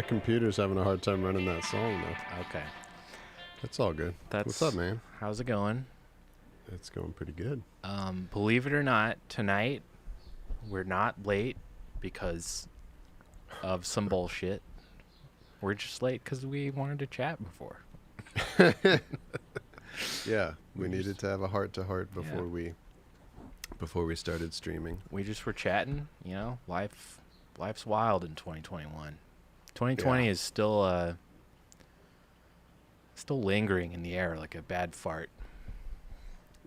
computer's having a hard time running that song, though. Okay. That's all good. What's up, man? How's it going? It's going pretty good. Believe it or not, tonight we're not late because of some bullshit. We're just late because we wanted to chat before. Yeah, we needed to have a heart-to-heart before we started streaming. We just were chatting, you know, life's wild in 2021. 2020 is still lingering in the air like a bad fart.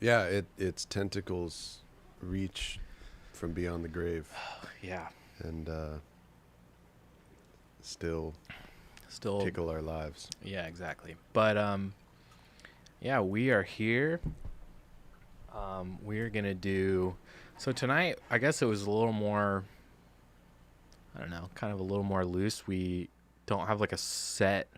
Yeah, its tentacles reach from beyond the grave. Yeah. And still tickle our lives. Yeah, exactly. But yeah, we are here. We're gonna do so tonight. I guess it was a little more, I don't know, kind of a little more loose. We don't have like a set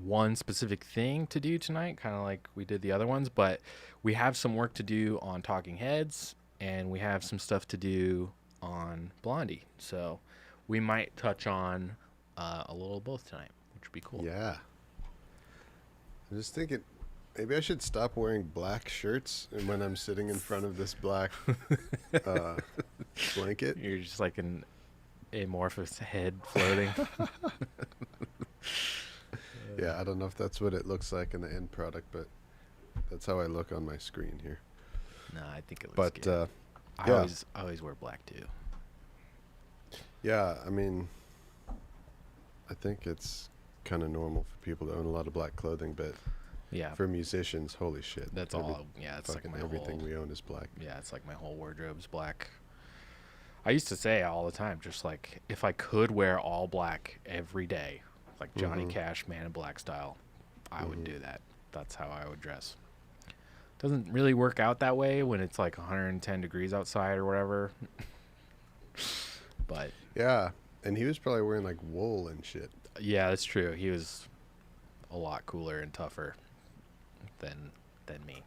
one specific thing to do tonight, kind of like we did the other ones, but we have some work to do on Talking Heads and we have some stuff to do on Blondie. So we might touch on a little of both tonight, which would be cool. Yeah. I'm just thinking maybe I should stop wearing black shirts when I'm sitting in front of this black blanket. You're just like an amorphous head floating. Yeah, I don't know if that's what it looks like in the end product, but that's how I look on my screen here. No, I think it looks good. I always wear black too. Yeah, I mean, I think it's kind of normal for people to own a lot of black clothing, but yeah, for musicians, holy shit. That's all. Yeah, it's like my everything we own is black. Yeah, it's like my whole wardrobe's black. I used to say all the time, just like if I could wear all black every day, like Johnny Cash, Man in Black style, I would do that. That's how I would dress. Doesn't really work out that way when it's like 110 degrees outside or whatever. But yeah, and he was probably wearing like wool and shit. Yeah, that's true. He was a lot cooler and tougher than me.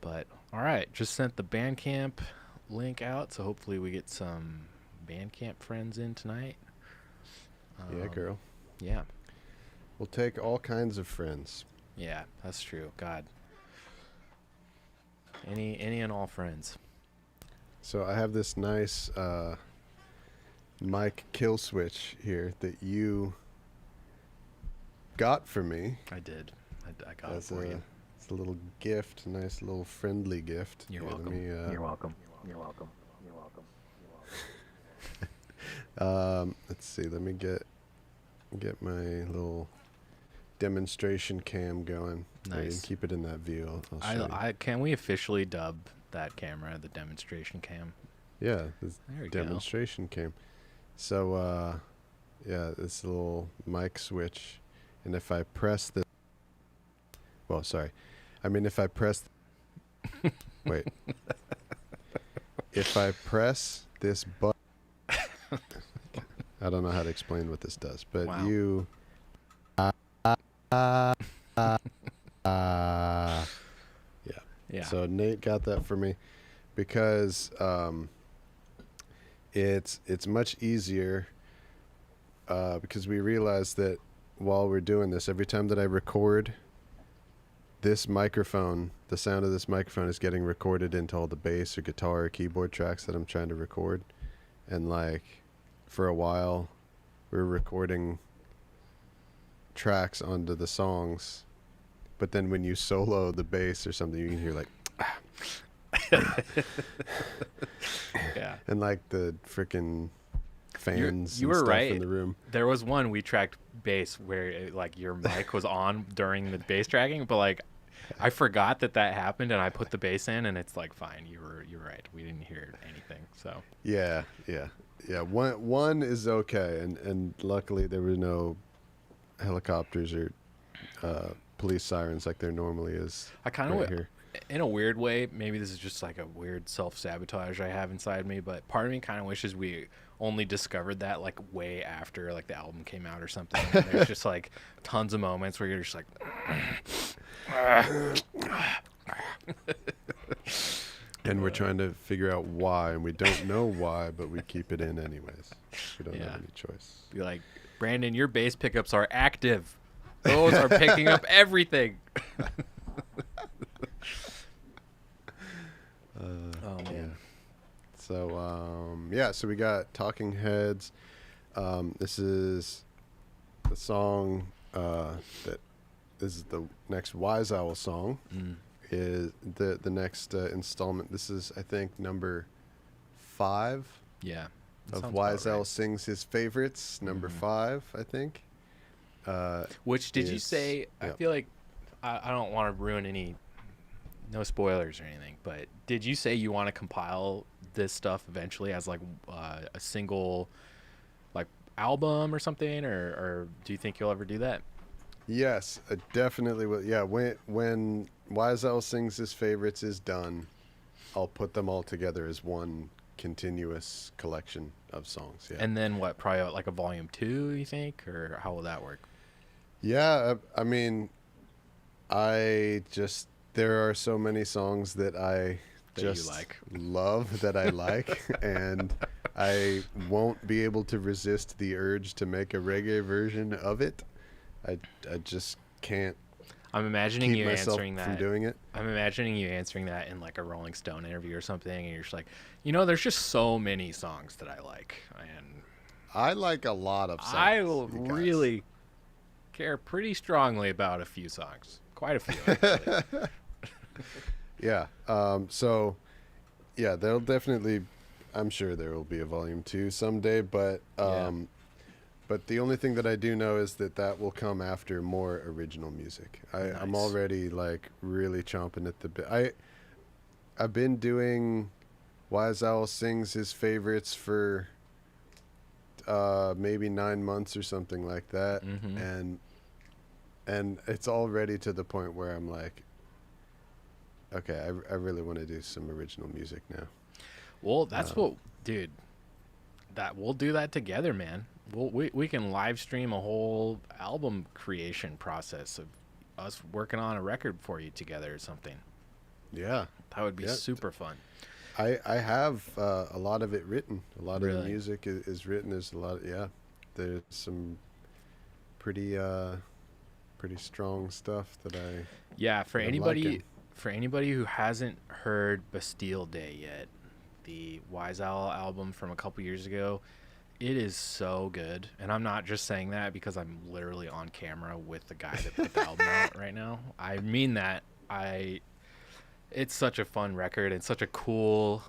But all right, just sent the Bandcamp link out, so hopefully we get some Bandcamp friends in tonight. Yeah, girl. Yeah. We'll take all kinds of friends. Yeah, that's true. God. Any and all friends. So I have this nice mic kill switch here that you got for me. I did. I got it for you. It's a little gift, a nice little friendly gift. You're welcome. You're welcome. You're welcome. You're welcome. Let's see. Let me get my little demonstration cam going. Nice. Keep it in that view. I'll show you. Can we officially dub that camera the demonstration cam? Yeah, this there demonstration cam. So, yeah, this little mic switch, and if I press the, well, sorry, I mean if I press, wait, if I press this button. I don't know how to explain what this does, but wow. you yeah. So Nate got that for me because it's much easier because we realized that while we're doing this, every time that I record this microphone, the sound of this microphone is getting recorded into all the bass or guitar or keyboard tracks that I'm trying to record. And like for a while we were recording tracks onto the songs, but then when you solo the bass or something, you can hear like yeah, and like the freaking fans you and were stuff right in the room. There was one we tracked bass where like your mic was on during the bass tracking, but like I forgot that happened and I put the bass in and it's like fine, you were right, we didn't hear anything. So yeah one is okay, and luckily there were no helicopters or police sirens like there normally is. I kind of here. In a weird way, maybe this is just like a weird self-sabotage I have inside me, but part of me kind of wishes we only discovered that like way after like the album came out or something. And there's just like tons of moments where you're just like And we're trying to figure out why, and we don't know why, but we keep it in anyways. We don't have any choice. Be like, Brandon, your bass pickups are active. Those are picking up everything. Oh man. Yeah. So so we got Talking Heads. This is the song that this is the next Wise Owl song. Is the next installment. This is, I think, number 5. Yeah. Of Wise Owl Sings His Favorites. Number 5, I think. Which did you say? I feel like I don't want to ruin any. No spoilers or anything, but did you say you want to compile this stuff eventually as like a single like album or something, or do you think you'll ever do that? Yes, I definitely will. Yeah, when Wise Owl Sings His Favorites is done, I'll put them all together as one continuous collection of songs. Yeah. And then what? Probably like a volume 2, you think, or how will that work? Yeah, I mean, there are so many songs that I just love that I like, and I won't be able to resist the urge to make a reggae version of it. I just can't. I'm imagining keep you myself answering that. From doing it. I'm imagining you answering that in like a Rolling Stone interview or something, and you're just like, there's just so many songs that I like, and I like a lot of songs. I really care pretty strongly about a few songs, quite a few. Actually. Yeah. So, yeah, there'll definitely. I'm sure there will be a volume 2 someday, but But the only thing that I do know is that will come after more original music. I'm already like really chomping at the bit. I've been doing Wise Owl Sings His Favorites for maybe 9 months or something like that, and it's already to the point where I'm like, okay, I really want to do some original music now. Well, that's dude. That we'll do that together, man. We can live stream a whole album creation process of us working on a record for you together or something. Yeah, that would be super fun. I have a lot of it written. A lot Really? of the music is written. There's a lot. There's some pretty strong stuff that I. Yeah, for anybody who hasn't heard Bastille Day yet, the Wise Owl album from a couple years ago. It is so good, and I'm not just saying that because I'm literally on camera with the guy that put the album out right now. I mean that. It's such a fun record and such a cool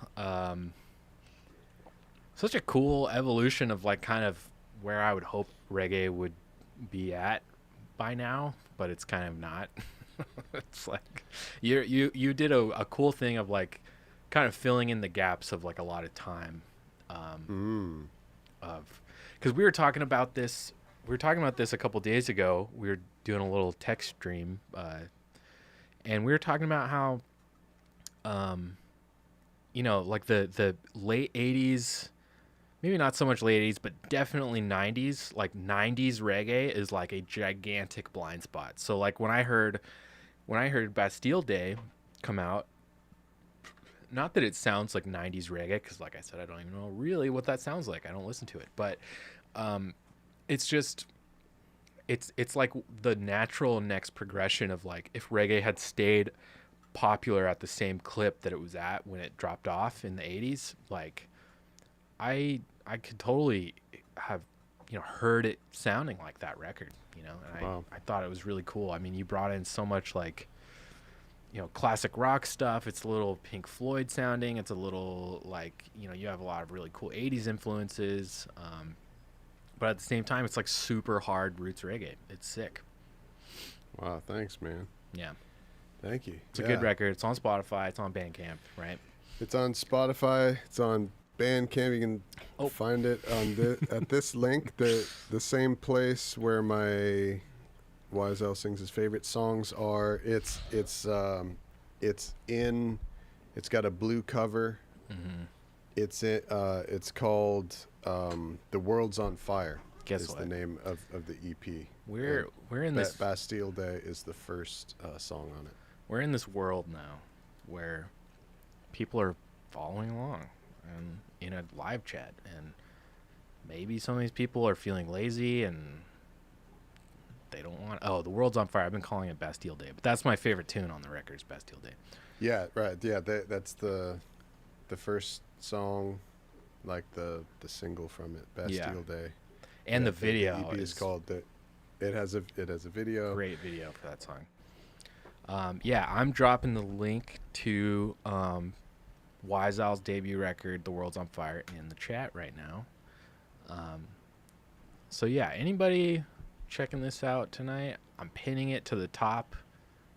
evolution of like kind of where I would hope reggae would be at by now, but it's kind of not. It's like you did a cool thing of like kind of filling in the gaps of like a lot of time. Because we were talking about this a couple days ago. We were doing a little text stream, and we were talking about how like the late 80s, maybe not so much late 80s, but definitely 90s, like 90s reggae is like a gigantic blind spot. So like when I heard Bastille Day come out, not that it sounds like 90s reggae, because like I said, I don't even know really what that sounds like. I don't listen to it, but it's just it's like the natural next progression of like if reggae had stayed popular at the same clip that it was at when it dropped off in the 80s. Like I could totally have heard it sounding like that record, and Wow. I thought it was really cool. I mean, you brought in so much like classic rock stuff. It's a little Pink Floyd sounding. It's a little like, you have a lot of really cool 80s influences. But at the same time, it's like super hard roots reggae. It's sick. Wow, thanks, man. Yeah. Thank you. It's a good record. It's on Spotify. It's on Bandcamp, right? It's on Spotify. It's on Bandcamp. You can find it on at this link, the same place where my Wise Owl Sings His Favorite songs are. It's got a blue cover. It's called The World's on Fire. Guess what? The name of the EP. We're in this Bastille Day is the first song on it. We're in this world now where people are following along and in a live chat, and maybe some of these people are feeling lazy and they don't want. Oh, the world's on fire. I've been calling it Bastille Day, but that's my favorite tune on the record is Bastille Day. Yeah, right. Yeah, that's the first song, like the single from it, Bastille Day. And yeah, the video the EP is called the. It has a video. Great video for that song. Yeah, I'm dropping the link to Wise Owl's debut record, The World's on Fire, in the chat right now. So yeah, anybody checking this out tonight, I'm pinning it to the top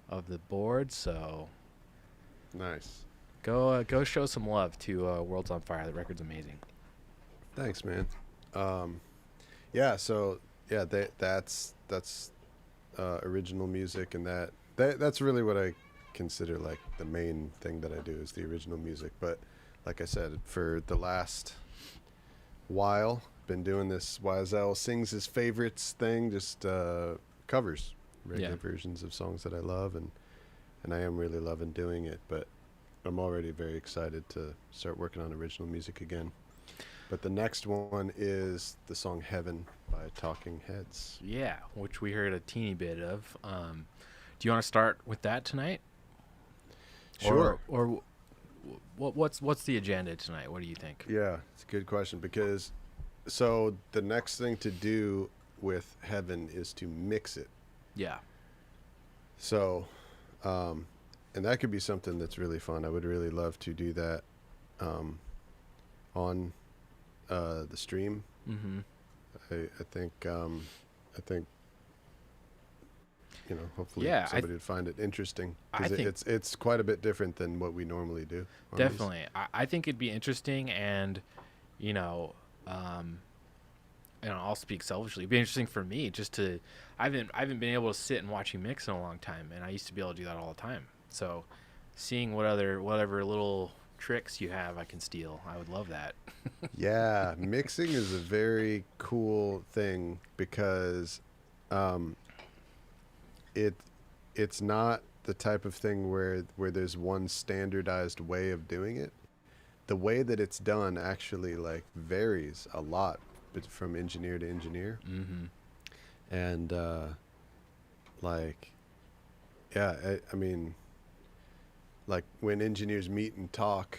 of the board, so Nice. go show some love to World's on Fire. The record's amazing. Thanks, man. Yeah, so yeah, that's original music, and that's really what I consider like the main thing that I do is the original music. But like I said, for the last while, been doing this Wise Owl sings his favorites thing, just covers, regular versions of songs that I love, and I am really loving doing it. But I'm already very excited to start working on original music again. But the next one is the song Heaven by Talking Heads. Yeah, which we heard a teeny bit of. Do you want to start with that tonight? Sure. Or what's the agenda tonight? What do you think? Yeah, it's a good question, because so the next thing to do with Heaven is to mix it. Yeah. So, and that could be something that's really fun. I would really love to do that on the stream. Mm-hmm. I think hopefully somebody would find it interesting, because it's quite a bit different than what we normally do. Definitely. I think it'd be interesting, and I'll speak selfishly. It'd be interesting for me just to I haven't been able to sit and watch you mix in a long time, and I used to be able to do that all the time. So seeing whatever little tricks you have I can steal, I would love that. Yeah, mixing is a very cool thing, because it's not the type of thing where there's one standardized way of doing it. The way that it's done actually like varies a lot from engineer to engineer. Mm-hmm. And I mean, like when engineers meet and talk,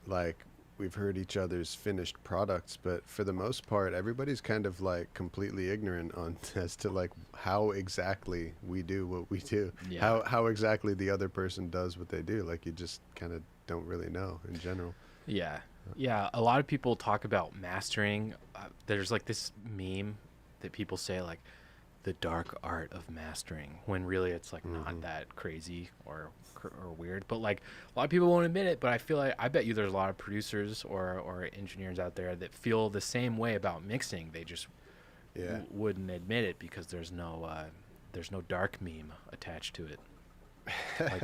like we've heard each other's finished products, but for the most part, everybody's kind of like completely ignorant on as to like how exactly we do what we do, how exactly the other person does what they do. Like you just kind of don't really know in general. Yeah. Yeah. A lot of people talk about mastering. There's like this meme that people say like the dark art of mastering, when really it's like not that crazy or weird, but like a lot of people won't admit it. But I feel like, I bet you there's a lot of producers or engineers out there that feel the same way about mixing. They just wouldn't admit it because there's no dark meme attached to it,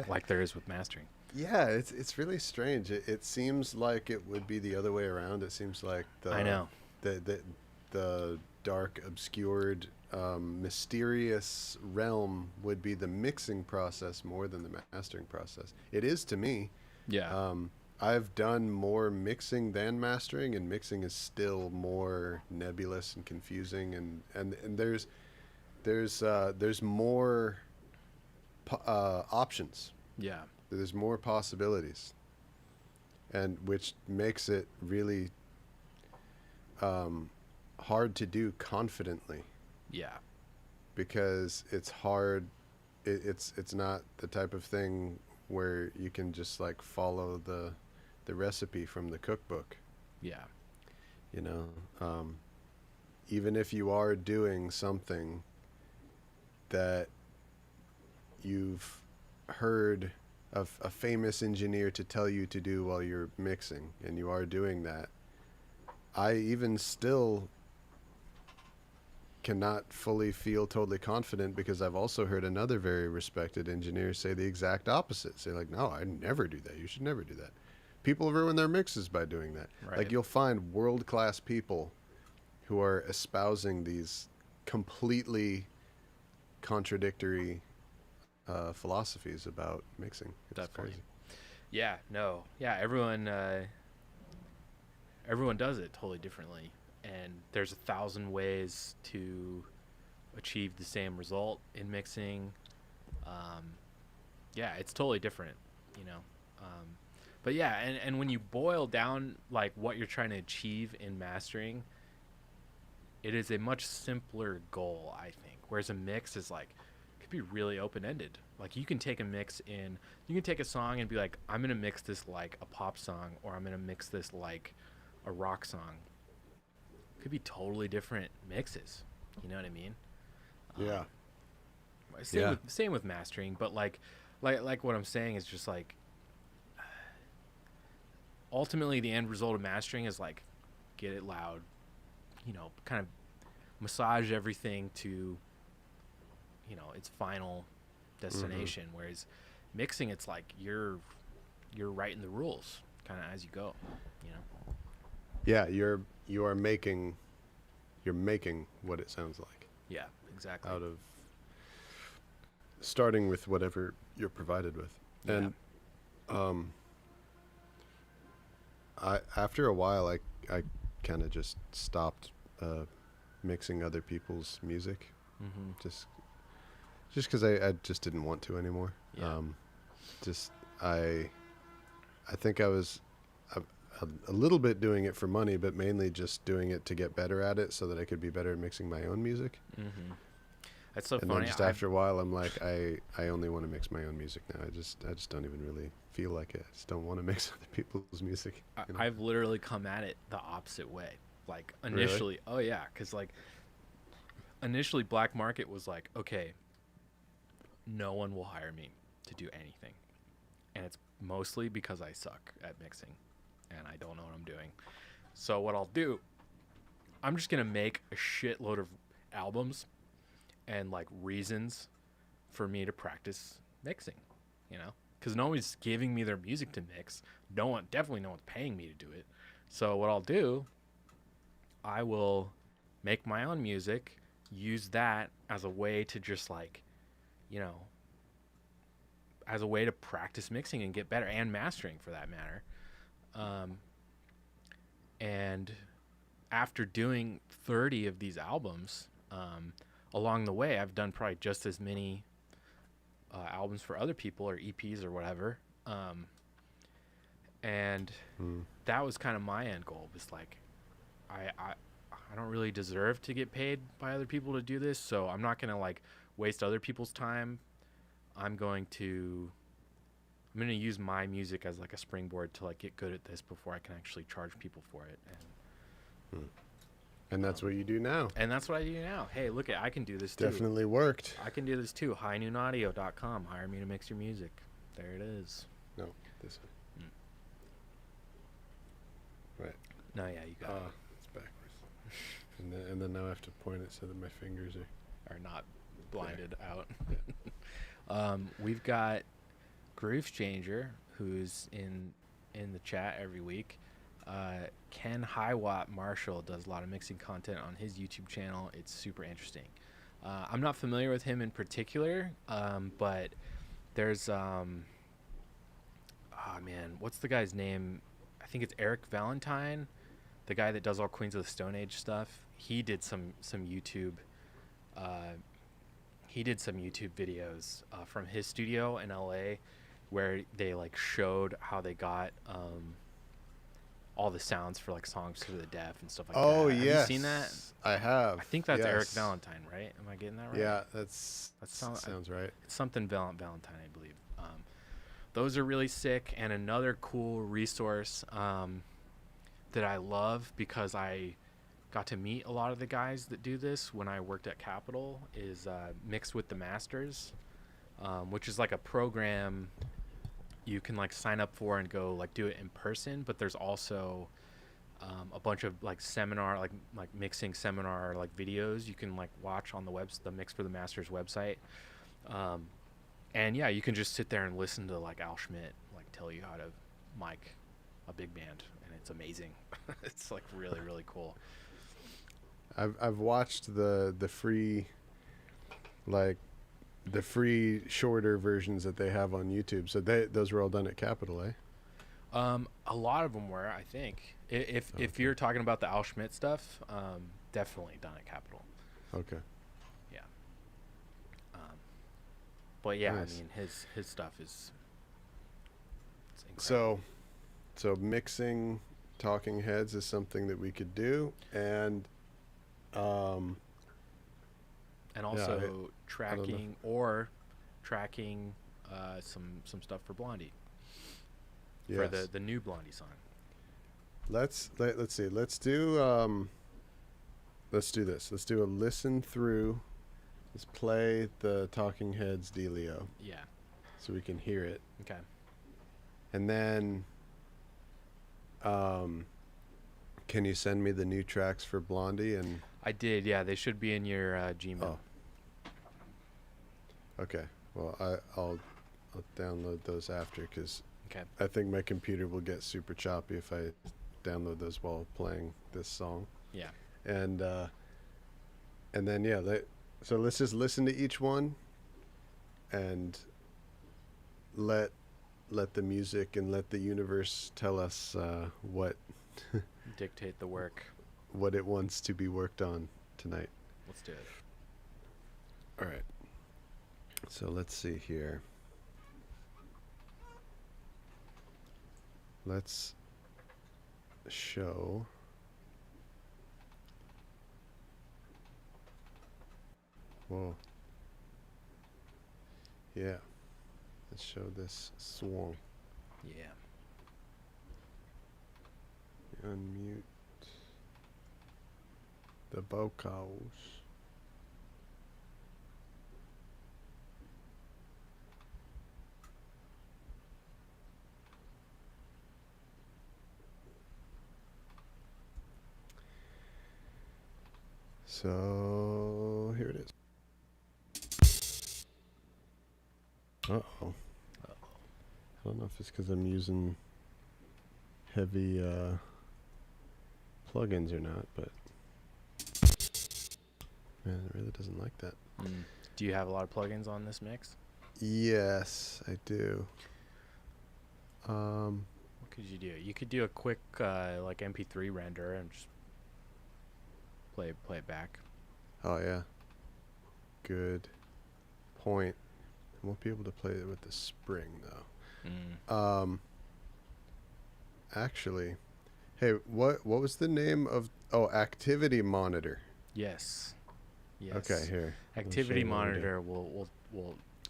like there is with mastering. Yeah, it's really strange. It seems like it would be the other way around. It seems like the dark, obscured, mysterious realm would be the mixing process more than the mastering process. It is to me. Yeah. I've done more mixing than mastering, and mixing is still more nebulous and confusing, and there's more options. Yeah. There's more possibilities, and which makes it really hard to do confidently. Yeah. Because it's hard. It's not the type of thing where you can just like follow the recipe from the cookbook. Yeah. Even if you are doing something that you've heard of a famous engineer to tell you to do while you're mixing, and you are doing that, I even still cannot fully feel totally confident, because I've also heard another very respected engineer say the exact opposite. Say like, no, I never do that. You should never do that. People ruin their mixes by doing that. Right. Like you'll find world-class people who are espousing these completely contradictory philosophies about mixing. It's Definitely. crazy. Yeah, no. Yeah, everyone does it totally differently, and there's 1,000 ways to achieve the same result in mixing. Um, yeah, it's totally different, you know. Um, but yeah, and when you boil down like what you're trying to achieve in mastering, it is a much simpler goal, I think. Whereas a mix is like could be really open ended. Like you can take a mix in, you can take a song and be like, I'm gonna mix this like a pop song, or I'm gonna mix this like a rock song. Could be totally different mixes. You know what I mean? Yeah. Same Yeah. with mastering, but like what I'm saying is just like ultimately the end result of mastering is like get it loud, you know, kind of massage everything to, you know, its final destination. Whereas mixing, it's like you're writing the rules kind of as you go, you know. Yeah, you're making what it sounds like Yeah, exactly. out of starting with whatever you're provided with. Yeah. And I after a while I kind of just stopped mixing other people's music Mm-hmm. just because I just didn't want to anymore. Yeah. Just I think I was a little bit doing it for money, but mainly just doing it to get better at it so that I could be better at mixing my own music. Mm-hmm. That's so And funny. then just after a while, I'm like, I only want to mix my own music now. I just don't even really feel like it. I just don't want to mix other people's music. You know? I've literally come at it the opposite way. Like Really? initially, oh yeah, because like initially Black Market was like, okay, no one will hire me to do anything, and it's mostly because I suck at mixing and I don't know what I'm doing. So what I'll do, I'm just gonna make a shitload of albums and like reasons for me to practice mixing, you know, because nobody's giving me their music to mix. Definitely no one's paying me to do it. So what I'll do, I will make my own music, use that as a way to just like, you know, as a way to practice mixing and get better, and mastering for that matter. And after doing 30 of these albums, along the way, I've done probably just as many albums for other people or EPs or whatever. And that was kind of my end goal. Was like, I don't really deserve to get paid by other people to do this, so I'm not gonna like waste other people's time. I'm gonna use my music as like a springboard to like get good at this before I can actually charge people for it. And that's what you do now. And that's what I do now. Hey, look, I can do this too. Definitely worked. I can do this too. HighNoonAudio.com. Hire me to mix your music. There it is. No, this way. Right. No, yeah, you got it. It's backwards. and then now I have to point it so that my fingers Are not blinded out. We've got Groove Changer, who's in the chat every week. Ken Highwatt Marshall does a lot of mixing content on his YouTube channel. It's super interesting. I'm not familiar with him in particular, but there's what's the guy's name? I think it's Eric Valentine, the guy that does all Queens of the Stone Age stuff. He did some YouTube. He did some YouTube videos from his studio in LA, where they like showed how they got all the sounds for like songs for the deaf and stuff like that. Oh, Have yes. you seen that? I have. I think that's yes. Eric Valentine, right? Am I getting that right? Yeah, That sounds right. It's something Valentine, I believe. Those are really sick. And another cool resource that I love, because I got to meet a lot of the guys that do this when I worked at Capitol, is Mixed with the Masters, which is like a program you can like sign up for and go like do it in person. But there's also a bunch of like seminar, like mixing seminar like videos you can like watch on the Mix for the Masters website. And yeah, you can just sit there and listen to like Al Schmidt like tell you how to mic a big band, and it's amazing. It's like really, really cool. I've watched the free, like the free shorter versions that they have on YouTube. So those were all done at Capitol, eh? A lot of them were, I think. If you're talking about the Al Schmidt stuff, definitely done at Capitol. Okay. Yeah. But yeah, Nice. I mean his stuff is it's incredible. So mixing Talking Heads is something that we could do, and um, And yeah, also I don't know. tracking some stuff for Blondie for Yes. the new Blondie song. Let's see. Let's do this. Let's do a listen through. Let's play the Talking Heads dealio Yeah. so we can hear it, Okay. and then can you send me the new tracks for Blondie? And I did. Yeah, they should be in your Gmail. oh, okay. Well, I'll download those after, because Okay. I think my computer will get super choppy if I download those while playing this song. Yeah. And then yeah, so let's just listen to each one and let the music and let the universe tell us what Dictate the work. what it wants to be worked on tonight. Let's do it. All right. So let's see here. Let's show. Whoa. Yeah. Let's show this song. Yeah. Unmute the vocals. So here it is. Uh-oh. I don't know if it's because I'm using heavy plugins or not, but man, it really doesn't like that. Do you have a lot of plugins on this mix? Yes, I do. What could you do? You could do a quick like MP3 render and just play it back. Oh yeah. Good point. I won't be able to play it with the spring though. Actually, hey, what was the name of Activity Monitor? Yes. Yes. Okay, here. Let me show Activity you what I'm doing. monitor will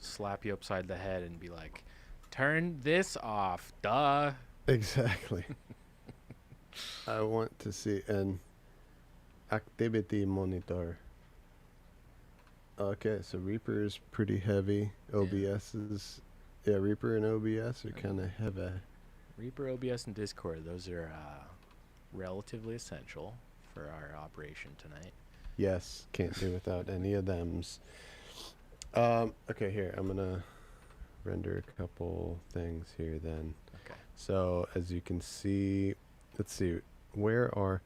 slap you upside the head and be like, "Turn this off." Duh. Exactly. I want to see an activity monitor. Okay, so Reaper is pretty heavy. OBS is, yeah, Reaper and OBS are kind of heavy. Reaper, OBS, and Discord. Those are relatively essential for our operation tonight. Yes, can't do without any of thems. Okay, here, I'm gonna render a couple things here then. Okay. So as you can see, let's see, where are,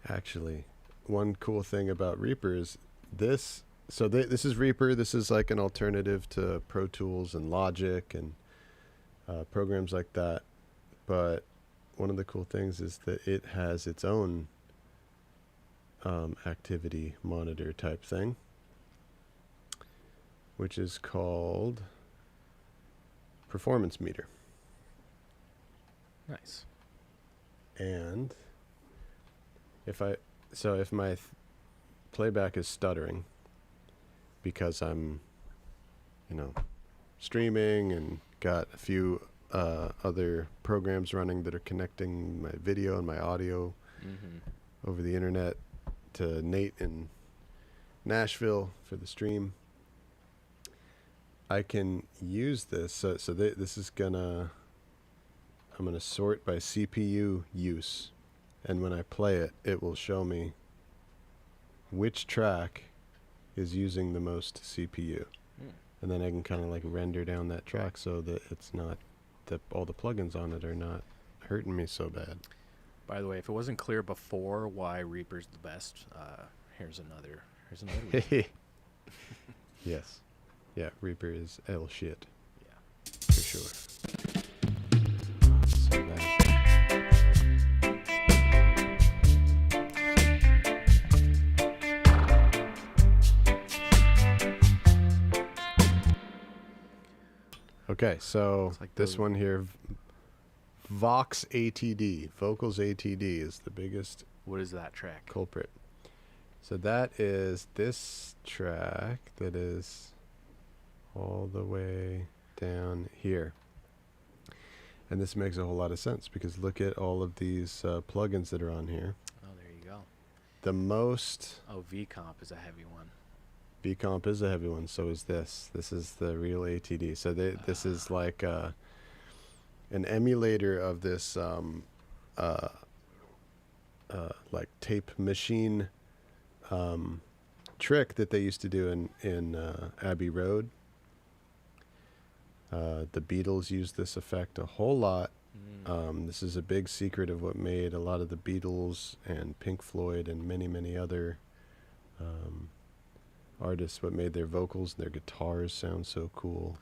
actually, one cool thing about Reaper is this. So this is Reaper. This is like an alternative to Pro Tools and Logic and programs like that. But one of the cool things is that it has its own activity monitor type thing, which is called Performance Meter. Nice. And if my playback is stuttering because I'm, streaming and got a few other programs running that are connecting my video and my audio over the internet to Nate in Nashville for the stream, I can use this. So this is I'm gonna sort by CPU use, and when I play it, it will show me which track is using the most CPU, and then I can kind of like render down that track so that it's not that all the plugins on it are not hurting me so bad. By the way, if it wasn't clear before why Reaper's the best, here's another reason. Yes, yeah, Reaper is L shit. Yeah. For sure. so bad. Okay, so It's like this the- one here, Vox ATD, Vocals ATD is the biggest What is that track? culprit. So that is this track that is all the way down here. And this makes a whole lot of sense because look at all of these plugins that are on here. Oh, there you go. The most Oh, V-Comp is a heavy one. B-Comp is a heavy one, so is this. This is the real ATD. So this is like an emulator of this like tape machine trick that they used to do in Abbey Road. The Beatles used this effect a whole lot. This is a big secret of what made a lot of the Beatles and Pink Floyd and many, many other artists, what made their vocals and their guitars sound so cool.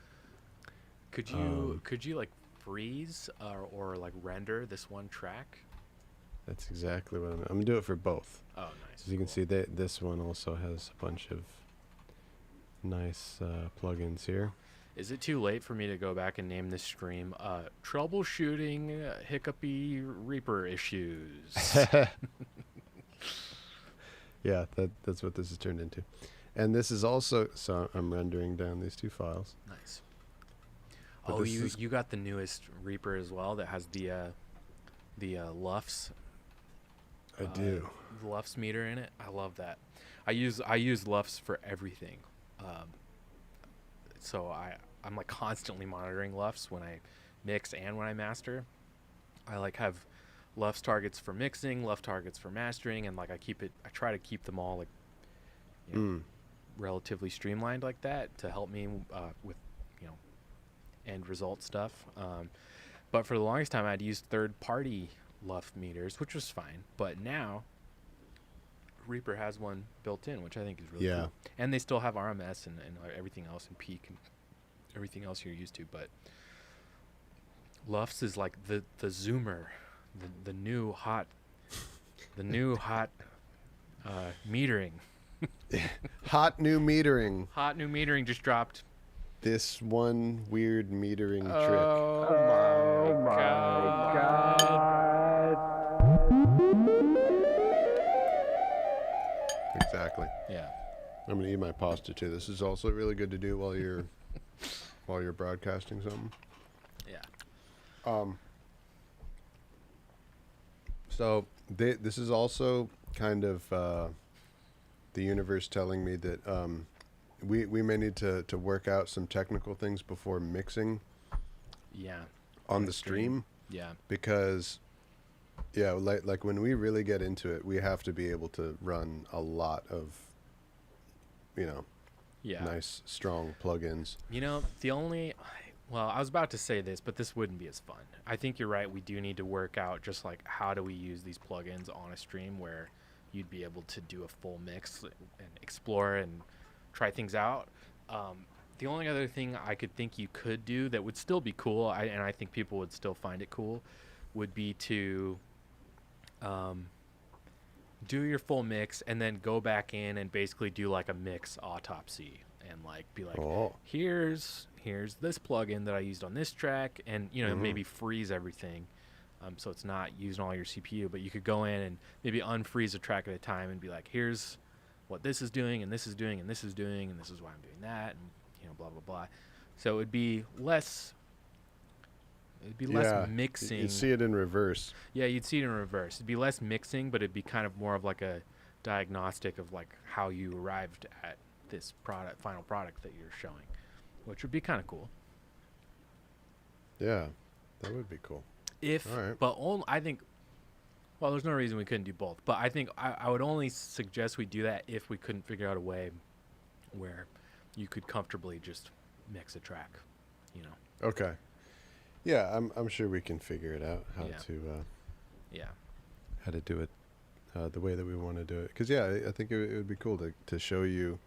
Could you like freeze or like render this one track? That's exactly what I'm gonna do it for both. Oh, nice. As you can see, this one also has a bunch of nice plugins here. Is it too late for me to go back and name this stream troubleshooting hiccupy Reaper issues? Yeah, that's what this has turned into. And this is also, so I'm rendering down these two files. Nice. But Oh, this is- you got the newest Reaper as well that has the LUFS. I do. The LUFS meter in it. I love that. I use LUFS for everything. So I'm like constantly monitoring LUFS when I mix and when I master. I like have LUFS targets for mixing, LUFS targets for mastering, and like I try to keep them all like relatively streamlined like that to help me with end result stuff. But for the longest time I'd used third-party LUFS meters, which was fine. But now Reaper has one built in, which I think is really cool. And they still have RMS and everything else and peak and everything else you're used to. But LUFS is like the zoomer, the new hot metering. Hot new metering. Hot new metering just dropped. This one weird metering Oh my god. trick. Exactly. Yeah. I'm gonna eat my pasta too. This is also really good to do while you're broadcasting something. Yeah. So this is also kind of the universe telling me that we may need to work out some technical things before mixing Yeah. on the stream. Yeah. Because like when we really get into it, we have to be able to run a lot of Yeah. nice strong plugins. I was about to say this, but this wouldn't be as fun. I think you're right. We do need to work out just like how do we use these plugins on a stream where you'd be able to do a full mix and explore and try things out. The only other thing I could think you could do that would still be cool, and I think people would still find it cool, would be to do your full mix and then go back in and basically do like a mix autopsy and like be like, here's this plugin that I used on this track, and maybe freeze everything, so it's not using all your CPU. But you could go in and maybe unfreeze a track at a time and be like, here's what this is doing, and this is doing, and this is doing, and this is why I'm doing that, and blah blah blah. So it'd be less mixing. You'd see it in reverse. Yeah, you'd see it in reverse. It'd be less mixing, but it'd be kind of more of like a diagnostic of like how you arrived at this final product that you're showing, which would be kind of cool. Yeah, that would be cool. I think, well, there's no reason we couldn't do both, but I think I would only suggest we do that if we couldn't figure out a way where you could comfortably just mix a track, Okay. Yeah, I'm sure we can figure it out how to do it the way that we want to do it. Because I think it would be cool to show you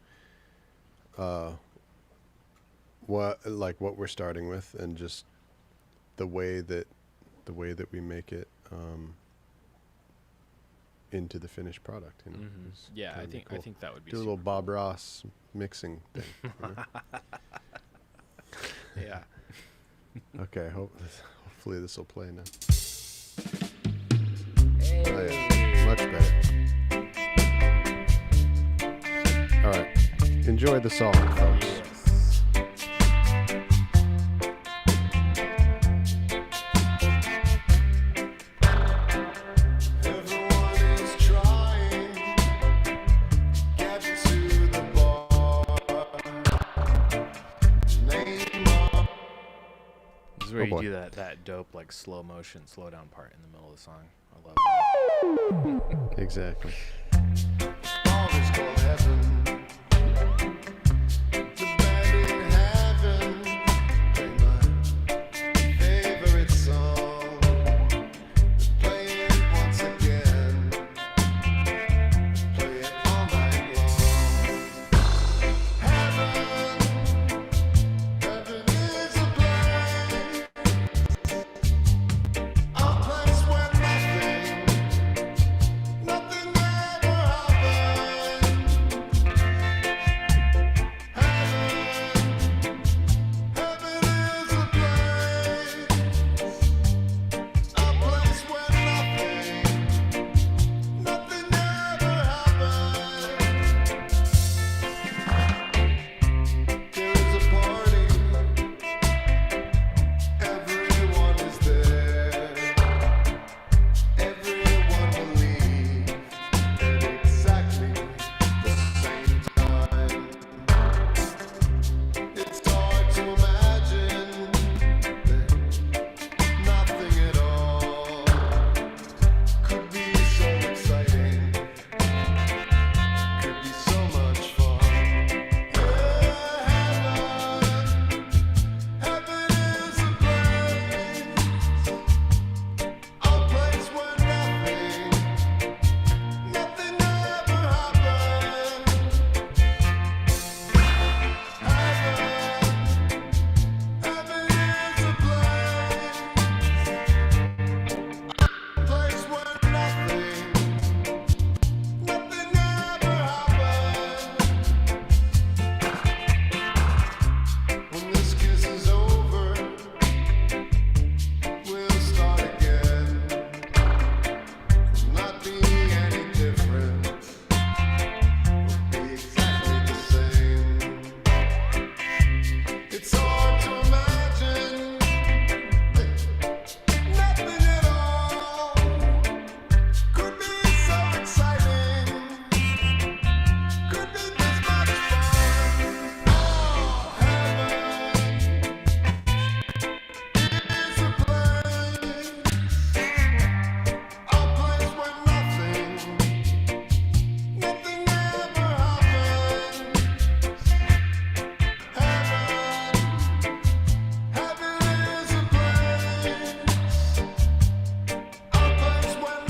what we're starting with and just the way that the way that we make it into the finished product. You know? It's Yeah, kinda I think that would be do a little Bob Ross mixing thing. You know? Yeah. Okay, hopefully this will play now. Hey. Oh yeah, much better. All right, enjoy the song, folks. Yes. Everyone is trying, get to the bar. Name up. This is where Oh, you boy. do that dope like slow motion, slow down part in the middle of the song. I love that. Exactly. Bar is called heaven. The bed in heaven. Play my favorite song. Play it once again. Play it all night long. Heaven, heaven is a place. A place where nothing ever happened. Heaven is a place where nothing ever happened. There is a party, everyone is there. Everyone believes at exactly the same time. It's hard to imagine that nothing at all could be so exciting, could be so much fun. Heaven is a place where nothing ever happened. Heaven is a place where nothing ever happened. When this kiss is over, we'll start again. Not be any different. We'll be exactly the same. It's hard to imagine nothing at all could be so exciting. Could be this much fun. Oh, heaven is a place where nothing ever happened. Heaven is a place where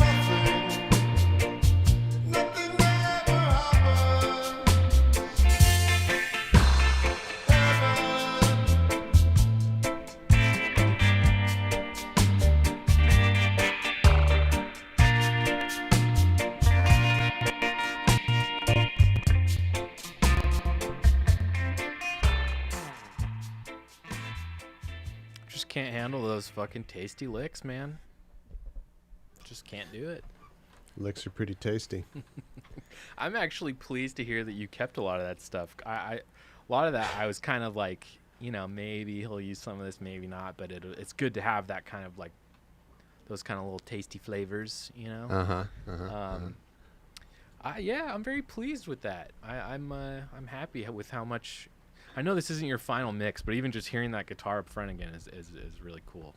nothing ever happened. Just can't handle those fucking tasty licks, man. Just can't do it. Licks are pretty tasty. I'm actually pleased to hear that you kept a lot of that stuff. A lot of that I was kind of like, you know, maybe he'll use some of this, maybe not, but it's good to have that kind of like those kind of little tasty flavors, you know. Yeah, I'm very pleased with that. I'm happy with how much. I know this isn't your final mix, but even just hearing that guitar up front again is really cool.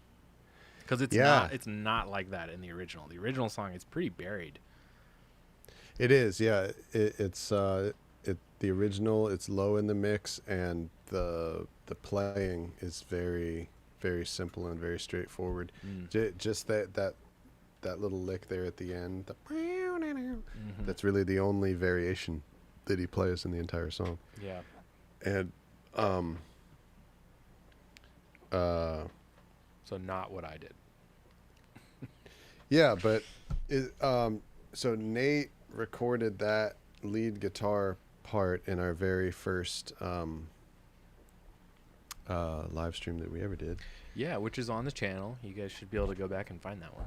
Because it's not like that in the original. The original song is pretty buried. It is, yeah. It's the original. It's low in the mix, and the playing is very, very simple and very straightforward. Just that little lick there at the end. That's really the only variation that he plays in the entire song. Yeah. And So not what I did. Yeah, but so Nate recorded that lead guitar part in our very first live stream that we ever did. Yeah, which is on the channel. You guys should be able to go back and find that one.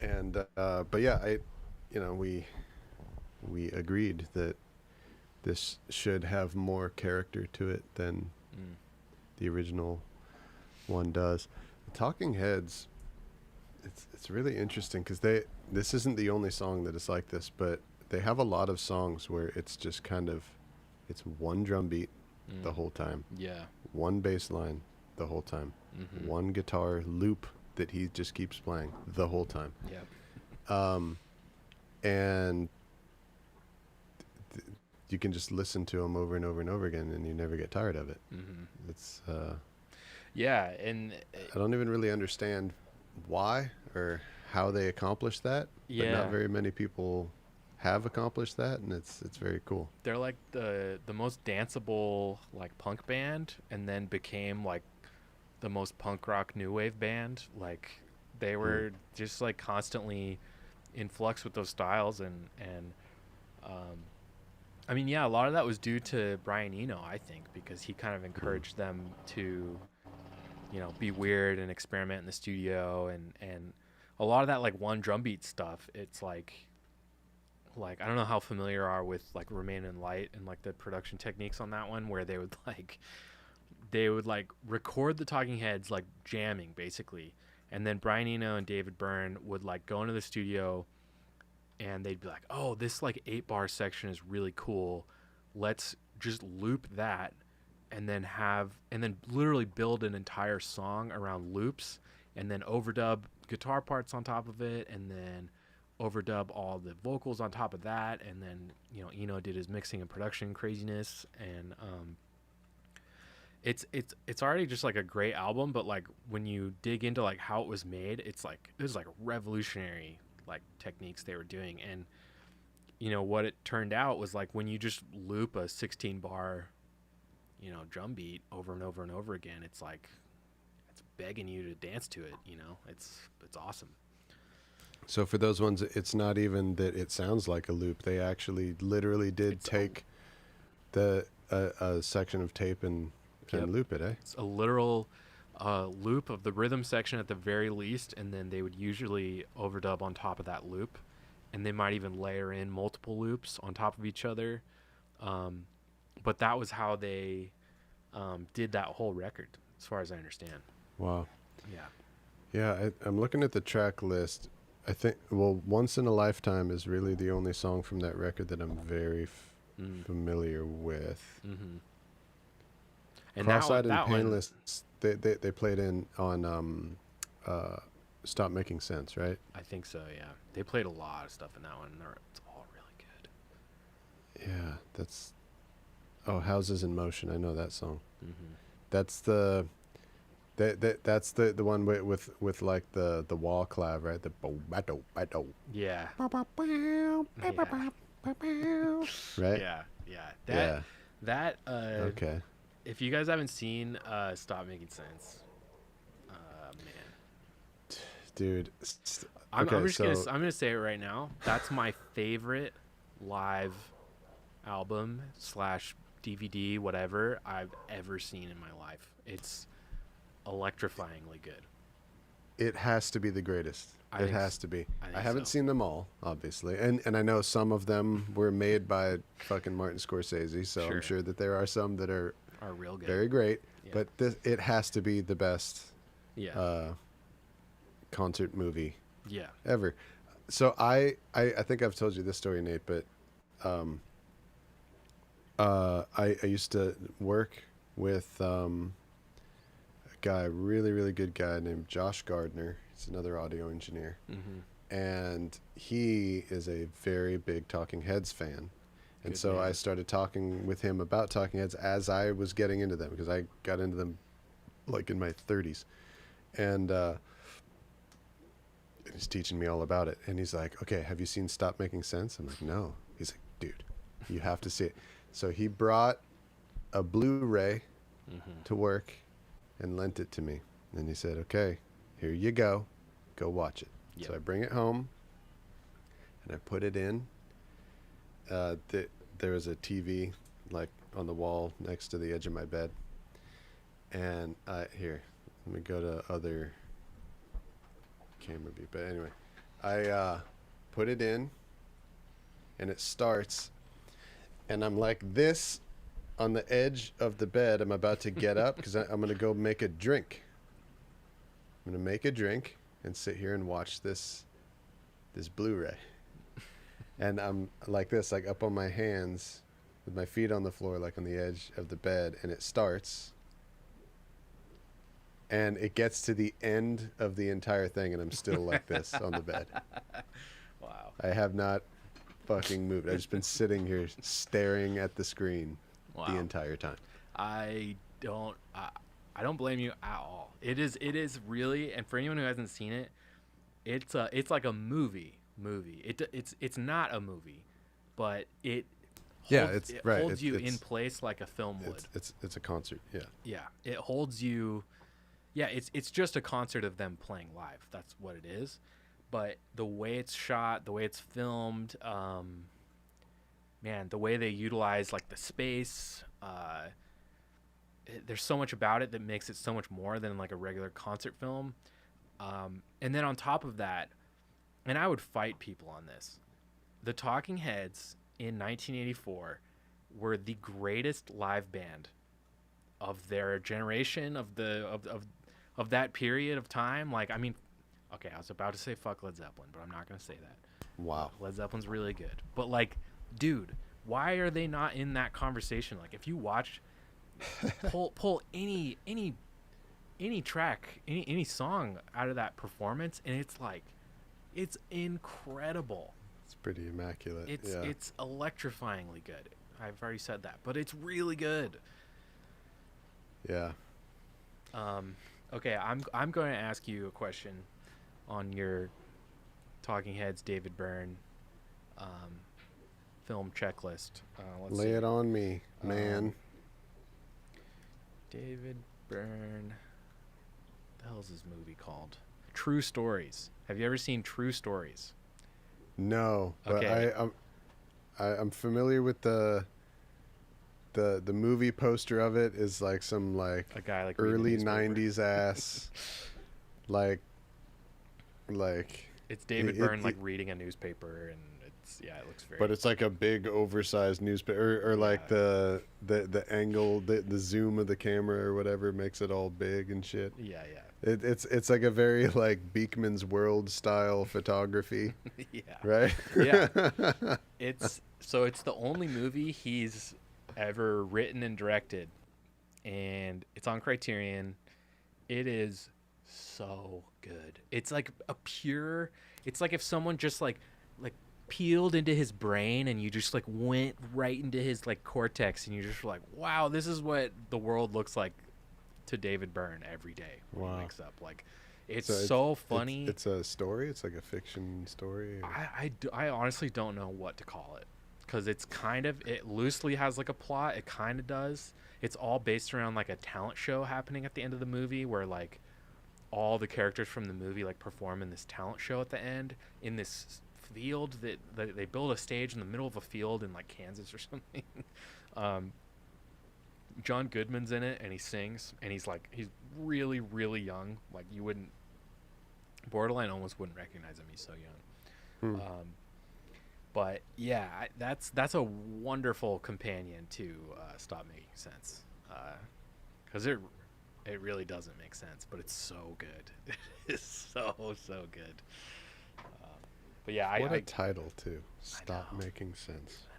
And but yeah, we agreed that this should have more character to it than the original one does. The Talking Heads, it's really interesting because this isn't the only song that is like this, but they have a lot of songs where it's just kind of it's one drum beat the whole time, Yeah. one bass line the whole time, one guitar loop that he just keeps playing the whole time. Yeah. And you can just listen to them over and over and over again, and you never get tired of it. It's Yeah, and I don't even really understand why or how they accomplished that. But Yeah. not very many people have accomplished that, and it's very cool. they're like the most danceable like punk band, and then became like the most punk rock new wave band. Like they were just like constantly in flux with those styles, and I mean, yeah, a lot of that was due to Brian Eno, I think, because he kind of encouraged them to, you know, be weird and experiment in the studio, and a lot of that like one drum beat stuff. It's like I don't know how familiar you are with like Remain in Light and like the production techniques on that one, where they would record the Talking Heads like jamming basically, and then Brian Eno and David Byrne would like go into the studio, and they'd be like, oh, this like 8-bar section is really cool, let's just loop that, and then literally build an entire song around loops, and then overdub guitar parts on top of it, and then overdub all the vocals on top of that, and then, you know, Eno did his mixing and production craziness, and it's already just like a great album. But like when you dig into like how it was made, it was like revolutionary like techniques they were doing. And you know what it turned out was, like, when you just loop a 16 bar, you know, drum beat over and over and over again, it's like it's begging you to dance to it, you know. It's awesome. So for those ones, it's not even that it sounds like a loop. They actually literally did take a section of tape and loop it, eh? It's a literal loop of the rhythm section at the very least, and then they would usually overdub on top of that loop, and they might even layer in multiple loops on top of each other. But that was how they did that whole record, as far as I understand. Wow. Yeah. Yeah, I'm looking at the track list. I think, well, Once in a Lifetime is really the only song from that record that I'm very familiar with. Mm-hmm. And Cross-Eyed and that Painless, they played in on Stop Making Sense, right? I think so, yeah. They played a lot of stuff in that one, and it's all really good. Yeah, that's... Oh, Houses in Motion. I know that song. Mm-hmm. That's that's the one with like the wall clav, right? The bo-ba-do-ba-do. Yeah. Right? Yeah. That Okay. if you guys haven't seen Stop Making Sense, man, Dude. I'm gonna say it right now. That's my favorite live album / DVD, whatever, I've ever seen in my life. It's electrifyingly good. It has to be the greatest. It has to be. I haven't so. seen them all, obviously, and I know some of them were made by fucking Martin Scorsese, so Sure. I'm sure that there are some that are Real good. very great. Yeah. But it has to be the best Yeah. concert movie Yeah. ever. So I think I've told you this story, Nate, but I used to work with a guy, really, really good guy named Josh Gardner. He's another audio engineer. Mm-hmm. And he is a very big Talking Heads fan. And Good so man. I started talking with him about Talking Heads as I was getting into them, because I got into them like in my 30s. And he's teaching me all about it. And he's like, okay, have you seen Stop Making Sense? I'm like, no. He's like, dude, you have to see it. So he brought a Blu-ray to work and lent it to me. And he said, okay, here you go. Go watch it. Yep. So I bring it home, and I put it in. There was a TV like on the wall next to the edge of my bed, and here, let me go to other camera view. But anyway, I put it in, and it starts, and I'm like this on the edge of the bed. I'm about to get up because I'm going to go make a drink. I'm going to make a drink and sit here and watch this Blu-ray. And I'm like this, like up on my hands with my feet on the floor, like on the edge of the bed, and it starts. And it gets to the end of the entire thing, and I'm still like this on the bed. Wow. I have not fucking moved. I've just been sitting here staring at the screen the entire time. I don't blame you at all. It is really, and for anyone who hasn't seen it, it's like a movie. It's not a movie, but it holds you in place like a film would. It's a concert. Yeah. Yeah, it holds you. Yeah, it's just a concert of them playing live. That's what it is. But the way it's shot, the way it's filmed, man, the way they utilize like the space, there's so much about it that makes it so much more than like a regular concert film. And then on top of that, and I would fight people on this, the Talking Heads in 1984 were the greatest live band of their generation, of that period of time. Like, I mean, okay, I was about to say fuck Led Zeppelin, but I'm not going to say that. Wow. Led Zeppelin's really good. But like, dude, why are they not in that conversation? Like, if you watch, pull any track, any song out of that performance, and it's like, it's incredible. It's pretty immaculate. It's electrifyingly good. I've already said that, but it's really good. Yeah. Okay, I'm going to ask you a question on your Talking Heads David Byrne film checklist. Let's Lay see. it on me, man. David Byrne. What the hell's his movie called? True Stories. Have you ever seen True Stories? No, but Okay. I'm familiar with the movie poster of it is like some like A guy like reading early the newspaper. 90s ass like It's David it- Byrne it- like reading a newspaper, and it looks very. but it's like a big oversized newspaper or like Yeah. the angle the zoom of the camera or whatever makes it all big and shit. yeah. It's like a very like Beekman's World style photography, Yeah. right? Yeah. It's the only movie he's ever written and directed, and it's on Criterion. It is so good. It's like it's like if someone just like peeled into his brain and you just like went right into his like cortex, and you just were like, wow, this is what the world looks like to David Byrne every day when Wow. he wakes up. Like, it's So so funny. It's a story. It's like a fiction story. Or... I honestly don't know what to call it, because it's it loosely has like a plot. It kind of does. It's all based around like a talent show happening at the end of the movie, where like all the characters from the movie like perform in this talent show at the end in this field that they build a stage in the middle of a field in like Kansas or something. John Goodman's in it, and he sings, and he's really, really young. Like, you wouldn't, borderline almost wouldn't recognize him. He's so young. But yeah, that's a wonderful companion to Stop Making Sense, because it really doesn't make sense, but it's so good. It's so good. But yeah, What a I title too. Stop know. Making Sense. I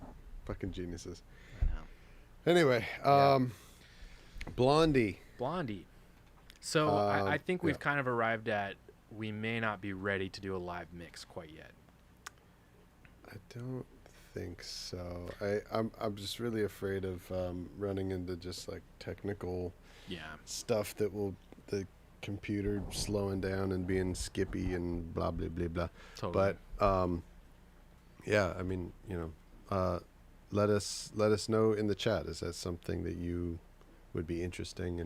know. Fucking geniuses. I know. Anyway, Yeah. Blondie. So I think we've yeah. kind of arrived at, we may not be ready to do a live mix quite yet. I don't think so. I'm just really afraid of running into just like technical Yeah. stuff that will the computer slowing down and being skippy and blah blah blah blah. Totally. But yeah, I mean, you know, let us know in the chat. Is that something that you would be interested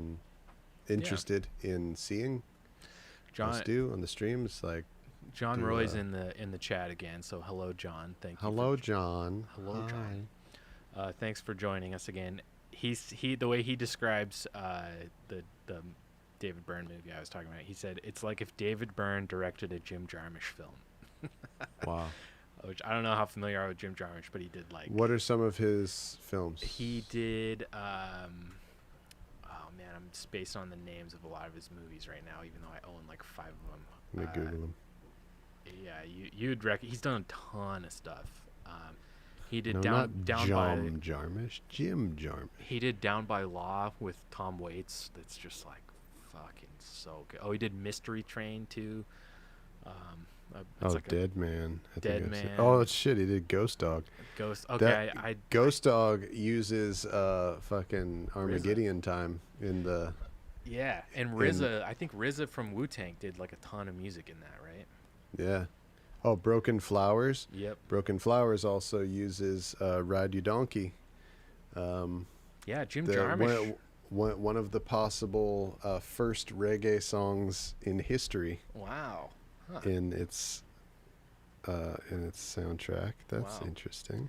in seeing? John Let's do on the streams. Like, John do, Roy's in the chat again. So hello, John. Thank you. hello, John. Hello, Hi. John. Thanks for joining us again. He the way he describes the David Byrne movie I was talking about. He said it's like if David Byrne directed a Jim Jarmusch film. Wow. Which I don't know how familiar you are with Jim Jarmusch, but he did like. What are some of his films? He did. Oh man, I'm spaced on the names of a lot of his movies right now, even though I own like 5 of them. Let me Google him. Yeah, you'd he's done a ton of stuff. He did No, down not by Jarmusch. Jim Jarmusch. he did Down by Law with Tom Waits. That's just like fucking so good. Oh, he did Mystery Train too. It's like Dead Man. Dead I've seen- Man. Oh shit, he did Ghost Dog. Ghost. Okay, I Ghost Dog uses fucking Armageddon time in the. yeah, and RZA. I think RZA from Wu-Tang did like a ton of music in that, right? Yeah. Oh, Broken Flowers. Yep. Broken Flowers also uses Ride You Donkey. Yeah, Jim The- Jarmusch. one of the possible first reggae songs in history Wow. Huh. in its soundtrack. That's Wow. interesting.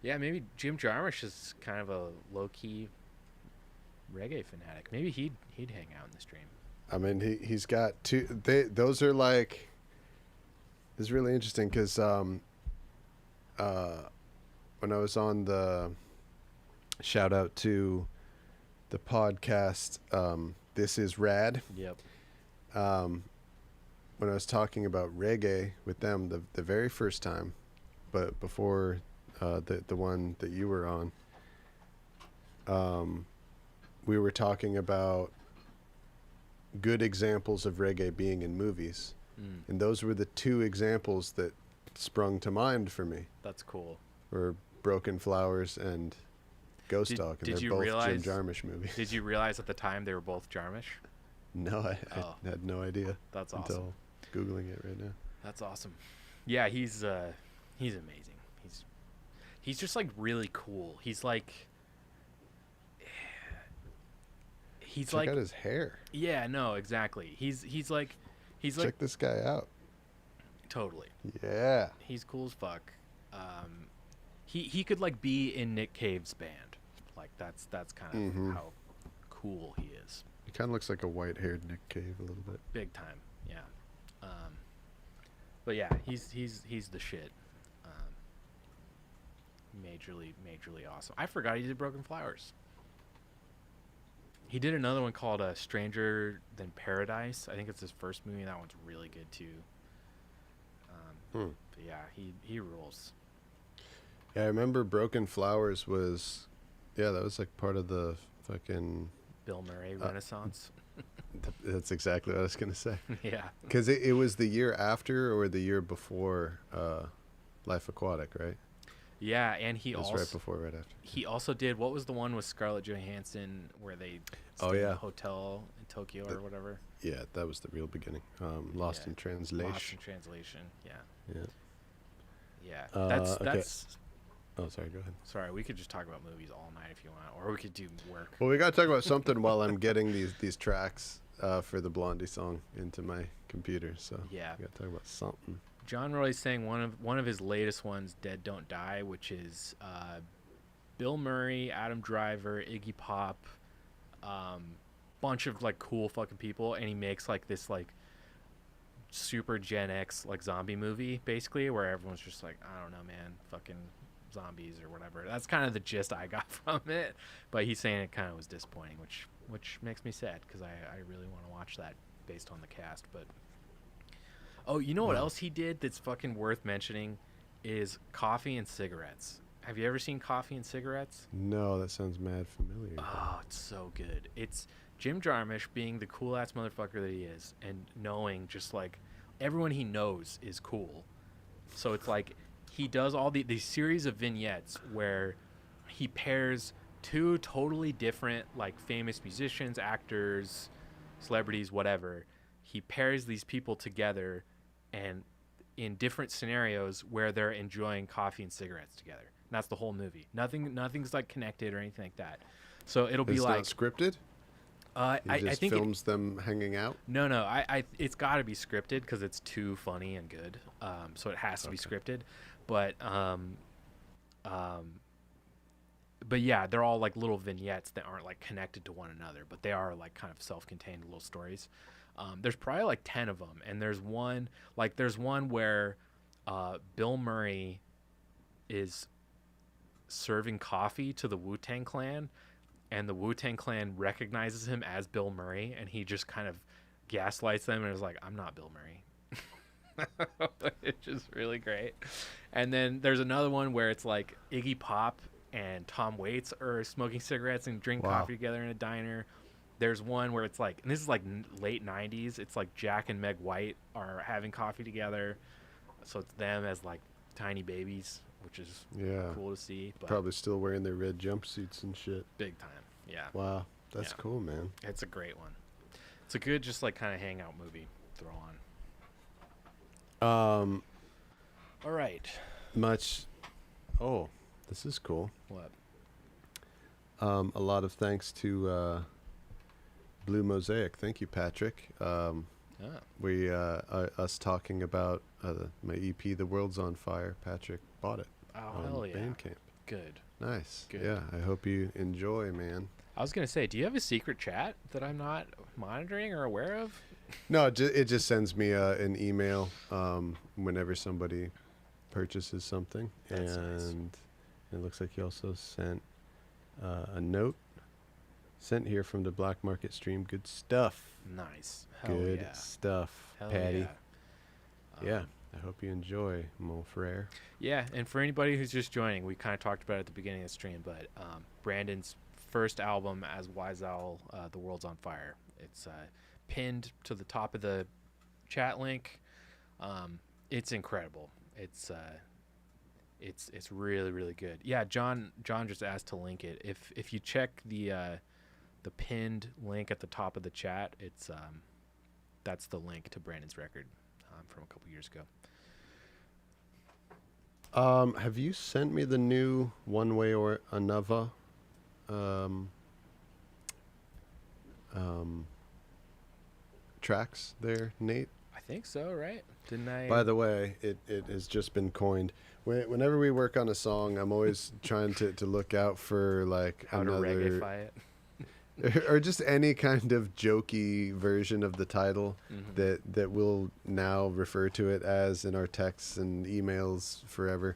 Yeah, maybe Jim Jarmusch is kind of a low-key reggae fanatic. Maybe he'd hang out in the stream. I mean, he's got two. Those are like. It's really interesting because when I was on the shout out to the podcast, This Is Rad. Yep. When I was talking about reggae with them the very first time, but before the one that you were on, we were talking about good examples of reggae being in movies. And those were the two examples that sprung to mind for me. That's cool. Were Broken Flowers and Ghost Dog, and did they're you both realize- Jim Jarmusch movies. Did you realize at the time they were both Jarmusch? No, I Oh. had no idea That's until awesome. Googling it right now. That's awesome. Yeah, he's amazing. He's just like really cool. He's like Check out his hair. yeah, no, exactly. He's like Check this guy out. totally. Yeah. He's cool as fuck. He could like be in Nick Cave's band. Like that's kind of Mhm. how cool he is. He kind of looks like a white-haired Nick Cave a little bit. Big time. Yeah. But yeah, he's the shit. Majorly awesome. I forgot he did Broken Flowers. He did another one called Stranger Than Paradise. I think it's his first movie. That one's really good too. But yeah, he rules. Yeah, I remember Broken Flowers was, that was like part of the fucking. Bill Murray Renaissance. That's exactly what I was gonna say. Yeah. Because it was the year after or the year before Life Aquatic, right? Yeah, and he It was also right before, right after. he also did, what was the one with Scarlett Johansson where they Oh, stayed in yeah. a hotel in Tokyo or whatever? Yeah, that was the real beginning. Lost Yeah. in Translation. Lost in Translation. Yeah. Yeah. Yeah. Okay. That's Oh, sorry. Go ahead. sorry, we could just talk about movies all night if you want, or we could do work. Well, we gotta talk about something while I'm getting these tracks for the Blondie song into my computer. So Yeah. we gotta talk about something. John Roy's saying one of his latest ones, Dead Don't Die, which is Bill Murray, Adam Driver, Iggy Pop, bunch of like cool fucking people, and he makes like this like super Gen X like zombie movie basically, where everyone's just like, I don't know, man, fucking zombies or whatever. That's kind of the gist I got from it. But he's saying it kind of was disappointing, which makes me sad because I really want to watch that based on the cast. But oh, you know what else he did that's fucking worth mentioning is Coffee and Cigarettes. Have you ever seen Coffee and Cigarettes? No, that sounds mad familiar. Oh, it's so good. It's Jim Jarmusch being the cool ass motherfucker that he is, and knowing just like everyone he knows is cool. So it's like he does all these series of vignettes where he pairs two totally different like famous musicians, actors, celebrities, whatever. He pairs these people together and in different scenarios where they're enjoying coffee and cigarettes together. And that's the whole movie. Nothing's like connected or anything like that. So it'll be It's like not scripted. He I just think films them hanging out. no, it's got to be scripted because it's too funny and good. So it has to be scripted, but but yeah, they're all like little vignettes that aren't like connected to one another, but they are like kind of self-contained little stories. There's probably like 10 of them, and there's one where Bill Murray is serving coffee to the Wu-Tang Clan, and the Wu-Tang Clan recognizes him as Bill Murray, and he just kind of gaslights them and is like, I'm not Bill Murray. It's just really great. And then there's another one where it's like Iggy Pop and Tom Waits are smoking cigarettes and drink coffee together in a diner. There's one where it's like, and this is like late 90s, it's like Jack and Meg White are having coffee together. So it's them as like tiny babies, which is cool to see. But Probably still wearing their red jumpsuits and shit. big time. Yeah. Wow, that's Yeah. cool, man. It's a great one. It's a good, just like kind of hangout movie. Throw on. All right. Oh, this is cool. What? A lot of thanks to Blue Mosaic. Thank you, Patrick. We us talking about my EP, The World's on Fire. Patrick bought it Oh, on hell yeah. Bandcamp. Good. Nice. Good. Yeah, I hope you enjoy, man. I was going to say, do you have a secret chat that I'm not monitoring or aware of? No, it just sends me an email whenever somebody purchases something. That's and nice. it looks like he also sent a note sent here from the Black Market Stream. Good stuff. Nice. Hell Good yeah. stuff, Hell Patty. yeah. Yeah, I hope you enjoy, mon frere. Yeah, and for anybody who's just joining, we kind of talked about it at the beginning of the stream, but Brandon's first album as Wise Owl, The World's on Fire. It's pinned to the top of the chat link. It's incredible. It's really, really good. Yeah, John just asked to link it. If you check the pinned link at the top of the chat, it's that's the link to Brandon's record from a couple years ago. Have you sent me the new One Way or Another tracks there, Nate? I think so, right? Didn't I? By the way, it has just been coined. Whenever we work on a song, I'm always trying to look out for like how to another reggae-fy it. or just any kind of jokey version of the title that we'll now refer to it as in our texts and emails forever.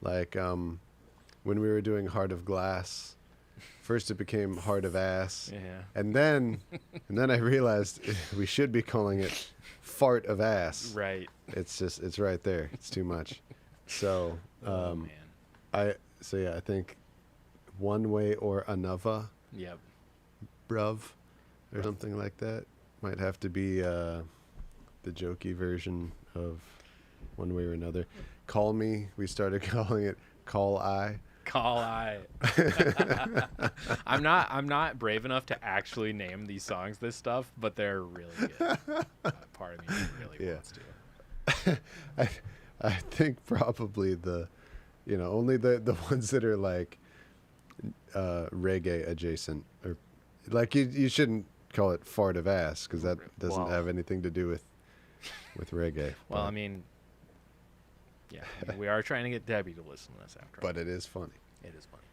Like when we were doing Heart of Glass, first it became Heart of Ass, Yeah. and then I realized we should be calling it Fart of Ass. Right. It's right there. It's too much. So Oh man. I think One Way or Another, Yep. bruv, or something like that. Might have to be the jokey version of One Way or Another. Call Me, we started calling it Call I. Call I. I'm not brave enough to actually name these songs this stuff, but they're really good. Part of me really wants to. I think probably only the ones that are like reggae adjacent, or like you shouldn't call it Fart of Ass because that doesn't Well. have anything to do with reggae. Well, but, I mean, yeah, we are trying to get Debbie to listen to this after all. but it is funny. It is funny.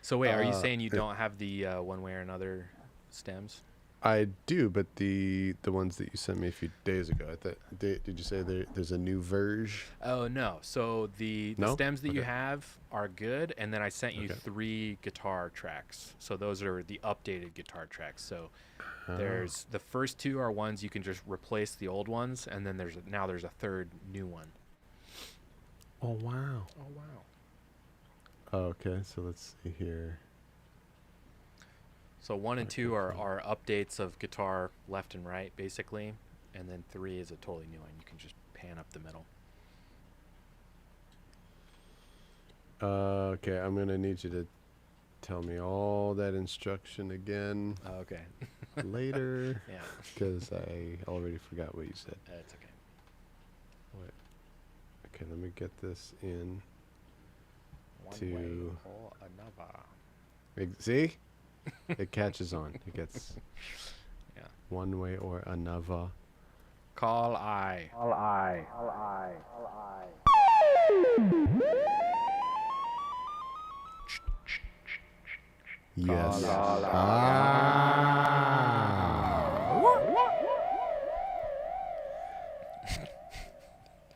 So wait, are you saying you it- don't have the One Way or Another stems? I do, but the ones that you sent me a few days ago, I thought, did you say there's a new version? Oh no. So the No? stems that you Okay. have are good, and then I sent you Okay. 3 guitar tracks. So those are the updated guitar tracks. So there's the first 2 are ones you can just replace the old ones, and then there's a third new one. Oh wow. Oh wow. Oh, okay, so let's see here. So 1 and 2 Okay. are updates of guitar left and right, basically, and then 3 is a totally new one. You can just pan up the middle. Okay, I'm gonna need you to tell me all that instruction again Oh, okay. later Yeah, because I already forgot what you said. that's okay. Wait. Okay, let me get this in. One To- way or another. See? It catches on. It gets Yeah. one way or another. Call I. Yes.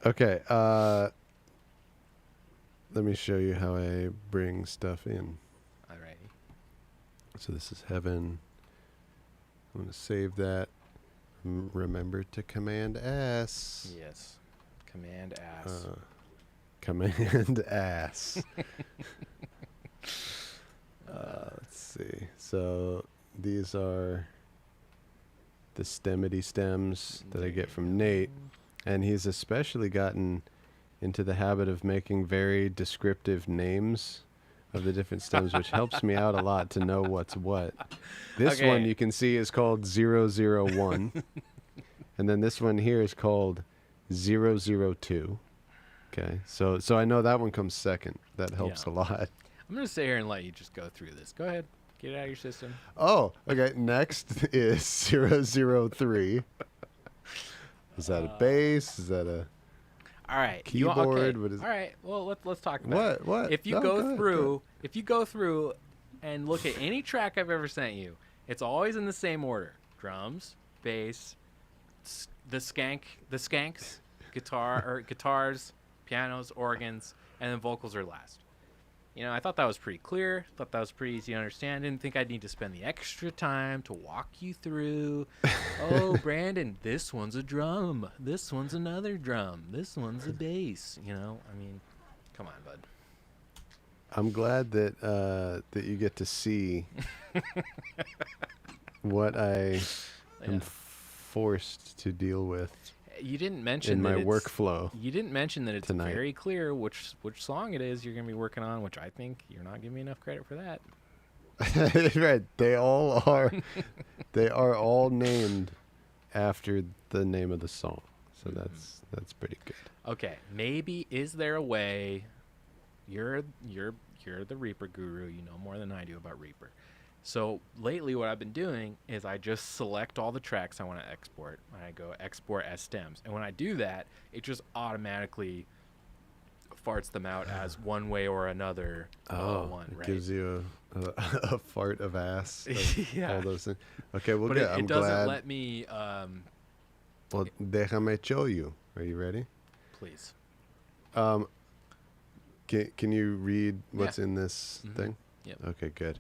Okay. Let me show you how I bring stuff in. Alrighty. So this is heaven. I'm going to save that. Remember to Command S. Yes. Command ass. Command ass. Let's see. So these are the stemity stems that I get from Nate. And he's especially gotten into the habit of making very descriptive names of the different stems, which helps me out a lot to know what's what. This one Okay. you can see is called 001. And then this one here is called 002. Okay, so I know that one comes second. That helps Yeah. a lot. I'm going to sit here and let you just go through this. Go ahead. Get it out of your system. Oh, okay. Next is 003. Is that a bass? Is that a All right. keyboard? Okay. What is All right. Well, let's talk about it. what? If you No, go ahead, through, if you go through and look at any track I've ever sent you, it's always in the same order: drums, bass, the skanks, guitars, pianos, organs, and then vocals are last. You know, I thought that was pretty clear. Thought that was pretty easy to understand. Didn't think I'd need to spend the extra time to walk you through. Oh, Brandon, this one's a drum. This one's another drum. This one's a bass. You know, I mean, come on, bud. I'm glad that that you get to see what I am Yeah. forced to deal with You didn't mention in that my it's- workflow. You didn't mention that it's tonight. very clear which song it is you're gonna be working on, which I think you're not giving me enough credit for that. Right, they all are. They are all named after the name of the song, so that's pretty good. Okay, maybe is there a way? You're the Reaper guru. You know more than I do about Reaper. So lately, what I've been doing is I just select all the tracks I want to export. And I go export as stems, and when I do that, it just automatically farts them out as one way or another. One, it right? gives you a fart of ass. Of Yeah. all those things. Okay, well, But good. it I'm doesn't glad. let me. Well, déjame show you. Are you ready? Please. Can you read what's Yeah. in this Mhm. thing? Yep. Okay, good.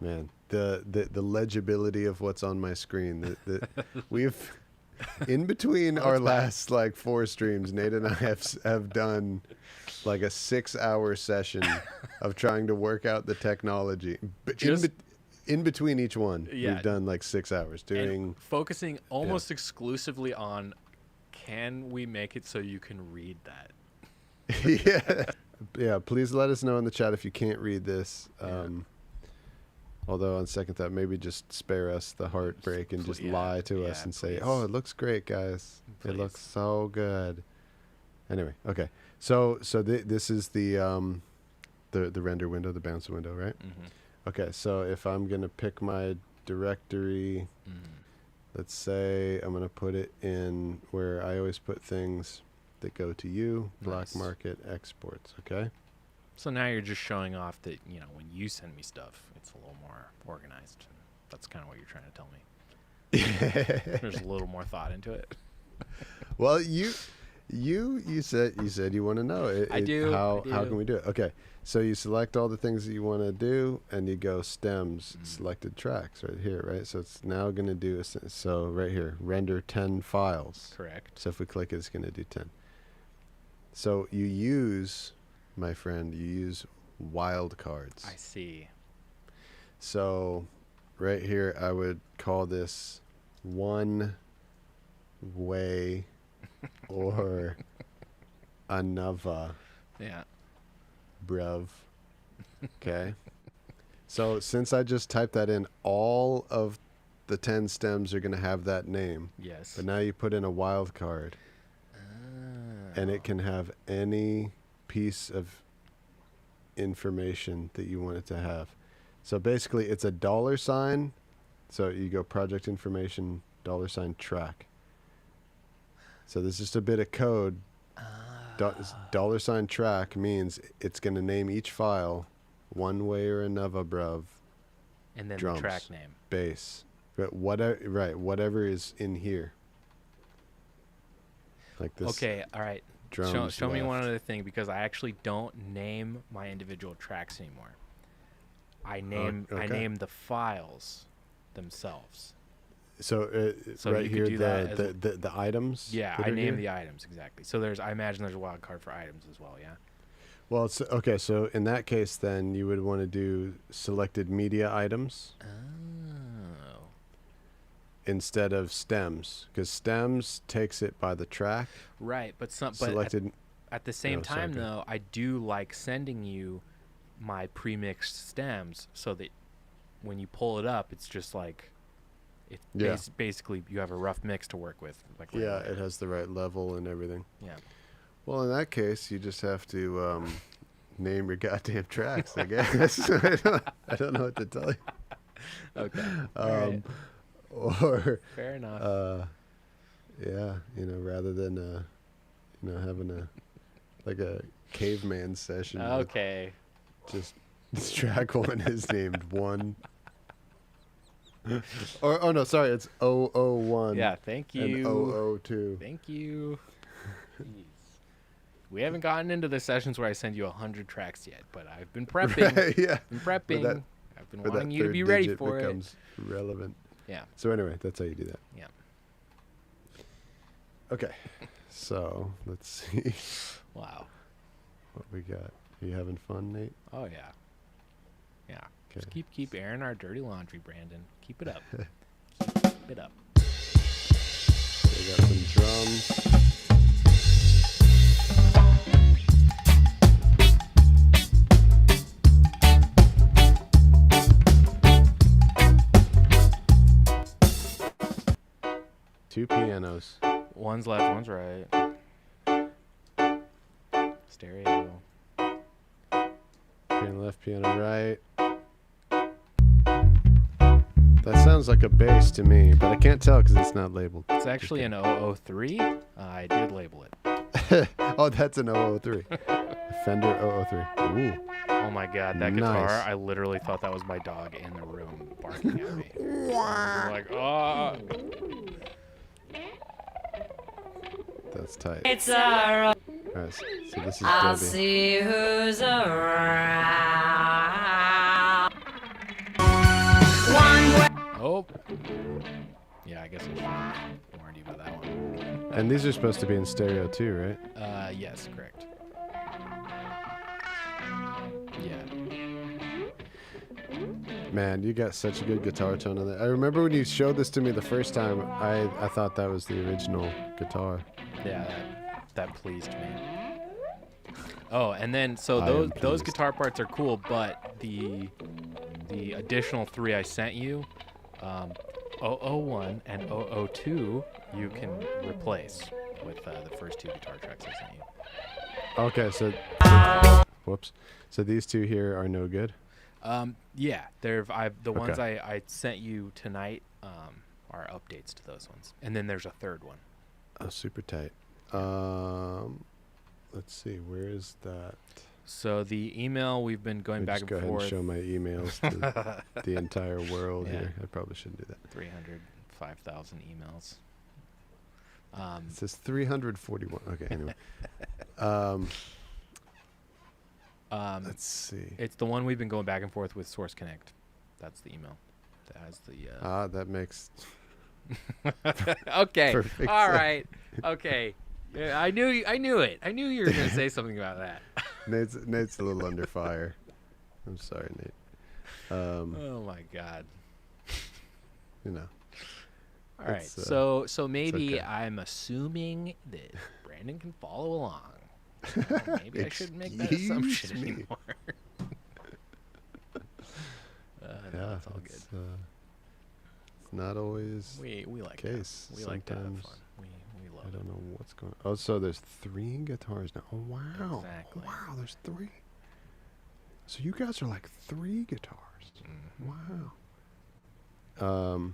Man, the legibility of what's on my screen. We've in between our it's bad. last like 4 streams, Nate and I have done like a 6-hour session of trying to work out the technology. But in between each one, Yeah. we've done like 6 hours doing. And focusing almost exclusively on, can we make it so you can read that? Yeah. Please let us know in the chat if you can't read this. Yeah. Although on second thought, maybe just spare us the heartbreak and just lie to us and say, please. "Oh, it looks great, guys. Please. It looks so good." Anyway, okay. So this is the render window, the bounce window, right? Mm-hmm. Okay. So if I'm gonna pick my directory, let's say I'm gonna put it in where I always put things that go to you, Black Nice. Market Exports. Okay. So now you're just showing off that, you know, when you send me stuff, it's a little more organized. That's kind of what you're trying to tell me. There's a little more thought into it. Well, you said you want to know. I do, How I how do. can we do it? Okay, so you select all the things that you want to do, and you go stems, selected tracks right here, right? So it's now going to do so right here, render 10 files. Correct. So if we click it, it's going to do 10. So you use, my friend, wildcards. I see. So right here, I would call this one way or another, Yeah. bruv. Okay. So since I just typed that in, all of the 10 stems are going to have that name. Yes. But now you put in a wild card, and it can have any piece of information that you want it to have. So basically, it's a $sign. So you go project information $track. So there's just a bit of code. $track means it's going to name each file one way or another, bruv. And then Drums, the track name. bass, but whatever is in here. Like this. Okay, all right. Drums. Show me one left. other thing, because I actually don't name my individual tracks anymore. I okay. name the files themselves. So, So right you could here, do that the items. Yeah, that I are name here? the items exactly. So I imagine there's a wild card for items as well. Yeah. Well, it's okay. So in that case, then you would want to do selected media items Oh. instead of stems, because stems takes it by the track. Right, but Selected. at the same No, sorry, time go ahead. though, I do like sending you my pre-mixed stems so that when you pull it up, it's just like Yeah. basically you have a rough mix to work with. Like right Yeah, away. it has the right level and everything. Yeah. Well, in that case, you just have to name your goddamn tracks, I guess. I don't know what to tell you. Okay. All right. Or, Fair enough. yeah, rather than, having a caveman session. with Okay. Just track one is named 1. Or, oh no, sorry, it's 001. Yeah. Thank And you. 002. Thank you. Jeez. We haven't gotten into the sessions where I send you 100 tracks yet, but I've been prepping. Right, yeah. Been prepping. that- I've been Where wanting that you to third be ready digit for it. becomes relevant. Yeah. So anyway, that's how you do that. Yeah. Okay. So let's see Wow. what we got. Are you having fun, Nate? Oh yeah. Yeah. Just Okay. keep airing our dirty laundry, Brandon. Keep it up. Keep it up. We got some drums. Two pianos. One's left, one's right. Stereo. Piano left, piano right. That sounds like a bass to me, but I can't tell because it's not labeled. It's actually an 003. I did label it. Oh, that's an 003. Fender 003. Ooh. Oh my god, that guitar! Nice. I literally thought that was my dog in the room barking at me. I'm like, oh. That's tight. It's a All right, so this is I'll Debbie. see who's around. Oh. Yeah, I guess I should warn you about that one. And these are supposed to be in stereo too, right? Yes, correct. Yeah. Man, you got such a good guitar tone on that. I remember when you showed this to me the first time, I thought that was the original guitar. Yeah, that pleased me. Oh, and then so I am those pleased. guitar parts are cool, but the additional 3 I sent you, 001 and 002, you can replace with the first 2 guitar tracks I sent you. Okay, so whoops. So these two here are no good. Yeah, the ones Okay. I sent you tonight are updates to those ones, and then there's a third one. Oh, super tight. Let's see, where is that? So the email we've been going Let me back just and go ahead forth. and show my emails to the entire world Yeah. here. I probably shouldn't do that. 305,000 emails. It says 341. Okay, anyway. Let's see. It's the one we've been going back and forth with Source Connect. That's the email. That has the. That makes Okay. perfect All sense. right. Okay. Yeah, I knew it. I knew you were gonna say something about that. Nate's a little under fire. I'm sorry, Nate. Oh my God. You know. All right. It's, So maybe okay. I'm assuming that Brandon can follow along. Maybe I shouldn't make that Excuse assumption me. anymore. No, it's all good. It's not always We like case. to, we like to have Sometimes fun. We love I it. don't know what's going on. Oh, so there's 3 guitars now. Oh, wow. Exactly. Wow, there's 3. So you guys are like 3 guitars. Mhm. Wow.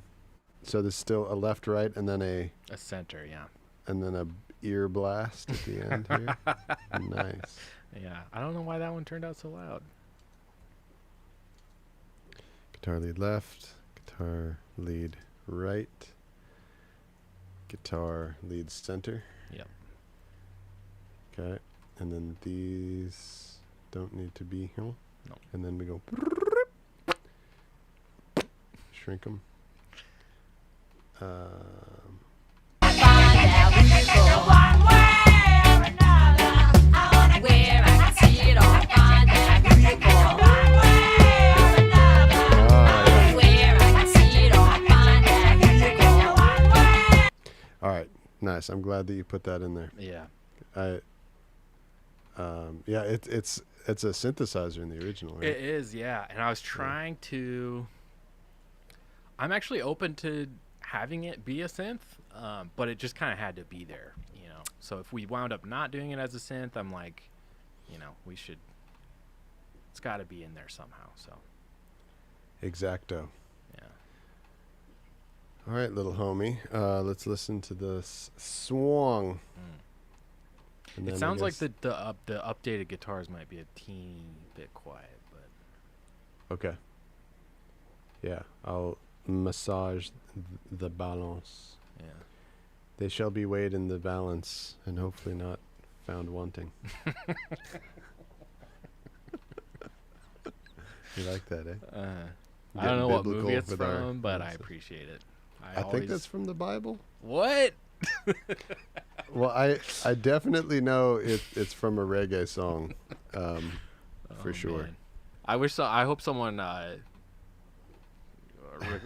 So there's still a left, right, and then A center, yeah. a ear blast at the end here. Nice. Yeah. I don't know why that one turned out so loud. Guitar lead left, guitar lead right, guitar lead center. Yep. Okay. And then these don't need to be here. No. And then we go shrink them. All right. Nice. I'm glad that you put that in there. Yeah. Yeah, it's a synthesizer in the original, right? It is, yeah. And I was trying to. I'm actually open to having it be a synth, but it just kind of had to be there, you know. So if we wound up not doing it as a synth, I'm like, you know, we should. It's got to be in there somehow. So. Exacto. Yeah. All right, little homie. Let's listen to this swung. And It then I sounds like guess- the updated guitars might be a teeny bit quiet, but Okay. Yeah, I'll massage the balance. yeah. They shall be weighed in the balance and hopefully not found wanting. You like that, eh? I Getting don't know what biblical movie it's with our from, but I answers. appreciate it. I think that's from the Bible. What? Well, I definitely know it's from a reggae song, for sure. Man. I hope someone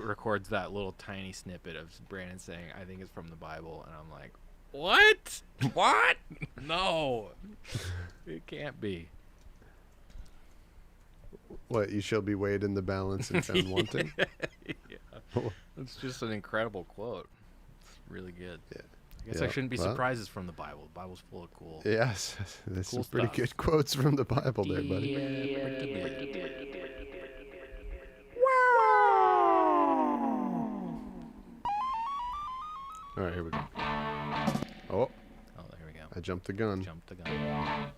records that little tiny snippet of Brandon saying, "I think it's from the Bible," and I'm like, "What? What? No, it can't be." What, you shall be weighed in the balance and found wanting? Yeah, it's just an incredible quote. It's really good. Yeah. I guess I Yeah, shouldn't be well. surprised it's from the Bible. The Bible's full of cool. Yes, there's Cool some pretty stuff. good quotes from the Bible there, buddy. All right, here we go. Oh, Oh, there we go. I jumped the gun. Jump the gun.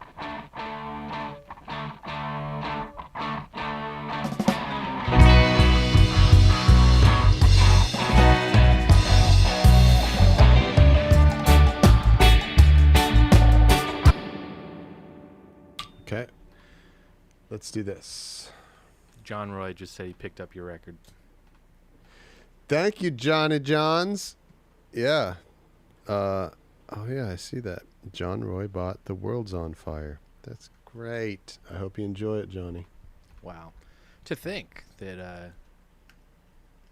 Okay, let's do this. John Roy just said he picked up your record. Thank you, Johnny Johns. Yeah. Oh yeah, I see that. John Roy bought The World's on Fire. That's great. I hope you enjoy it, Johnny. Wow. To think that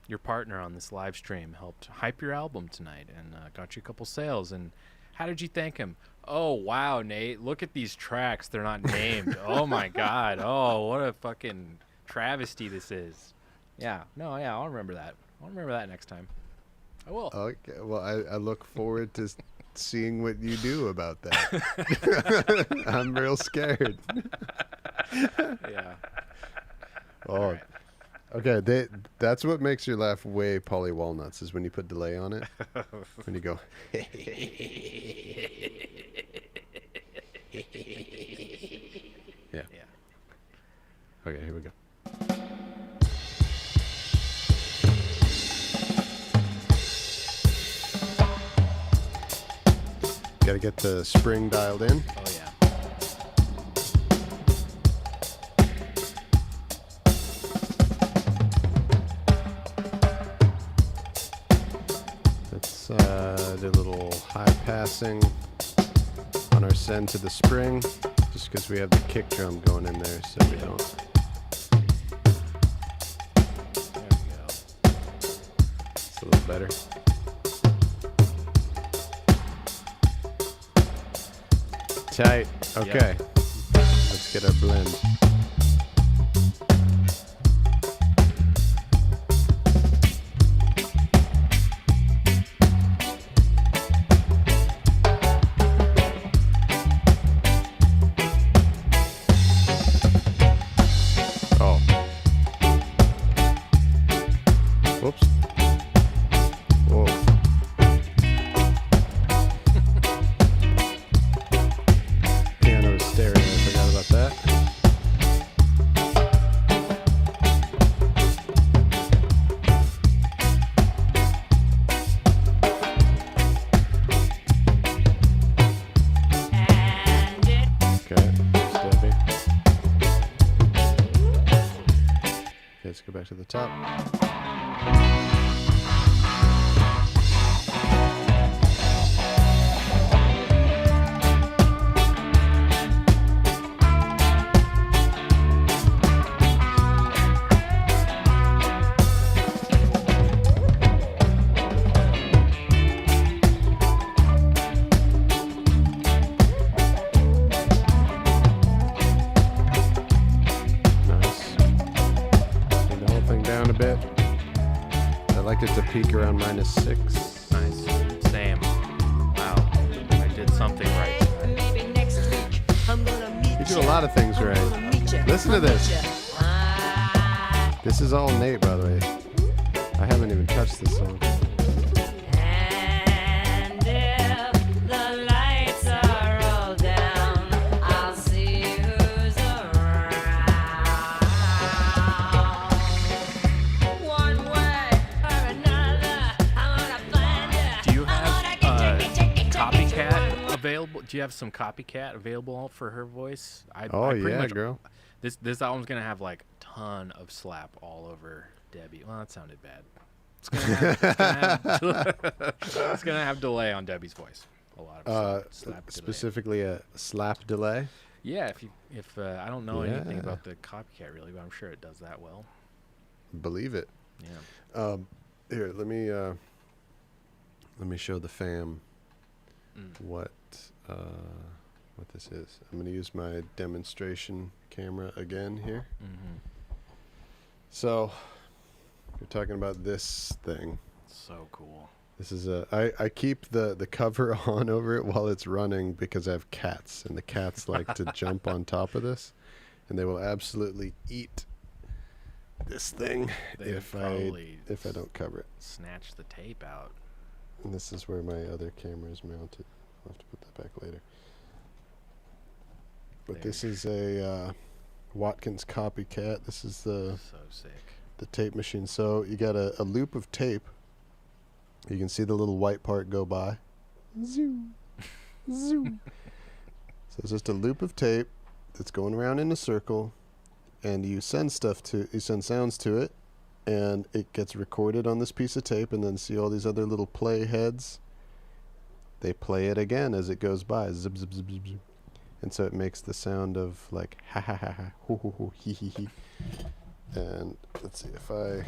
your partner on this live stream helped hype your album tonight and got you a couple sales. And how did you thank him? Oh, wow, Nate. Look at these tracks. They're not named. Oh, my God. Oh, what a fucking travesty this is. Yeah. No, yeah, I'll remember that. I'll remember that next time. I will. Okay. Well, I look forward to seeing what you do about that. I'm real scared. Yeah. Oh, right. okay. That's what makes your laugh way Polly Walnuts is when you put delay on it. When you go. Yeah. Yeah. Okay, here we go. Got to get the spring dialed in. Oh, yeah. Let's do a little high passing on our send to the spring, just because we have the kick drum going in there, so we don't. There we go. It's a little better. Tight. Okay. Let's get our blend. let's go back to the top. Nice. Bring the whole thing down a bit. I like it to peak around -6. Nice. Same. Wow. I did something right. Maybe next week I'm gonna meet You do a lot of things right. Listen to this. This is all Nate, by the way. I haven't even touched this song. And if the lights are all down, I'll see who's around. One way or another, I'm gonna find you. Do you have copycat available? Do you have some copycat available for her voice? Oh, pretty yeah, much- girl. This album's gonna have like a ton of slap all over Debbie. Well, that sounded bad. It's gonna have delay on Debbie's voice. A lot of slap delay. Specifically a slap delay. Yeah, if I don't know anything Yeah. about the copycat really, but I'm sure it does that well. Believe it. Yeah. Here, let me show the fam what this is. I'm gonna use my demonstration camera again here. Mm-hmm. So, you're talking about this thing. So cool. This is I keep the cover on over it while it's running because I have cats, and the cats like to jump on top of this, and they will absolutely eat this thing They if probably I don't cover it. snatch the tape out. And this is where my other camera is mounted. I'll have to put that back later. But this is a Watkins copycat. This is the So sick. tape machine. So you got a loop of tape. You can see the little white part go by. Zoom. Zoom. So it's just a loop of tape that's going around in a circle, and you send sounds to it, and it gets recorded on this piece of tape, and then see all these other little play heads. They play it again as it goes by. Zip, zip, zip, zip, zip. And so it makes the sound of like ha ha ha ha, hoo hoo hoo, hee hee hee. And let's see if I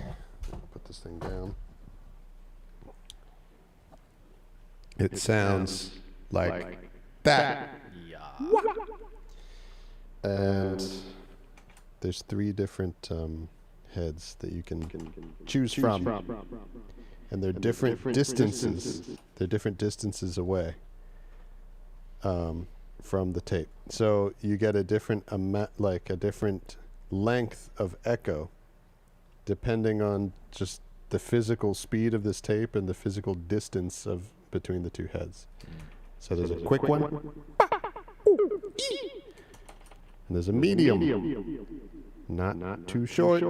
put this thing down. It sounds like that. Yeah. And there's 3 different heads that you can choose from. And they're different distances. They're different distances away from the tape. So you get a different a different length of echo depending on just the physical speed of this tape and the physical distance of between the 2 heads. So there's a quick one. And there's a medium. Not too short,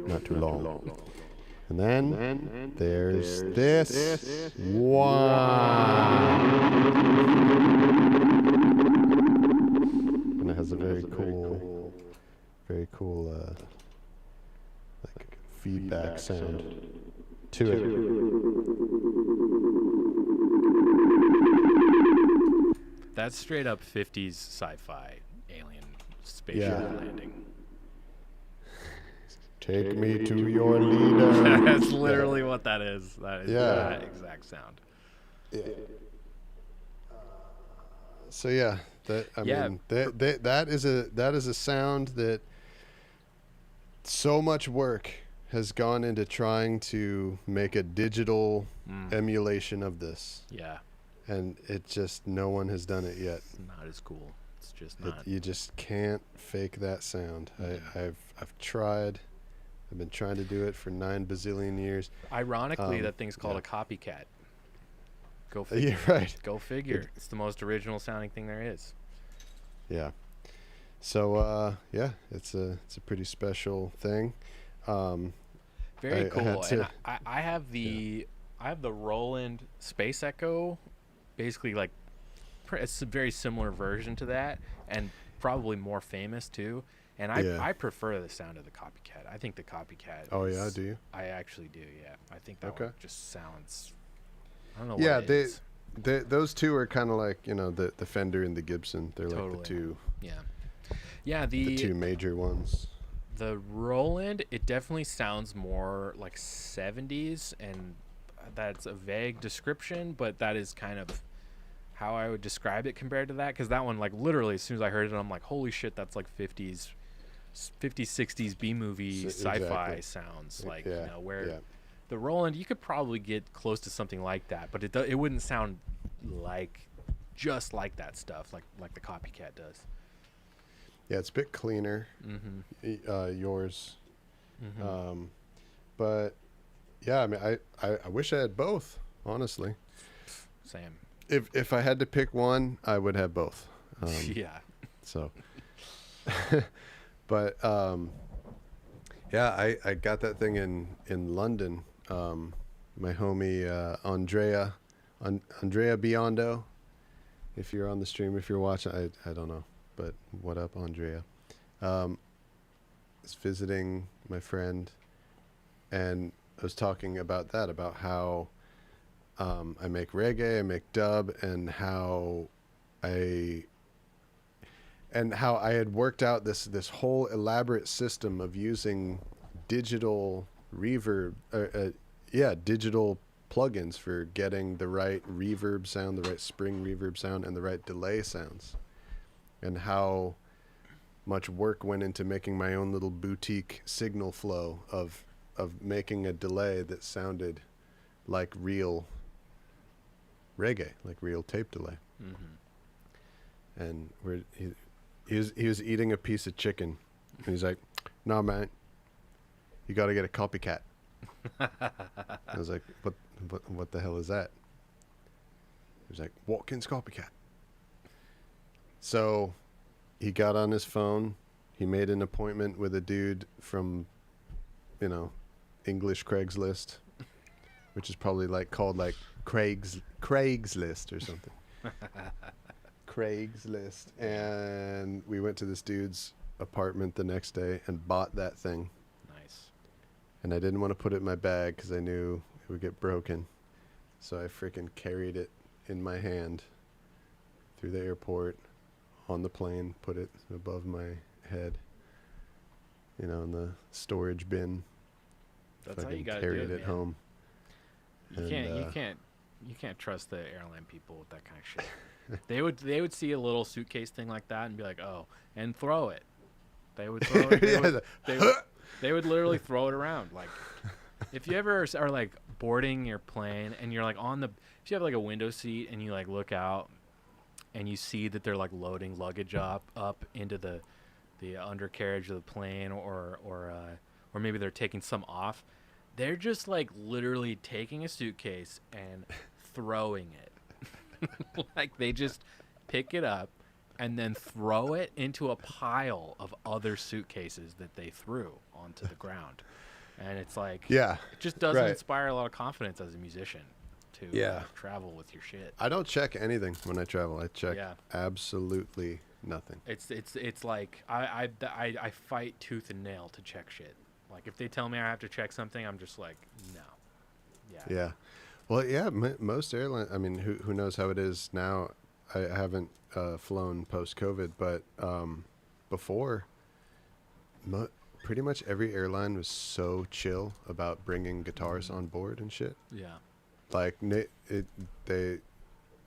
not too long. And then there's this one. And it has a very cool like feedback sound to it. That's straight up 50s sci-fi alien spaceship Yeah. landing. Take me to your leader. That's literally what that is. That is Yeah. that exact sound. Yeah. So yeah, Yeah. mean that is a sound that so much work has gone into trying to make a digital emulation of this, Yeah. and it just no one has done it yet. It's not as cool. It's just not. You just can't fake that sound. I've tried. I've been trying to do it for 9 bazillion years. Ironically, that thing's called yeah. a copycat. Go figure. Yeah, right. Go figure. It's the most original sounding thing there is. Yeah. So yeah, it's a pretty special thing. Very I had cool. to- And I have the Roland Space Echo, basically like it's a very similar version to that, and probably more famous too. And I prefer the sound of the copycat. I think the copycat. Oh yeah, do you? I actually do. Yeah, I think that Okay. one just sounds. I don't know. Yeah, what it is. those two are kind of like, you know, the Fender and the Gibson. They're like the two Yeah, the two major ones. the Roland, it definitely sounds more like 70s, and that's a vague description, but that is kind of how I would describe it compared to that, because that one, like, literally as soon as I heard it, I'm like, holy shit, that's like 50s 60s B-movie sci-fi Exactly. sounds, like, Yeah, you know, where yeah. the Roland, you could probably get close to something like that, but it wouldn't sound like just like that stuff, like the copycat does. Yeah, it's a bit cleaner. Yours. But yeah, I mean, I wish I had both, honestly. Same. If I had to pick one, I would have both. Yeah. So, but yeah, I got that thing in London. My homie Andrea Biondo. If you're on the stream, if you're watching, I don't know, but what up, Andrea? Is visiting my friend, and I was talking about that, about how I make reggae, I make dub, and how I had worked out this whole elaborate system of using digital reverb, digital plugins for getting the right reverb sound, the right spring reverb sound, and the right delay sounds, and how much work went into making my own little boutique signal flow of making a delay that sounded like real reggae, like real tape delay. And he was eating a piece of chicken, and he's like, "Nah, man, you got to get a copycat." I was like, "What the hell is that?" He was like, "Watkins copycat." So he got on his phone. He made an appointment with a dude from, you know, English Craigslist, which is probably like called like Craigslist or something. Craigslist. And we went to this dude's apartment the next day and bought that thing. Nice. And I didn't want to put it in my bag because I knew it would get broken. So I freaking carried it in my hand through the airport, on the plane, put it above my head, you know, in the storage bin. That's how you gotta carried do it, it man. home. You can't trust the airline people with that kind of shit. They would see a little suitcase thing like that and be like, "Oh," and throw it. They would throw it. They would literally throw it around. Like, if you ever are like boarding your plane and you're like if you have like a window seat and you like look out and you see that they're like loading luggage up into the undercarriage of the plane, or maybe they're taking some off. They're just like literally taking a suitcase and throwing it. Like, they just pick it up and then throw it into a pile of other suitcases that they threw onto the ground. And it's like, Yeah. it just doesn't Right. inspire a lot of confidence as a musician to Yeah. travel with your shit. I don't check anything when I travel. I check Yeah. absolutely nothing. It's like I fight tooth and nail to check shit. Like, if they tell me I have to check something, I'm just like, no. Yeah. Well, yeah, most airlines, I mean, who knows how it is now. I haven't flown post-COVID, but before, pretty much every airline was so chill about bringing guitars on board and shit. Yeah. Like,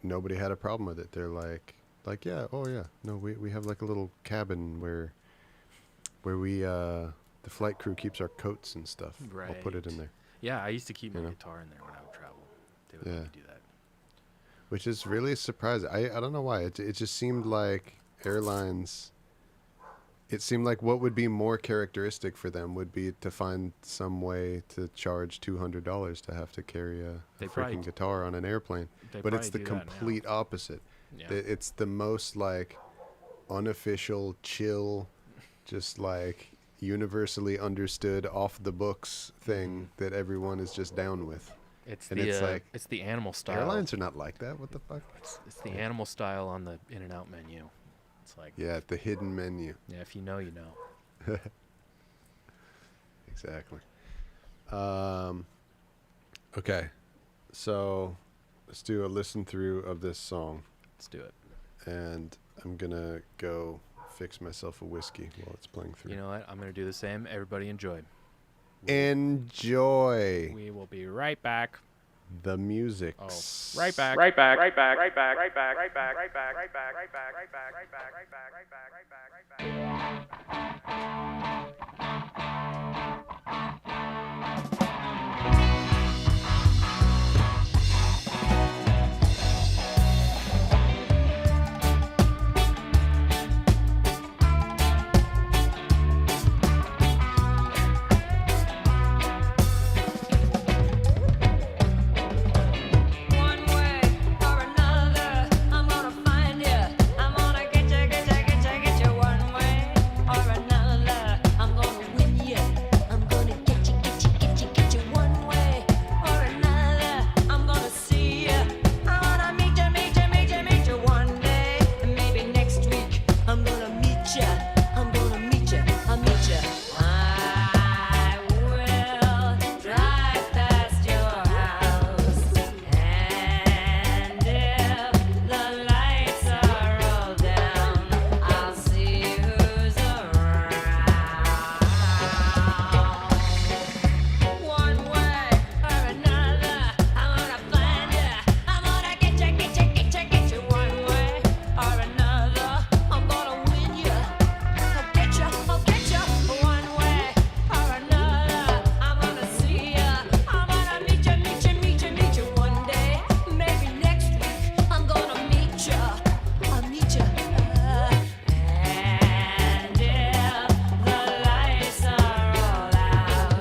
nobody had a problem with it. They're like, yeah, oh yeah, no, we have like a little cabin where we the flight crew keeps our coats and stuff. I'll put it in Right. there. Yeah, I used to keep my You know? guitar in there when I would travel. They would let me do that. Which is really surprising. I don't know why. It just seemed like airlines. It seemed like what would be more characteristic for them would be to find some way to charge $200 to have to carry a They probably freaking guitar on an airplane. they But it's the probably do that now. complete opposite. Yeah. It's the most like unofficial, chill, just like universally understood, off the books thing that everyone is just down with. It's and the it's like, it's the animal style. Airlines are not like that. What the fuck? It's the animal style on the In-N-Out menu. It's like, Yeah, the hidden menu. yeah, if you know, you know. Exactly. Okay, so let's do a listen through of this song, Let's do it. and I'm gonna go fix myself a whiskey while it's playing through. You know what? I'm going to do the same. Everybody enjoy. Enjoy We will be right back. the music. Oh, right back. One way or another, I'm gonna find you. I'm gonna get you, get you, get you, get you. One way or another, I'm gonna win you. I'm gonna get you, get you, get you, get you. One way or another, I'm gonna see you. I wanna meet you, meet you, meet you, meet you one day, and maybe next week. I'm gonna meet you. I'm gonna meet you. I'll meet you. I will drive past your house, and if the lights are all down, I'll see who's around. One way or another, I'm gonna find you. I'm gonna get you, get you, get you, get you. One way or another, I'm gonna win you. I'll get you, I'll get you. One way or another, I'm gonna see ya. I'm gonna meet you, meet you, meet you, meet you one day. Maybe next week, I'm gonna meet you. I'll meet you. And if the lights are all out,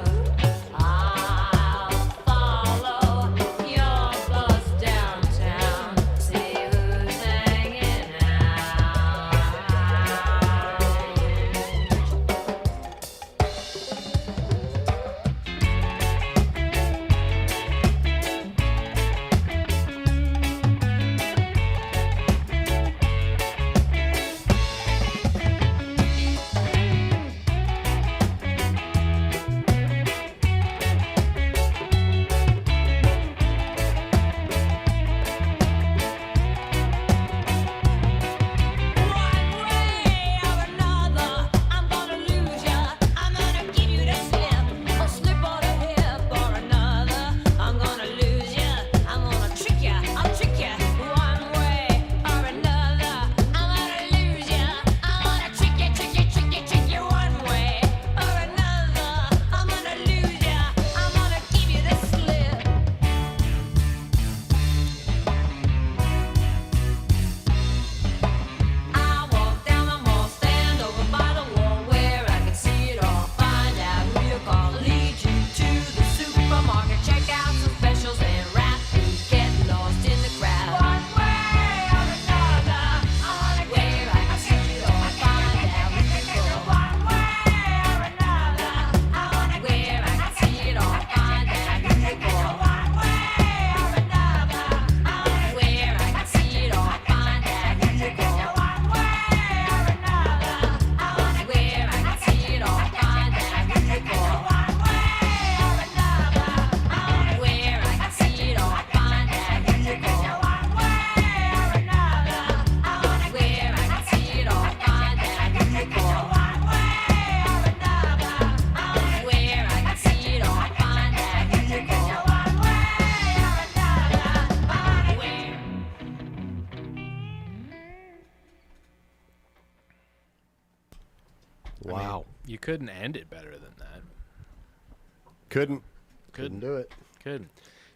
I'll follow your bus downtown, see who's hanging out. One way or another, I'm gonna lose ya. I'm gonna give you the slip, or slip on the hip or another. I'm gonna lose ya. I'm gonna trick ya. I'll trick ya. One way or another, I'm gonna lose ya. I'm gonna trick ya, trick ya, trick ya, trick ya. One way or another, I'm gonna lose ya. I'm gonna give you the slip. I walk down the mall, stand over by the wall where I can see it all. Find out who you call, lead you to the supermarket, check out some specials and rap who's getting lost in the crowd. One way or another, I wanna where I can see it all. Find out who you call. One way or another, I wanna where I can see it all. Find out who you call. One way or another, I wanna where I can see it all. Find out who you call. One way or another, I wanna where I can see it all. Find out who you call. One way or another, I wanna where I can see it all. Find out who you call. One way or another, I wanna where I can see it all. Find out who you call. One way or another, I wanna where I can see it all. Find out who you call. One way or another, I wanna where. Wow. You couldn't end it better than that. Couldn't Couldn't. do it. Couldn't.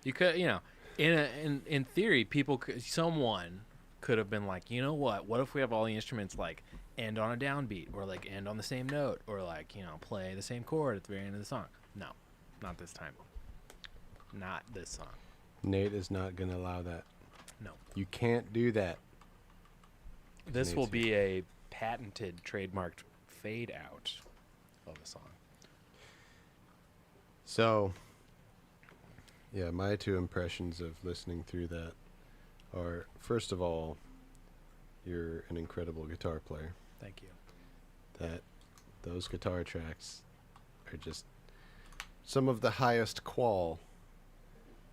You could, in theory, someone could have been like, you know what if we have all the instruments like end on a downbeat or like end on the same note or like, play the same chord at the very end of the song. No, not this time. Not this song. Nate is not going to allow that. No. You can't do that. This will Nate's- be a patented, trademarked fade out of a song. So, yeah, my two impressions of listening through that are, first of all, you're an incredible guitar player. Thank you. That those guitar tracks are just some of the highest qual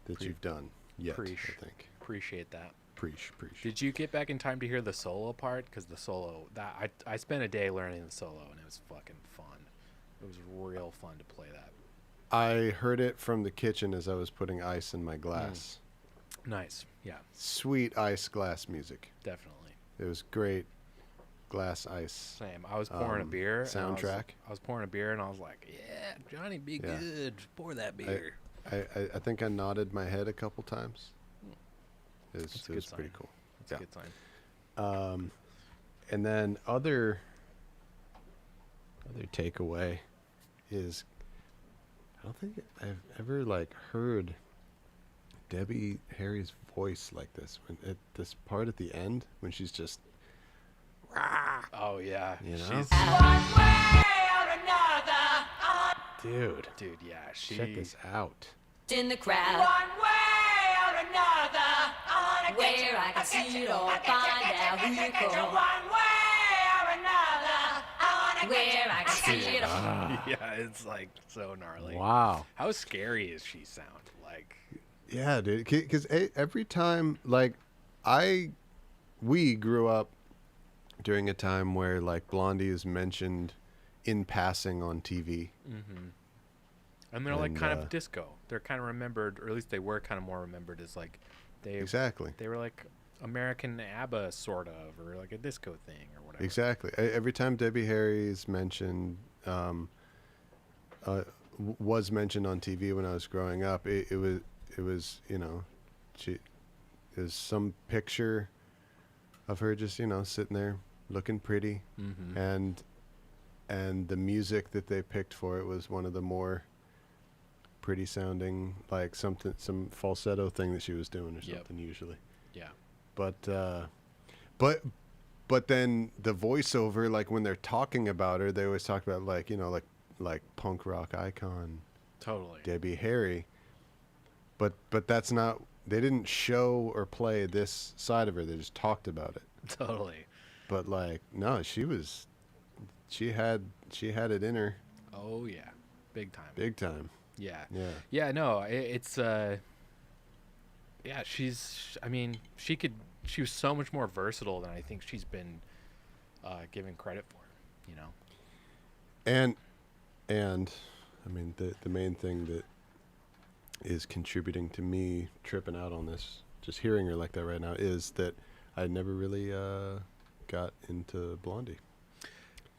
that you've done yet. Preach. I think. Appreciate that. Preach. Did you get back in time to hear the solo part? Because the solo, that I spent a day learning the solo, and it was fucking fun. It was real fun to play that. I heard it from the kitchen as I was putting ice in my glass. Nice. Yeah, Sweet ice glass music. definitely. It was great. Glass ice. Same. I was pouring a beer. and soundtrack. I was pouring a beer, and I was like, "Yeah, Johnny, be Yeah. good. Pour that beer." I think I nodded my head a couple times. It That's a was, good pretty sign. cool. That's a good sign. And then other takeaway is I don't think I've ever like heard Debbie Harry's voice like this when at this part at the end when she's just Oh yeah, You know? she's One way or another, dude, yeah. check this out. in the crowd. One way or another, where I can see it all, find out who you call. One way or another, where I can see it all. yeah, it's like so gnarly. Wow. How scary is she sound? Like, Yeah, dude. Because every time, like, we grew up during a time where, like, Blondie is mentioned in passing on TV. and they're like And, kind of disco. They're kind of remembered, or at least they were kind of more remembered as like they Exactly. they were like American ABBA sort of, or like a disco thing or whatever. Exactly. Every time Debbie Harry is mentioned, was mentioned on TV when I was growing up, it was you know, she is some picture of her just sitting there looking pretty, and the music that they picked for it was one of the more pretty sounding, like some falsetto thing that she was doing or Yep. something usually. Yeah. But then the voiceover, like when they're talking about her, they always talk about like punk rock icon Totally. Debbie Harry. But that's not. They didn't show or play this side of her. They just talked about it. Totally. But like, no, she had it in her, Oh yeah. Big time. big time. Yeah. Yeah. Yeah, no, it's yeah, I mean, she was so much more versatile than I think she's been given credit for, you know. And I mean, the main thing that is contributing to me tripping out on this, just hearing her like that right now, is that I never really got into Blondie.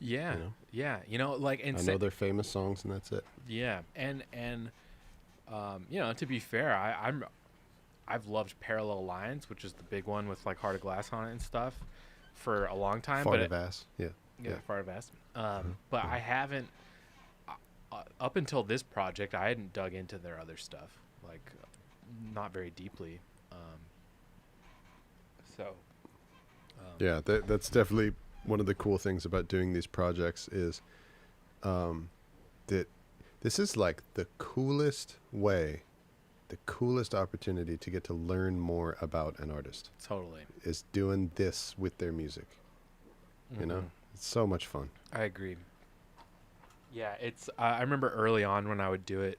Yeah. You know? Yeah, like and I know their famous songs, and that's it. yeah, and to be fair, I've loved Parallel Lines, which is the big one with like Heart of Glass on it and stuff, for a long time. Fart but of ass. Yeah. Yeah, Fart of Ass. But I haven't up until this project. I hadn't dug into their other stuff, like not very deeply. Yeah, that's definitely one of the cool things about doing these projects is that this is like the coolest way, the coolest opportunity to get to learn more about an artist Totally. is doing this with their music. You know, it's so much fun. I agree. Yeah, it's. I remember early on when I would do it.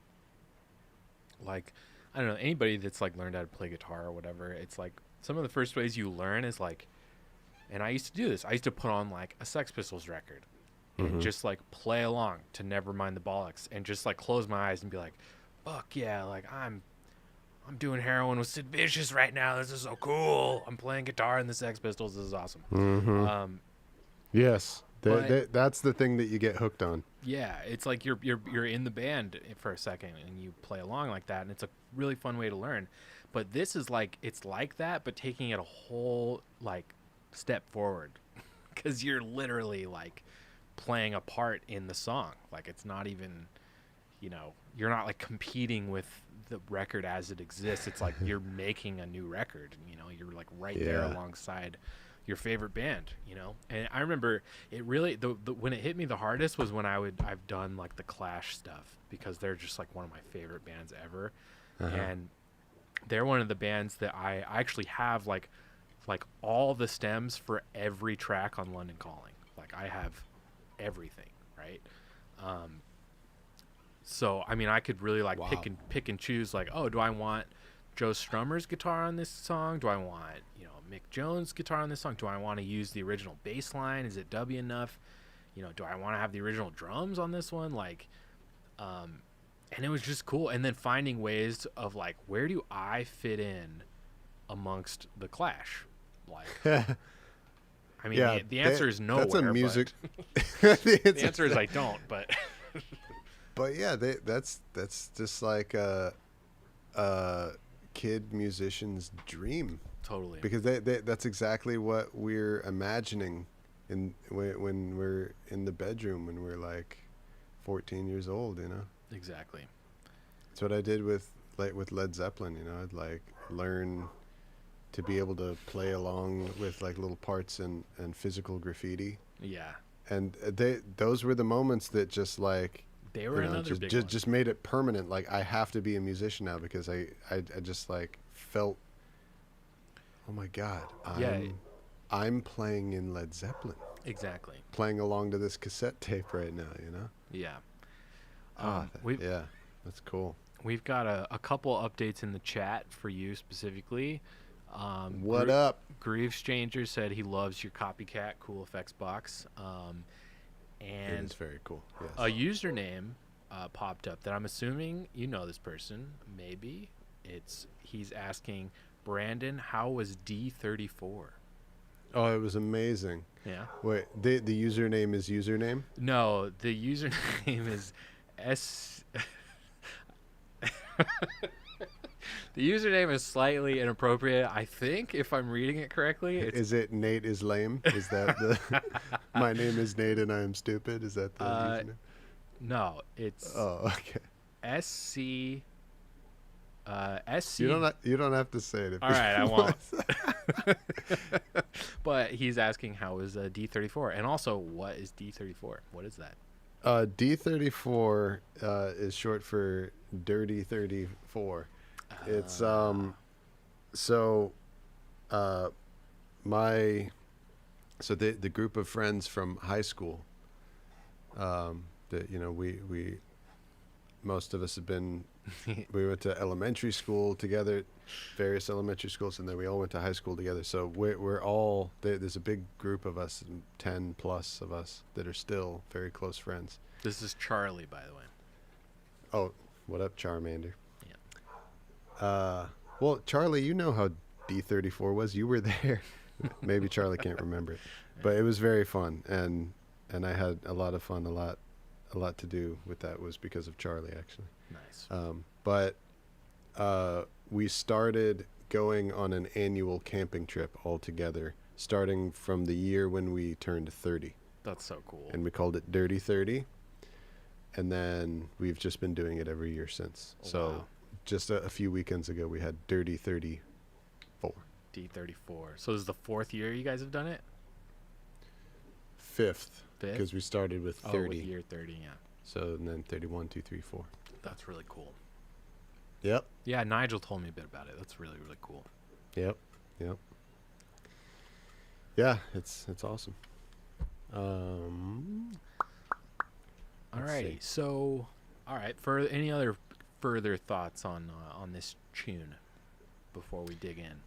Like, I don't know, anybody that's like learned how to play guitar or whatever. It's like some of the first ways you learn is like, and I used to do this. I used to put on like a Sex Pistols record, and just like play along to Never Mind the Bollocks, and just like close my eyes and be like, "Fuck yeah!" Like I'm doing heroin with Sid Vicious right now. This is so cool. I'm playing guitar in the Sex Pistols. This is awesome. Yes, But- that's the thing that you get hooked on. Yeah, it's like you're in the band for a second and you play along like that, and it's a really fun way to learn. But this is like, it's like that, but taking it a whole like step forward, because you're literally like playing a part in the song. Like it's not even, you're not like competing with the record as it exists. It's like you're making a new record. You're like right there Yeah. alongside your favorite band, And I remember it really when it hit me the hardest was when I've done like the Clash stuff, because they're just like one of my favorite bands ever. And they're one of the bands that I actually have like all the stems for every track on London Calling. Like I have everything, right? right? So I mean, I could really like Wow. pick and choose. Like, oh, do I want Joe Strummer's guitar on this song? Do I want Mick Jones' guitar on this song? Do I want to use the original bass line? Is it dubby enough? Do I want to have the original drums on this one? Like, and it was just cool. And then finding ways of like, where do I fit in amongst the Clash? Like, I mean, the answer is nowhere. That's a music. The answer is I don't. But But yeah, that's just like a kid musician's dream, totally. because that's exactly what we're imagining when we're in the bedroom when we're like 14 years old. Exactly. That's what I did with Led Zeppelin. I'd like learn to be able to play along with like little parts and physical graffiti. Yeah. And those were the moments that just like They were another big one. just made it permanent. Like, I have to be a musician now, because I just like felt, oh my God, I'm playing in Led Zeppelin, Exactly. playing along to this cassette tape right now. Yeah. Yeah, that's cool. We've got a couple updates in the chat for you specifically. What up? Grieve Stranger said he loves your copycat Cool Effects box. It And is very cool. Yes. a username popped up that I'm assuming you know this person. Maybe he's asking, Brandon, how was D34? Oh, it was amazing. Yeah. Wait, the username is username? No, the username is S. The username is slightly inappropriate, I think, if I'm reading it correctly. Is it Nate is lame? Is that the my name is Nate and I am stupid? Is that the username? No, it's Oh, okay. SC. SC. You don't have to say it. If All you right, I want. won't. But he's asking how is D34, and also what is D34? What is that? D34 is short for Dirty 34. It's my the group of friends from high school, that we most of us have been we went to elementary school together, various elementary schools, and then we all went to high school together. So we're all there's a big group of us, 10 plus of us, that are still very close friends. This is Charlie, by the way. Oh, what up, Charmander? Yeah. Well, Charlie, you know how D34 was. You were there. Maybe Charlie can't remember it, but it was very fun, and I had a lot of fun. A lot to do with that was because of Charlie, actually. Nice. But we started going on an annual camping trip all together, starting from the year when we turned 30, That's so cool. and we called it Dirty 30. And then we've just been doing it every year since. Oh, So wow. just a few weekends ago, we had Dirty 34. D34. So this is the 4th year you guys have done it? Fifth, Fifth? because we started with 30. Oh, with year 30, yeah. So and then 31, 2, 3, 4. That's really cool. Yep. Yeah, Nigel told me a bit about it. That's really, really cool. Yep. Yeah, it's awesome. Let's Alrighty. see. So, all right. For any other further thoughts on this tune before we dig in?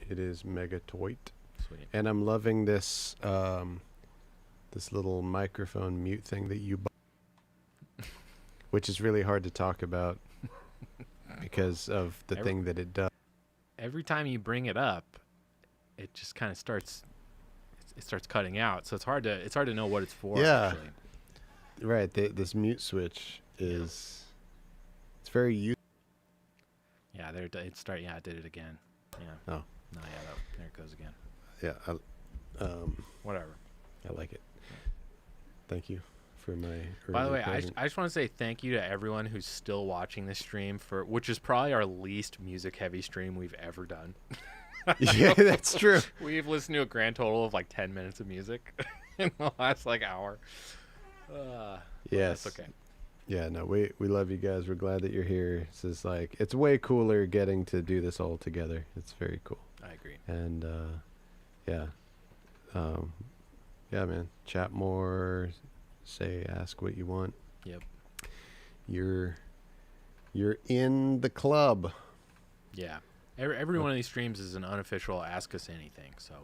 It is Megatoid, Sweet. and I'm loving this this little microphone mute thing that you bought, which is really hard to talk about because of the thing that it does. Every time you bring it up, it just kind of starts. It starts cutting out, so it's hard to know what it's for. Yeah. Actually. Right, this mute switch is it's very useful. Yeah, there it start. Yeah, it did it again. Yeah. Oh. No, yeah, there it goes again. Yeah, Whatever. I like it. Thank you for my. By the early way, present. I just want to say thank you to everyone who's still watching this stream, for which is probably our least music heavy stream we've ever done. Yeah, that's true. We've listened to a grand total of like 10 minutes of music in the last like hour. Yes. That's okay. Yeah, no, we love you guys. We're glad that you're here. This is like, it's way cooler getting to do this all together. It's very cool. I agree. And yeah, Yeah, man. Chat more. Say, ask what you want. Yep. You're in the club. Yeah. Every one of these streams is an unofficial Ask Us Anything. So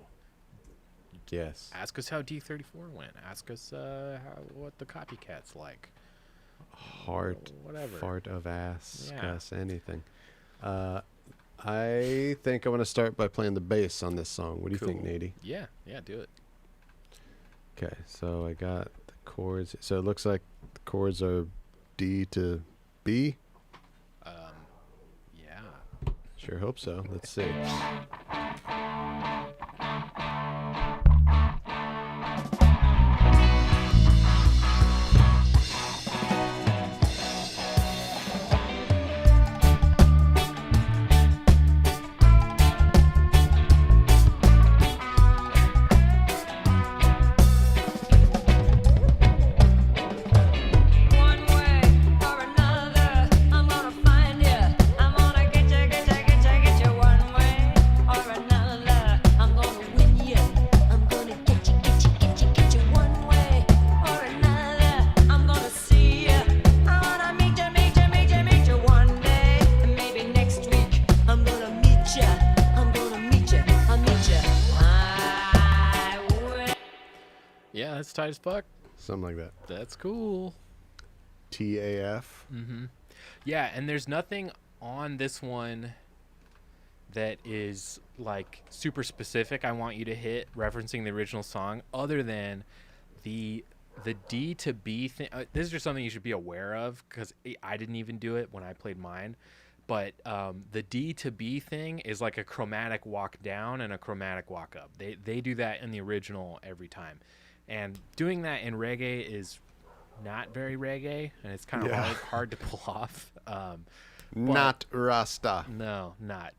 Yes. ask us how D34 went. Ask us what the copycats like. Heart, Whatever. fart of ass, Yeah. cuss, anything. I think I want to start by playing the bass on this song. What do you think, Cool. Nady? Yeah, do it. Okay, so I got the chords. So it looks like the chords are D to B. Yeah. Sure hope so. Let's see. One way or another, I'm gonna find you. I'm gonna get you one way or another. I'm gonna win you. I'm gonna get you one way or another. I'm gonna see you. I wanna meet you one day. And maybe next week, I'm gonna meet you. I'll meet you. I will. Yeah, that's tight as fuck. Something like that. That's cool. TAF. Yeah, and there's nothing on this one that is like super specific I want you to hit referencing the original song other than the D to B thing. This is just something you should be aware of because I didn't even do it when I played mine. But the D to B thing is like a chromatic walk down and a chromatic walk up. They do that in the original every time. And doing that in reggae is not very reggae, and it's kind of Yeah. hard to pull off. Not Rasta. No, not.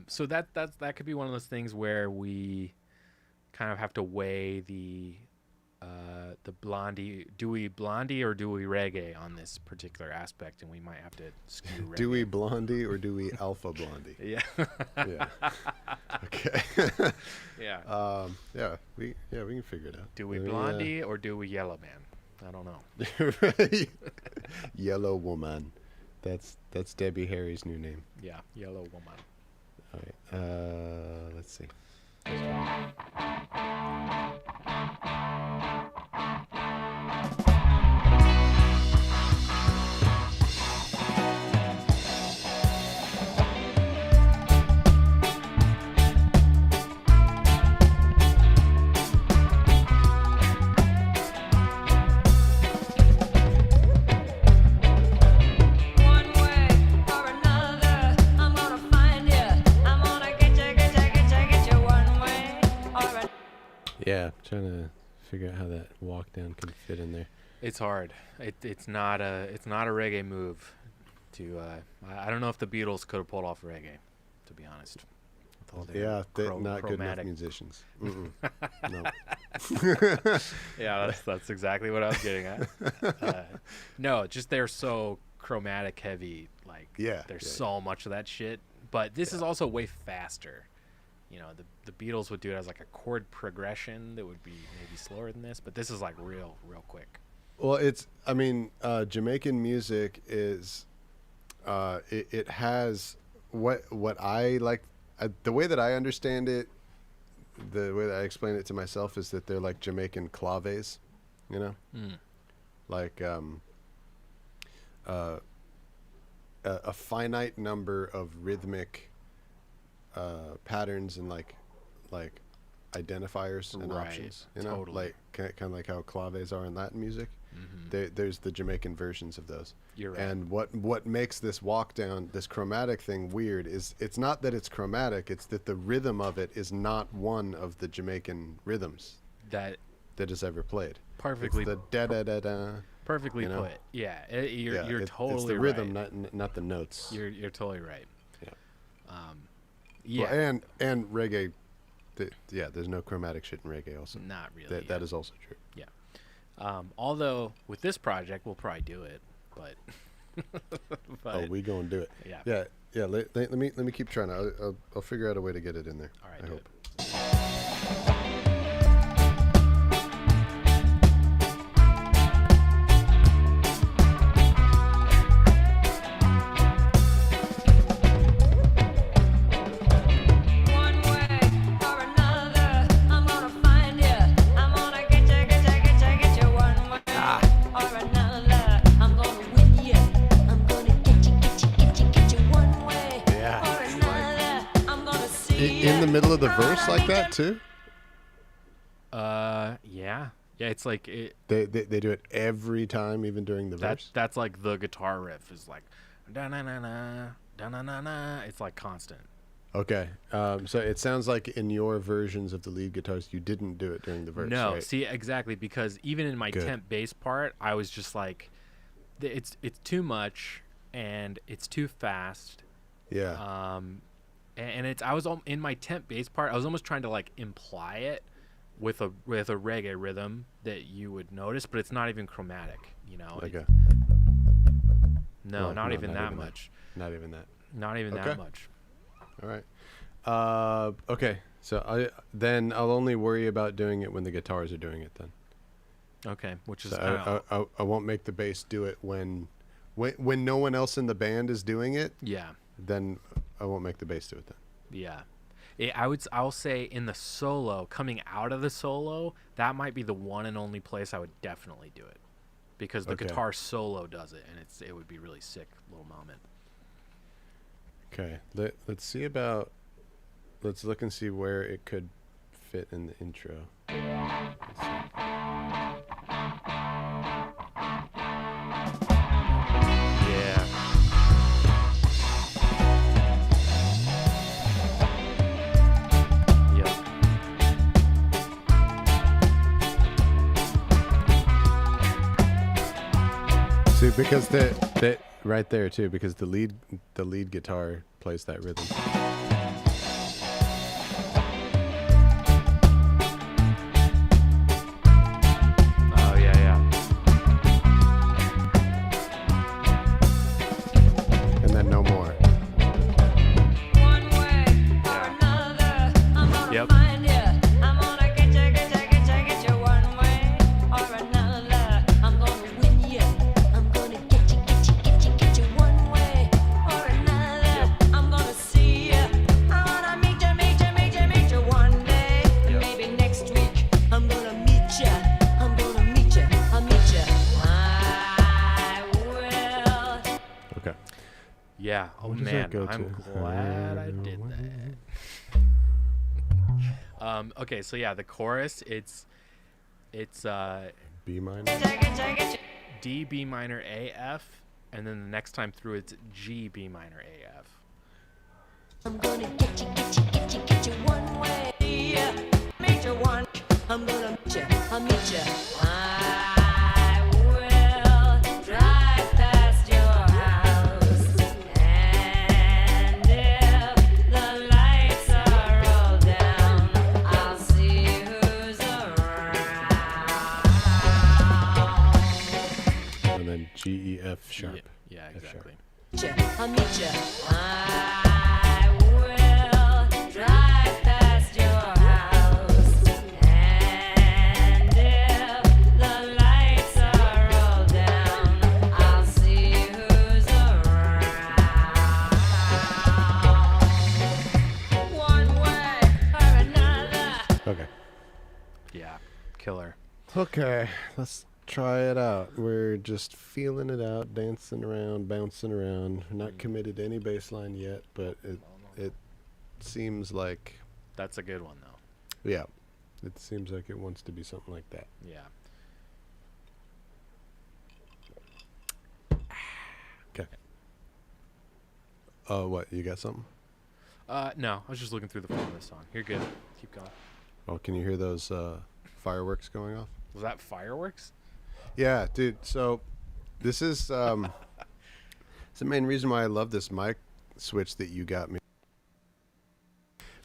So that could be one of those things where we kind of have to weigh the Blondie. Do we Blondie or do we reggae on this particular aspect? And we might have to skew reggae. Do we Blondie or do we Alpha Blondie? Yeah. Yeah. Okay. Yeah. Yeah, we can figure it out. Do we Let me, Blondie or do we Yellow Man? I don't know. Right. Yellow Woman. That's Debbie Harry's new name. Yeah, Yellow Woman. All right. Let's see. One way or another, I'm gonna find you. I'm gonna get you one way or another. Yeah, trying to figure out how that walk down can fit in there. It's hard. It's not a reggae move. I don't know if the Beatles could have pulled off reggae, to be honest. With all their Yeah, they're not good enough chromatic- musicians. Mm-mm. No. Yeah, that's exactly what I was getting at. No, just they're so chromatic heavy. Like, Yeah, there's yeah, so much of that shit. But this is also way faster. You know, the Beatles would do it as like a chord progression that would be maybe slower than this, but this is like real quick. Well, Jamaican music is, it has what I like. The way that I understand it, the way that I explain it to myself is that they're like Jamaican claves, you know, like a finite number of rhythmic patterns and like identifiers and Right, options, you know, totally. like kind of like how claves are in Latin music. Mm-hmm. There's the Jamaican versions of those. You're right. And what makes this walk down, this chromatic thing weird is it's not that it's chromatic, it's that the rhythm of it is not one of the Jamaican rhythms That that is ever played. perfectly It's the da da da da. perfectly you know? put. Yeah, you're Yeah, you're totally it's the right. rhythm, not the notes. You're totally right. Yeah. Yeah. Well, and reggae. There's no chromatic shit in reggae. Also, Not really. that is also true. Yeah. Although with this project we'll probably do it, but. Oh, we gonna do it. Yeah. Yeah. Let me keep trying. I'll figure out a way to get it in there. All right, I do hope. it. the middle of the verse like that too? Yeah. Yeah, it's like it. They do it every time, even during the verse. That's like the guitar riff is like, da na na na, da na na na. It's like constant. Okay. So it sounds like in your versions of the lead guitars, you didn't do it during the verse. No, right? see, exactly, because even in my Good. temp bass part, I was just like, it's too much and it's too fast. Yeah. And it's I was in my temp bass part, I was almost trying to like imply it with a reggae rhythm that you would notice, but it's not even chromatic, you know. Okay. No, Well, not no, even not that even that. much. Not even that. Not even Okay. that much. All right. Okay. So I'll only worry about doing it when the guitars are doing it then. Okay, which is So kinda, I won't make the bass do it when no one else in the band is doing it. yeah. Then I won't make the bass do it then. Yeah. I'll say in the solo, coming out of the solo, that might be the one and only place I would definitely do it. Because the Okay. guitar solo does it, and it would be really sick little moment. Okay. Let's see about. Let's look and see where it could fit in the intro. Let's see. Yeah. Yep. See, because that right there too, because the lead guitar plays that rhythm. Oh yeah, yeah. And then no more. One way or another, I'm gonna Yep. find you. I'm gonna get you one way or another. I'm gonna win you. I'm gonna get you one way or another. I'm gonna see you. I wanna meet you one day. And maybe next week I'm gonna meet you. I'm gonna meet you. I'll meet you. I will. Okay. Yeah. Oh What does that man, go I'm to? glad I did that. Okay, so yeah, the chorus, it's B minor. Take it. D, B minor, A, F, and then the next time through it's G, B minor, A, F. I'm gonna get you one way. Yeah, meet you one. I'm gonna meet you. I'll meet you. I will drive past your house, and if the lights are all down, I'll see who's around. And then G, E, F sharp. Yeah, F sharp. exactly. I'll meet you. I will drive past your house, and if the lights are all down, I'll see who's around. One way or another. Okay. Yeah, killer. Okay. Let's try it out. We're just feeling it out, dancing around, bouncing around. We're not committed to any bass line yet, but it seems like, That's a good one though. yeah, it seems like it wants to be something like that. Yeah. Okay. What? You got something? No, I was just looking through the phone of this song. You're good. Keep going. Oh, can you hear those fireworks going off? Was that fireworks? Yeah, dude. So this is it's the main reason why I love this mic switch that you got me.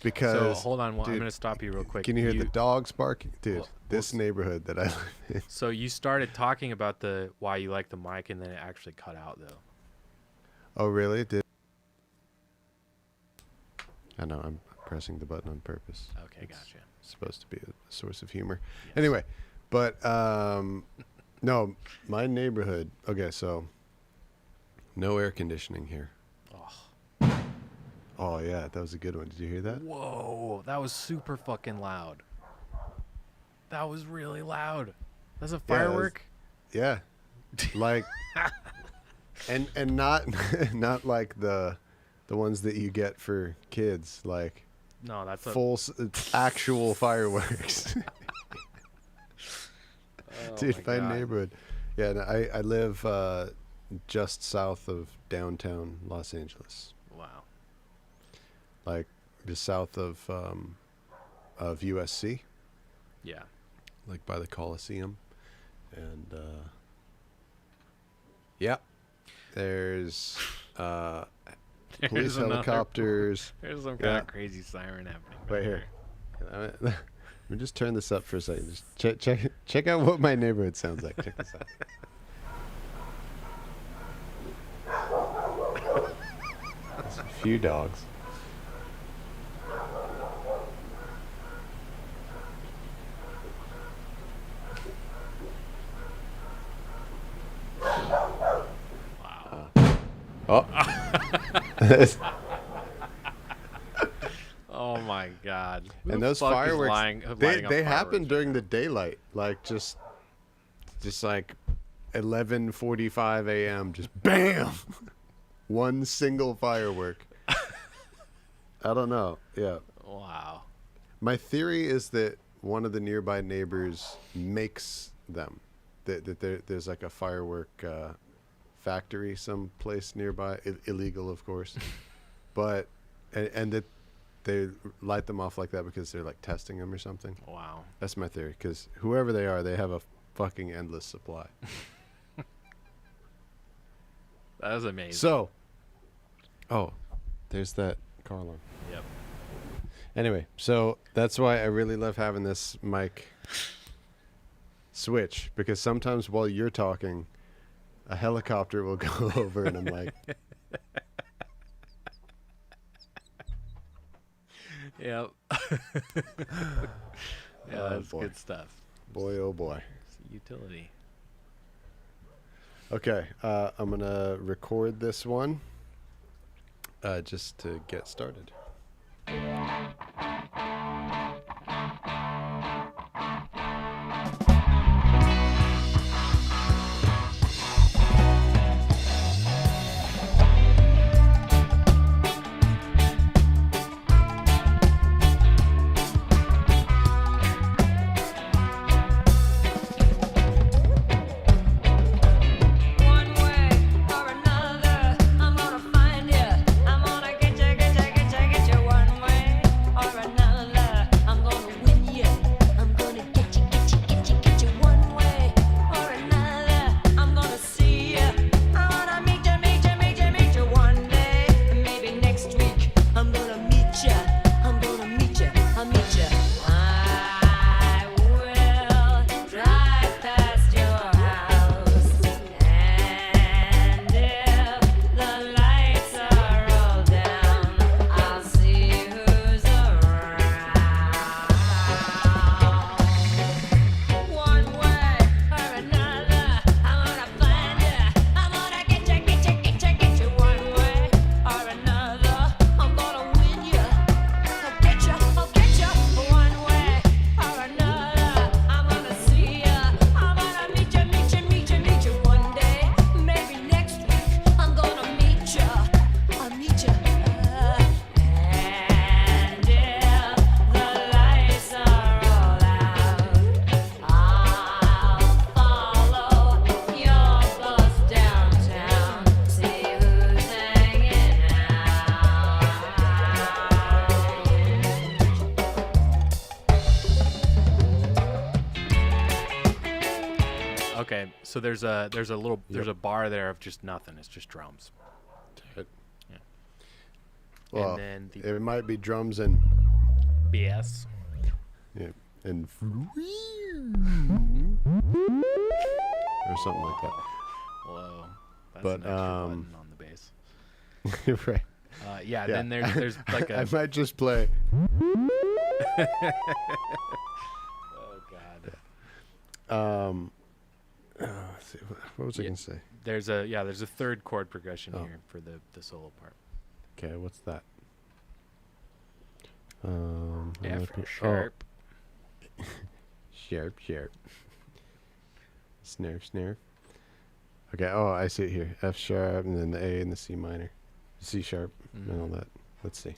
Because So hold on, I'm dude, gonna stop you real quick. Can you hear the dogs barking? Dude, Well, this neighborhood that I live in. So you started talking about the why you like the mic, and then it actually cut out though. Oh, really? Did I know I'm pressing the button on purpose. Okay, It's gotcha. supposed to be a source of humor. Yes. Anyway, but no, my neighborhood. Okay, so no air conditioning here. Oh. Oh yeah, that was a good one. Did you hear that? Whoa, that was super fucking loud. That was really loud. That's a Yeah, that was- firework. Yeah, like, and not not like the ones that you get for kids. Like No, that's actual fireworks. Dude, my God. neighborhood. Yeah, no, I live just south of downtown Los Angeles, Wow. like just south of USC, Yeah. like by the Coliseum, and yeah, there's police helicopters. There's some kind of crazy siren happening. Right back here. Let me just turn this up for a second. Just check out what my neighborhood sounds like. Check this out. There's a few dogs. Wow. Oh. Oh my God. Who And the those fuck is fireworks, lighting they up happen fireworks during right the daylight, like just like 11:45 a.m. Just bam, one single firework. I don't know. Yeah, now? Wow. my theory is that one of the nearby neighbors makes them. That there's like a firework factory someplace nearby, illegal of course, but and that they light them off like that because they're like testing them or something. Wow. That's my theory, because whoever they are, they have a fucking endless supply. That was amazing. So, oh, there's that car alarm. Yep. Anyway, so that's why I really love having this mic switch, because sometimes while you're talking, a helicopter will go over and I'm like, Yep. Yeah, Oh, that's boy. good stuff. boy, oh boy. It's a utility. Okay, I'm going to record this one just to get started. One way or another, I'm gonna find you. I'm gonna get you. One way or another, I'm gonna win you. I'm gonna get you. One way or another, I'm gonna see you. I wanna meet you one day, and maybe next week. I'm gonna meet you. I'll meet you. I will drive past your house, and if the lights are all down, I'll see who's around. One way or another, I'm gonna find you. I'm gonna get you. One way or another, I'm gonna win you. I'll get you. One way or another, I'm gonna see ya. I'm gonna meet you one day, maybe next week. I'm gonna meet you. I'll meet you. And if the lights are all out, I'll follow your bus downtown, see who's hanging out. Okay, so there's a bar there of just nothing. It's just drums. Yeah. Well, And then the it might be drums and BS. yeah, and or something like that. Whoa. That's But, an extra button on the bass. Right. Yeah, Yeah. then there's like I a might just play. oh god. Let's see, what was I Yeah. gonna say? There's a third chord progression Oh. here for the solo part. Okay, what's that? I F might be- sharp. Oh, sharp. Snare. Okay. Oh, I see it here. F sharp, and then the A and the C minor, C sharp, and all that. Let's see.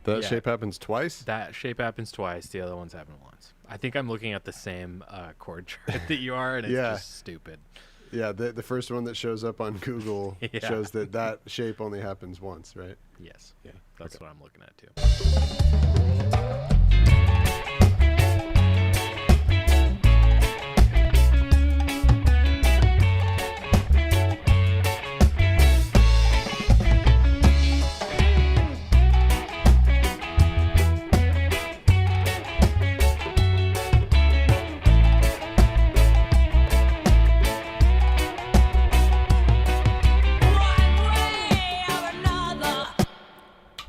That Yeah. shape happens twice? That shape happens twice. The other ones happen once. I think I'm looking at the same chord chart that you are, and it's Yeah. just stupid. Yeah, the first one that shows up on Google Yeah. shows that shape only happens once, right? Yes. Yeah. That's okay. what I'm looking at too.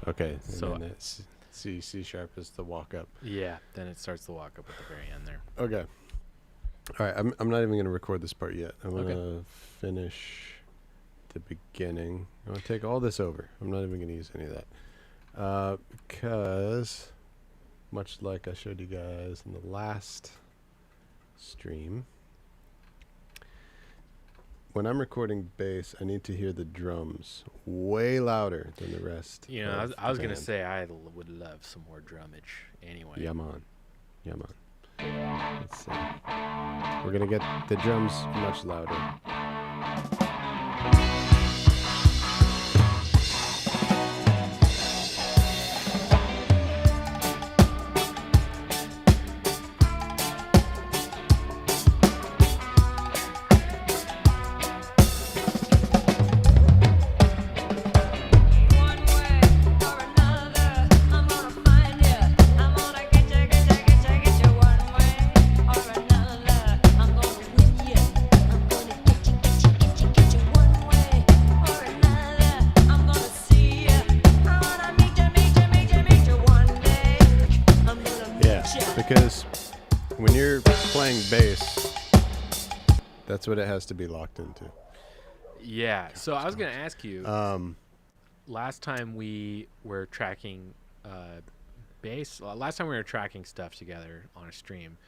Okay. So- And then it's C sharp is the walk up. Yeah. Then it starts the walk up at the very end there. Okay. All right. I'm not even going to record this part yet. I'm going to Okay. finish the beginning. I'm going to take all this over. I'm not even going to use any of that. Because, much like I showed you guys in the last stream, when I'm recording bass, I need to hear the drums way louder than the rest. You know, of I was the gonna band. say would love some more drummage. Anyway. Yeah, man. Yeah, man. Let's see. We're going to get the drums much louder. One way or another, I'm gonna find you. I'm gonna get you. One way or another, I'm gonna win you. I'm gonna get you. One way or another, I'm gonna see you. I wanna meet you one day. I'm gonna meet Yeah, you. because when you're playing bass, that's what it has to be locked into. Yeah. So I was gonna ask you. Um, Last time we were tracking bass. Last time we were tracking stuff together on a stream,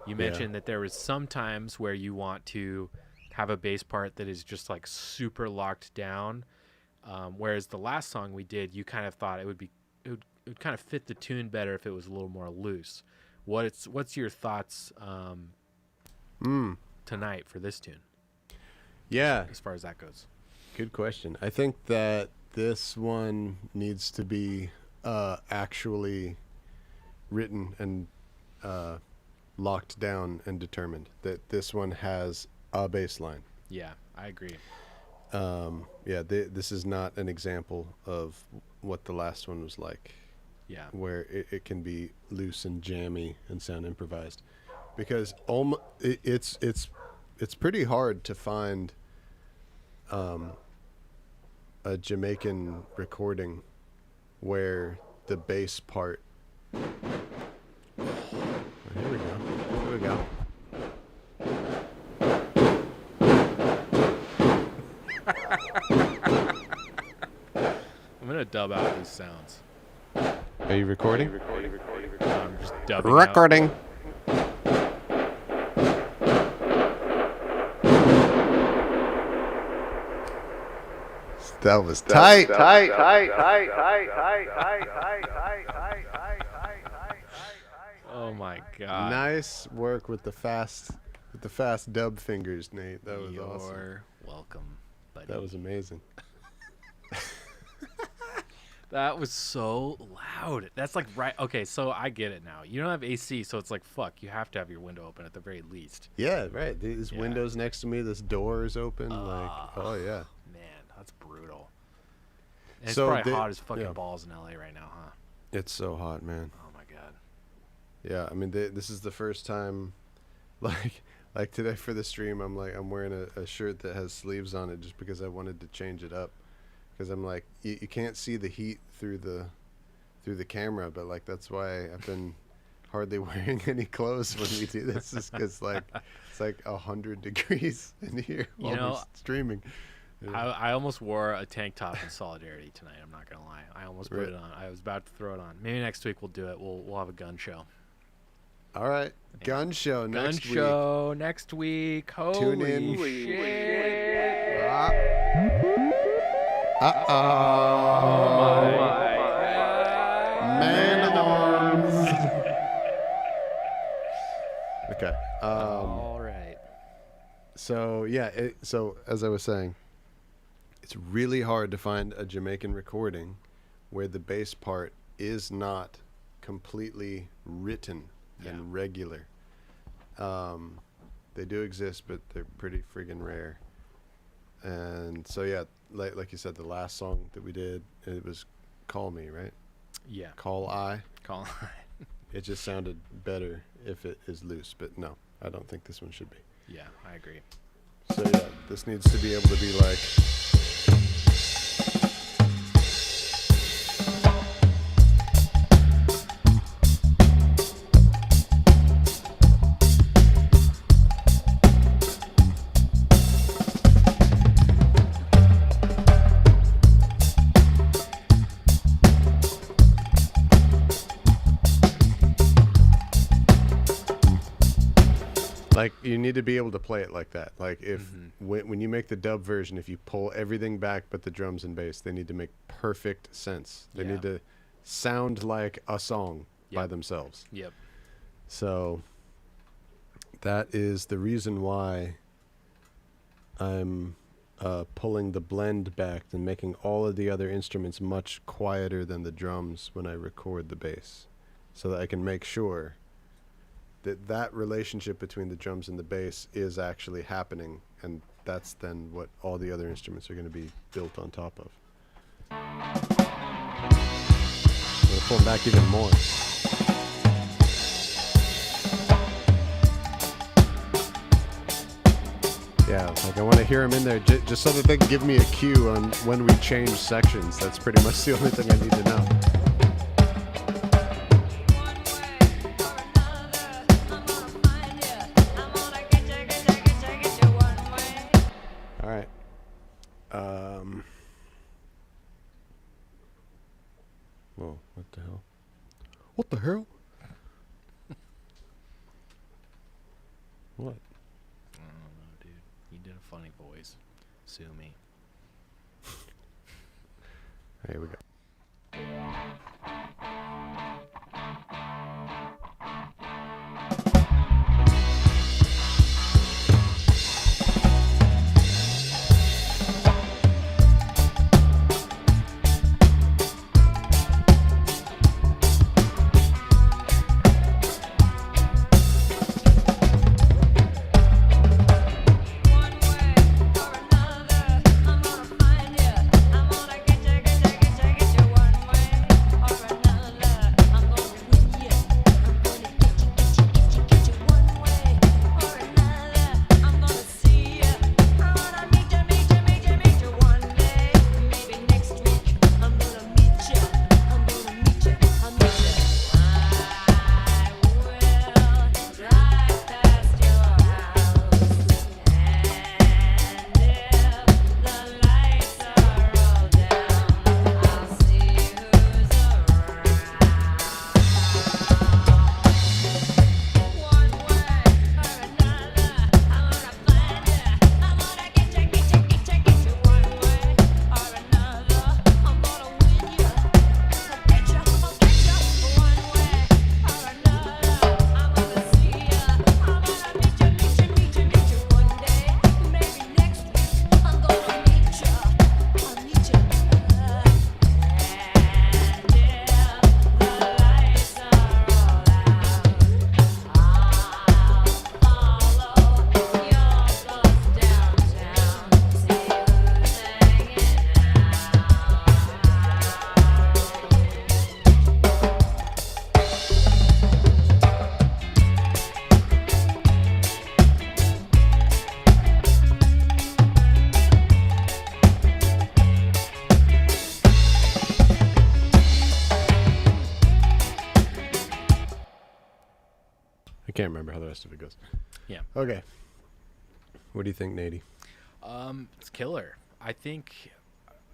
you Yeah. mentioned that there was some times where you want to have a bass part that is just like super locked down, whereas the last song we did, you kind of thought it would kind of fit the tune better if it was a little more loose. What's your thoughts tonight for this tune yeah, as far as that goes? good question. I think that this one needs to be actually written and locked down and determined. That this one has a bass line. Yeah, I agree. Yeah, this is not an example of what the last one was like, Yeah. where it can be loose and jammy and sound improvised, because it's pretty hard to find a Jamaican recording where the bass part. Oh, here we go. Here we go. I'm gonna dub out these sounds. Are you recording? I'm just dubbing out. Recording. That was tight. Oh my god. Nice work with the fast dub fingers, Nate. That was You're awesome. welcome, buddy. That was amazing. That was so loud. That's like right. Okay, so I get it now. You don't have AC, so it's like fuck. You have to have your window open at the very least. Yeah, right. These Yeah. windows next to me, this door is open. Like, oh yeah. Man, that's brutal. And it's So probably they- hot as fucking yeah. balls in LA right now, huh? It's so hot, man. Oh my god. Yeah, I mean, this is the first time, like today for the stream, I'm wearing a shirt that has sleeves on it just because I wanted to change it up, because I'm like, you can't see the heat through through the camera, but like that's why I've been hardly wearing any clothes when we do this, is because like it's like 100 degrees in here while we're streaming. I almost wore a tank top in solidarity tonight. I'm not gonna lie. I almost put it on. I was about to throw it on. Maybe next week we'll do it. We'll have a gun show. All right, gun show next week. Gun show next week. Holy Tune in. shit! Uh-oh. Man arms. Okay. All right. So yeah. So as I was saying, it's really hard to find a Jamaican recording where the bass part is not completely written and regular. They do exist, but they're pretty friggin' rare. And so yeah, like you said, the last song that we did, it was "Call Me," right? Yeah. Call I. Call. It just sounded better if it is loose, but no, I don't think this one should be. Yeah, I agree. So yeah, this needs to be able to be like. Like, you need to be able to play it like that. Like, if when you make the dub version, if you pull everything back but the drums and bass, they need to make perfect sense. They need to sound like a song by themselves. Yep. So that is the reason why I'm pulling the blend back and making all of the other instruments much quieter than the drums when I record the bass, so that I can make sure that relationship between the drums and the bass is actually happening, and that's then what all the other instruments are going to be built on top of. I'm going to pull them back even more. Yeah, like I want to hear them in there just so that they can give me a cue on when we change sections. That's pretty much the only thing I need to know. Whoa, what the hell? What the hell? What? I don't know, dude. You did a funny voice. Sue me. Here we go. I can't remember how the rest of it goes. Yeah. Okay. What do you think, Nady? It's killer. I think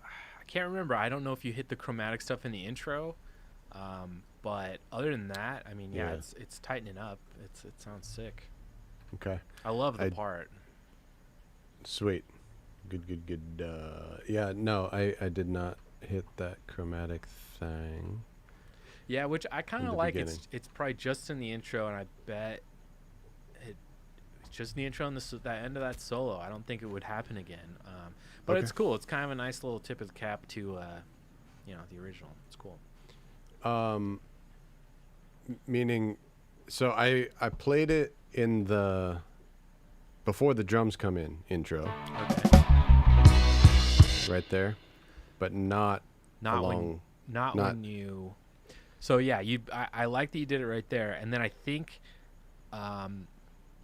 I can't remember. I don't know if you hit the chromatic stuff in the intro, but other than that, I mean, yeah, Yeah. it's tightening up. It sounds sick. Okay. I love the I- part. Sweet. Good. Yeah, no, I did not hit that chromatic thing. Yeah, which I kind In of the like. beginning. It's probably just in the intro, and I bet it's just in the intro and that end of that solo. I don't think it would happen again. But Okay. it's cool. It's kind of a nice little tip of the cap to, the original. It's cool. Meaning, so I played it in the before the drums come in intro Okay. right there, but not Not along. not not- when you. So yeah, I like that you did it right there, and then I think,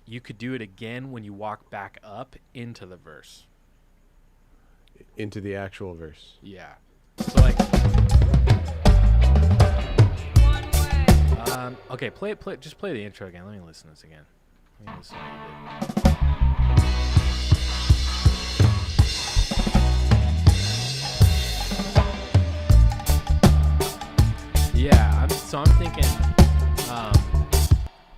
you could do it again when you walk back up into the verse. into the actual verse. Yeah. So like. Okay, play. Just play the intro again. Let me listen to this again. Let me listen to what you did. Yeah, I'm thinking,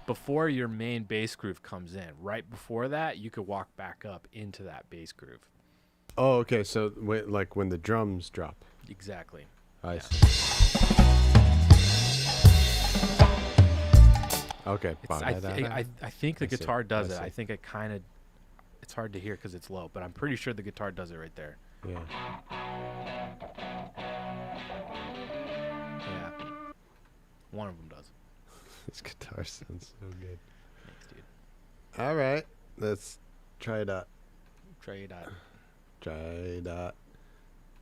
before your main bass groove comes in, right before that, you could walk back up into that bass groove. Oh, okay. So like when the drums drop. Exactly. I Yeah. see. Okay. I think the I see, guitar does I it. I see. think it's hard to hear because it's low, but I'm pretty sure the guitar does it right there. Yeah. Yeah. One of them does. This guitar sounds so good. Thanks, dude. All right. Let's try that. Try it out. Try that.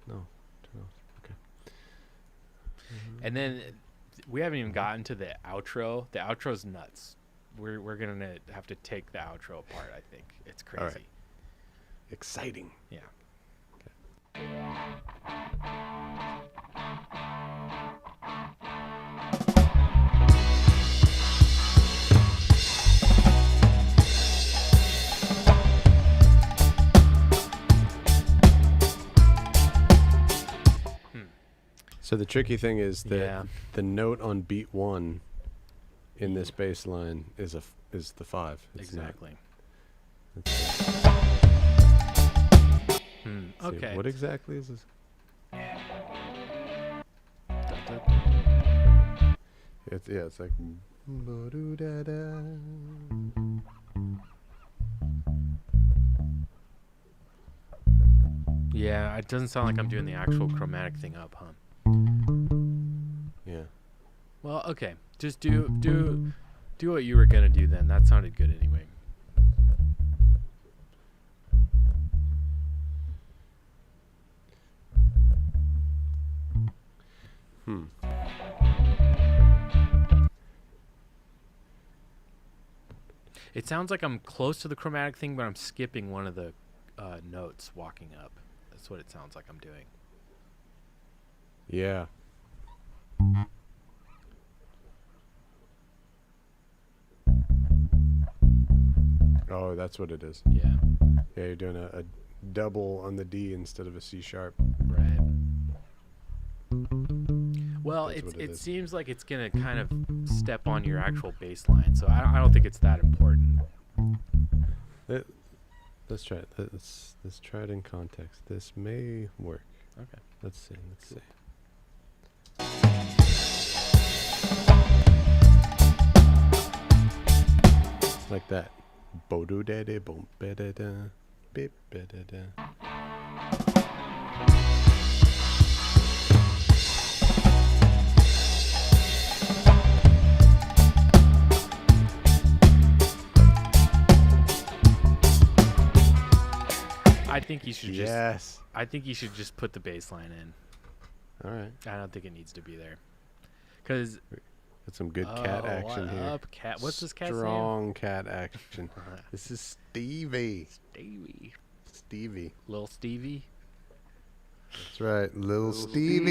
No. Turn off. Okay. And then we haven't even gotten to the outro. The outro's nuts. We're gonna have to take the outro apart. I think it's crazy. All right. Exciting. Yeah. So the tricky thing is that Yeah. the note on beat 1 in this bass line is the 5. It's not- Exactly. it's see, Okay. what exactly is this? It's like. Ba-doo-da-da. Yeah, it doesn't sound like I'm doing the actual chromatic thing up, huh? Yeah. Well, okay. Just do what you were gonna do then. That sounded good anyway. It sounds like I'm close to the chromatic thing, but I'm skipping one of the notes walking up. That's what it sounds like I'm doing. Yeah. Oh, that's what it is. Yeah. Yeah, you're doing a double on the D instead of a C sharp. Right. Well, That's what it it is. seems like it's gonna kind of step on your actual bass line, so I don't think it's that important. Let's try it. Let's try it in context. This may work. Okay. Let's see. Let's see. Like that. Bo-do da da boom ba da da bip ba da da. I think you should just. Yes. I think you should just put the bass line in. All right. I don't think it needs to be there. Cause That's some good cat action what here. up, cat? What's this cat's name? Strong cat action. This is Stevie. Stevie. Stevie. Lil Stevie. That's right. Little Stevie.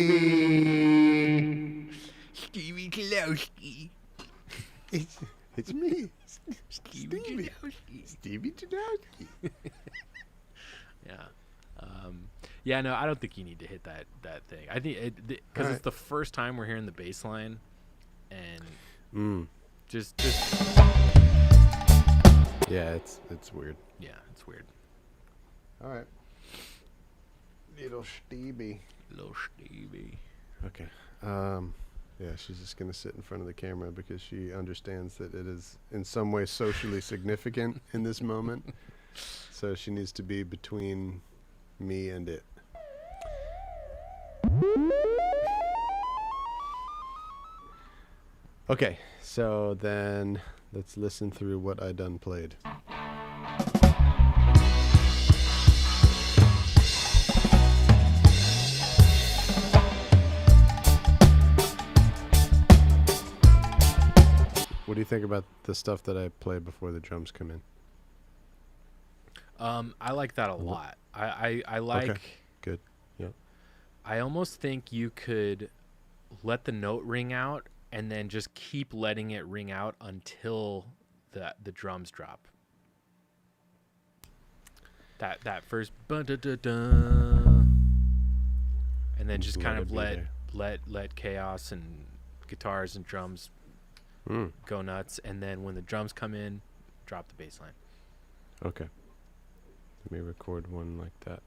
Stevie Klowski. It's me, Stevie. Stevie Janowski. Yeah. Yeah, no, I don't think you need to hit that thing. I think because Alright. it's the first time we're hearing the bass line, and just Yeah, it's weird. yeah, it's weird. All right. Little Stevie. Little Stevie. Okay. Yeah, she's just gonna sit in front of the camera because she understands that it is in some way socially significant in this moment. So she needs to be between me and it. Okay, so then let's listen through what I done played. What do you think about the stuff that I play before the drums come in? I like that a lot. I like. Okay, good. Yep. I almost think you could let the note ring out and then just keep letting it ring out until the drums drop. That first ba-da-da-da, and then just kind Let it of be let chaos and guitars and drums go nuts, and then when the drums come in, drop the bass line. Okay. Let me record one like that.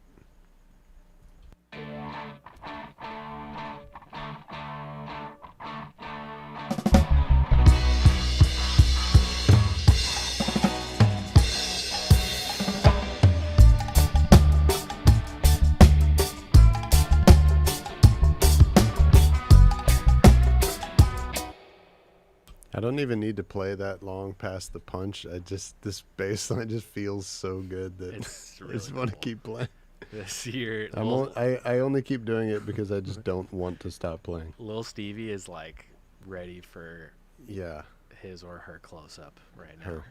I don't even need to play that long past the punch. This bass line just feels so good that It's I just really want to cool. keep playing. This year, I only keep doing it because I just don't want to stop playing. Lil Stevie is like ready for Yeah, his or her close up right now. her.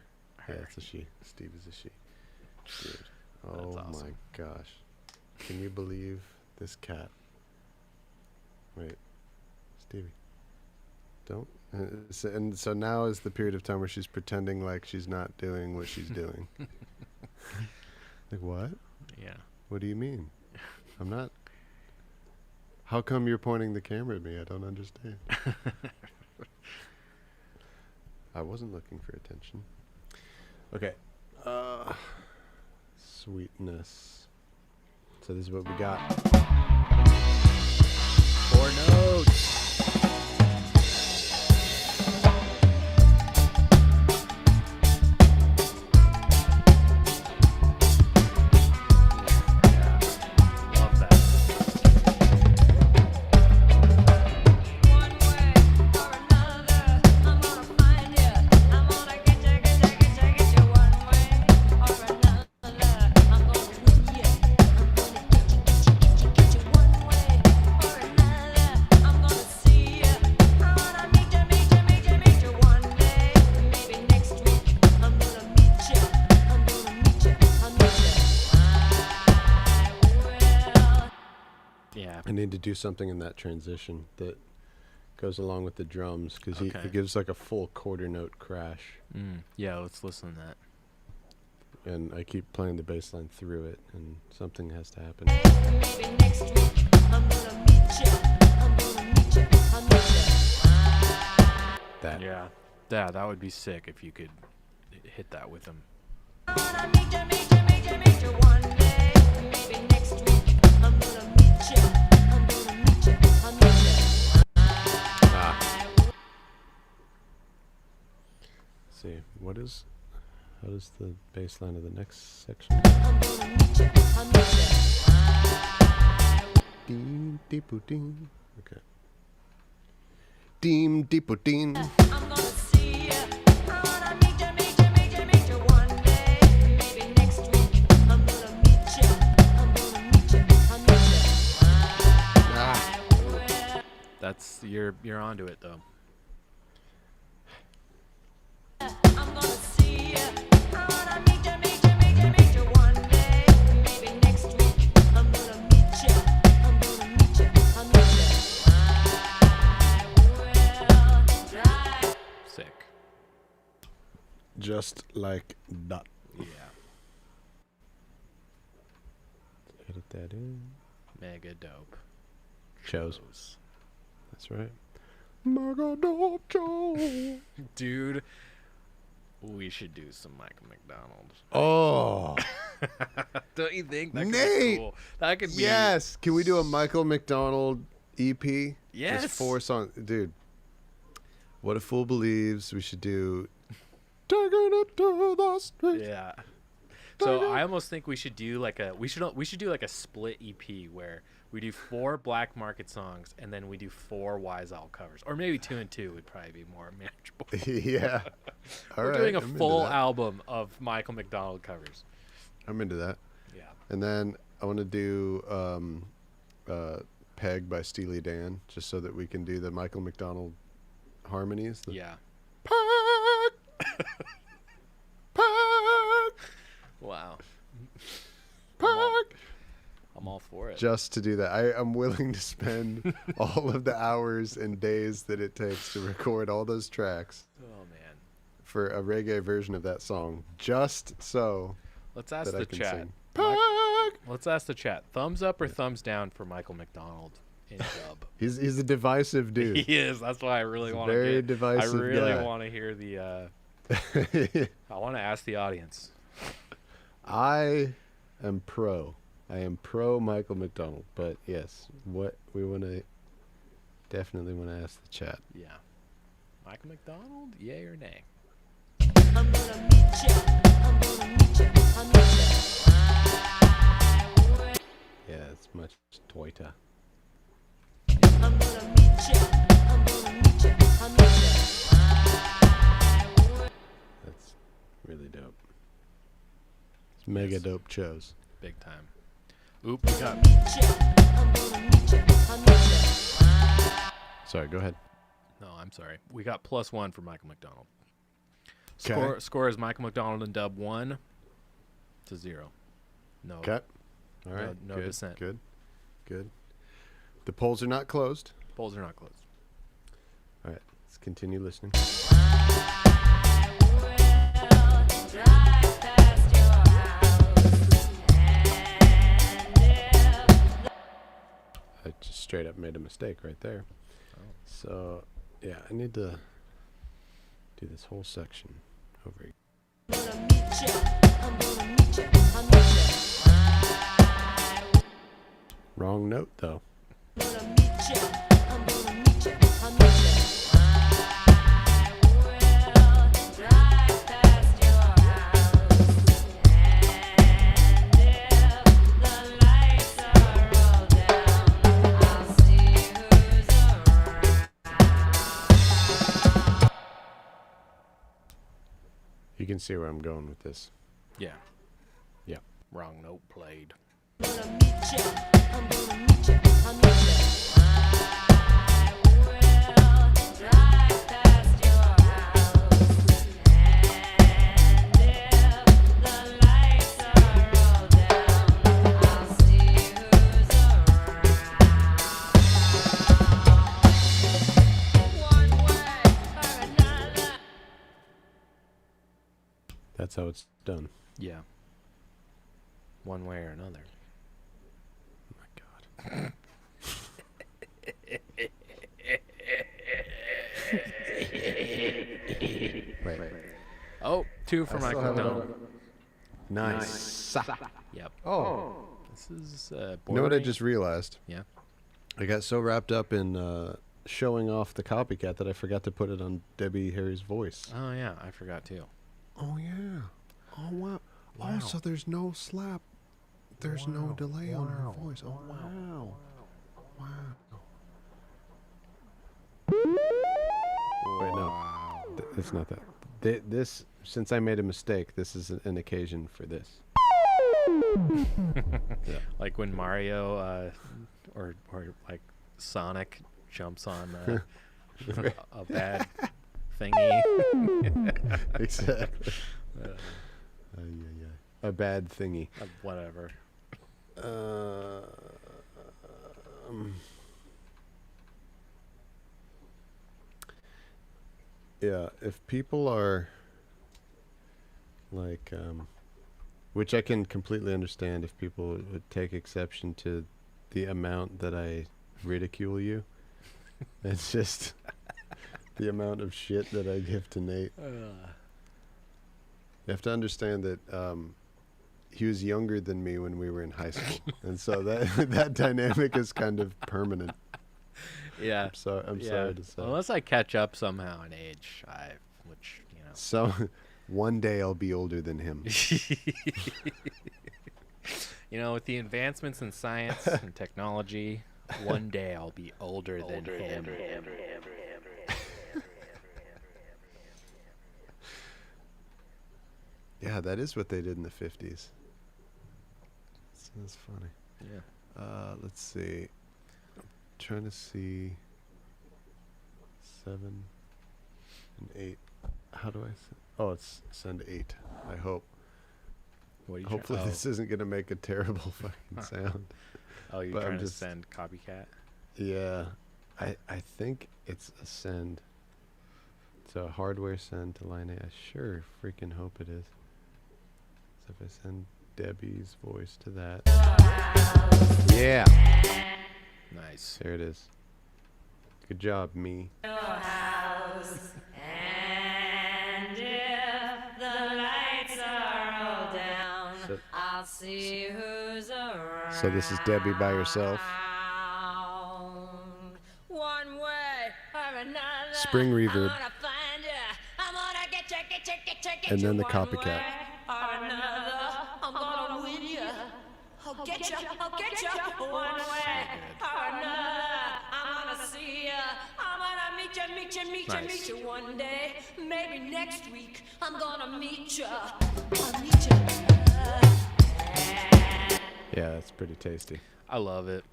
Yeah, Her. it's a she. Steve is a she. Dude. That's Oh awesome. my gosh. Can you believe this cat? Wait. Stevie. Don't. And so now is the period of time where she's pretending like she's not doing what she's doing. Like, what? Yeah. What do you mean? I'm not. How come you're pointing the camera at me? I don't understand. I wasn't looking for attention. Okay. Sweetness. So this is what we got. 4 notes. Love that. One way or another, I'm gonna find you. I'm gonna get you one way or another. I'm gonna win you. I'm gonna get you one way or another. I'm gonna see you. I wanna meet you one day. Maybe next week. I'm gonna meet you. I'll meet you. I will. Yeah. I need to do something in that transition that goes along with the drums because Okay. it gives like a full quarter note crash. Yeah, let's listen to that. And I keep playing the bass line through it, and something has to happen. Maybe next week. I'm gonna meet you. I'll meet you. That. Yeah. Yeah, that would be sick if you could hit that with him. I wanna meet you one day. Maybe next week. I'm gonna meet you. I'll meet you. Ah. See, how does the bass line of the next section? I'm gonna meet you. I'll meet you. Ding, deepo, ding. Okay. Deem, deepo, ding. I'm gonna see you. I wanna meet you one day. Maybe next week. I'm gonna meet you. I'll meet you. Ah. That's you're onto it though. I'm gonna see you. I wanna meet you one day. Maybe next week. I'm gonna meet you. I'll meet you. I will drive. Sick. just like that. Yeah. Edit that in. Mega dope. Shows. Shows. That's right. Mega dope show. Dude, we should do some Michael McDonald. Oh. Don't you think? That could Nate! be cool. That could be. Yes. Can we do a Michael McDonald EP? Yes. Just 4 songs. Dude. What a Fool Believes. We should do Taking It to the Street. Yeah. So I almost think we should do like we should do like a split EP where we do 4 Black Market songs and then we do 4 Wise Owl covers, or maybe 2 and 2 would probably be more manageable. Yeah. All We're right, doing a I'm into full that. album of Michael McDonald covers. I'm into that. Yeah. And then I want to do Peg by Steely Dan, just so that we can do the Michael McDonald harmonies. Yeah. Peg! Peg! Wow. Peg! I'm all for it. Just to do that. I'm willing to spend all of the hours and days that it takes to record all those tracks Oh man. for a reggae version of that song, just so Let's ask that I the can chat. sing. Peg! Let's ask the chat. Thumbs up or thumbs down for Michael McDonald in dub? He's a divisive dude. He is. That's why I really want very to. I divisive really guy. want to hear the. I want to ask the audience. I am pro. I am pro Michael McDonald, but yes, what we want to definitely want to ask the chat. Yeah. Michael McDonald, yay or nay? I'm gonna meet ya. I'm gonna meet ya. I'll meet ya. Yeah, it's much Toyota. I'm gonna meet ya. I'm gonna meet ya. I'll meet ya. That's really dope. It's mega dope shows. Big time. Oop, we got. I'm gonna meet ya. I'll meet ya. Sorry, go ahead. No, I'm sorry. We got +1 for Michael McDonald. 'Kay. Score is Michael McDonald in dub 1 to 0. No. Cut. All right. no good, dissent. Good. Good. The polls are not closed. Polls are not closed. All right. Let's continue listening. I just straight up made a mistake right there. Oh. So, yeah, I need to do this whole section over again. I'm gonna meet ya. I'm gonna meet ya. I'll meet ya. Wrong note, though. I'm gonna meet ya. I'm gonna meet ya. I'll meet ya. You can see where I'm going with this. Yeah. Yeah. Wrong note played. I'm gonna meet ya. I'm gonna meet ya. I'll meet ya. That's how it's done. Yeah. One way or another. Oh my God. Wait. Oh, 2 for I still Michael have it McDonald. Nice. Yep. Oh. This is You know what I bordering- just realized? Yeah. I got so wrapped up in showing off the copycat that I forgot to put it on Debbie Harry's voice. Oh yeah, I forgot too. Oh, yeah. Oh, wow. Wow. Oh, so there's no slap. There's no delay on her voice. Oh, wow. Wow. Wait, no. Wow. It's not that. This, since I made a mistake, this is an occasion for this. Yeah. Like when Mario or like Sonic jumps on a bad thingy. Exactly. A bad thingy. Whatever. Yeah, if people are like, which I can completely understand if people would take exception to the amount that I ridicule you. It's just the amount of shit that I give to Nate. You have to understand that he was younger than me when we were in high school, and so that that dynamic is kind of permanent. Yeah. I'm sorry to say. Unless I catch up somehow in age, which So one day I'll be older than him. with the advancements in science and technology, one day I'll be older than him. Yeah, that is what they did in the 50s. That's funny. Yeah. Let's see. I'm trying to see 7 and 8. How do I send? Oh, it's send 8. I hope. What are you Hopefully trying? this isn't going to make a terrible fucking sound. Oh, you're but I'm trying to just- send copycat? Yeah. I think it's a send. It's a hardware send to line 8. I sure freaking hope it is. So if I send Debbie's voice to that. Yeah. Nice. There it is. Good job, me. And if the lights are all down, So, I'll see who's around. so this is Debbie by herself. One way or another. Spring reverb. I'm gonna find ya. I'm gonna get ya, get ya, get ya, get And ya. then the One copycat. way or another, I'm gonna win ya. I'll get ya, I'll get ya. One way or another, I'm gonna see ya. I'm gonna meet ya, meet ya, meet ya, Nice. meet ya one day. Maybe next week, I'm gonna meet ya. I'll meet ya. Yeah, that's pretty tasty. I love it.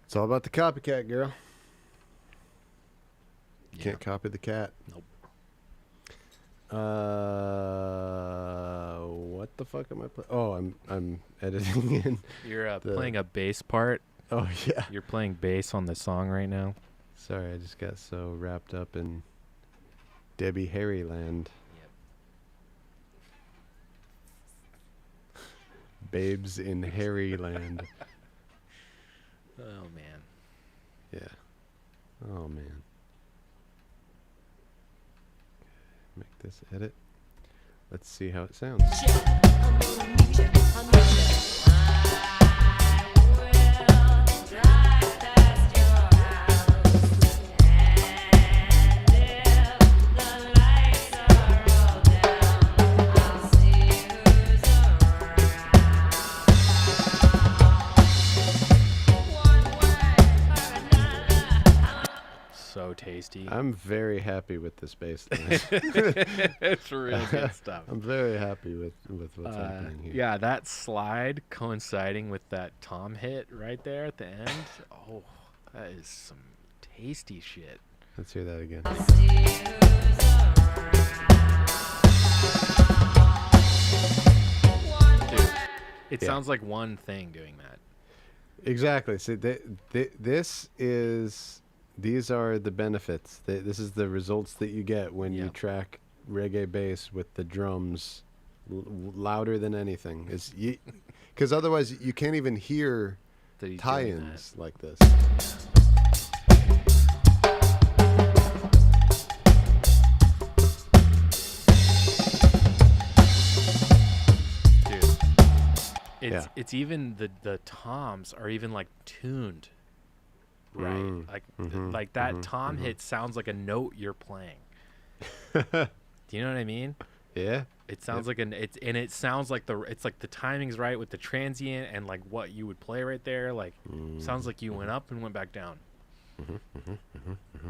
It's all about the copycat, girl. You Yeah. can't copy the cat. Nope. What the fuck am I playing? Oh, I'm editing in. You're The- playing a bass part. Oh yeah. You're playing bass on the song right now. Sorry, I just got so wrapped up in Debbie Harryland. Babes in Harryland. Oh man. Yeah. Oh man. Make this edit. Let's see how it sounds. I'm gonna meet ya, I'll meet ya. I will drive past your house. And if the lights are all down, I'll see who's around. One way or another. So tasty. I'm very happy with this bass line. It's really good stuff. I'm very happy with what's happening here. Yeah, that slide coinciding with that tom hit right there at the end. Oh, that is some tasty shit. Let's hear that again. I'll see who's around. One way. It Yeah. sounds like one thing doing that. Exactly. So these are the benefits. This is the results that you get when you Yep. track reggae bass with the drums louder than anything. Is because otherwise you can't even hear That he's doing tie-ins like this. that. Dude. Yeah. It's even the toms are even like tuned. Right. Mm, Like that tom hit sounds like a note you're playing. Do you know what I mean? Yeah. It sounds like it sounds like it's like the timing's right with the transient and like what you would play right there. Like sounds like you went up and went back down.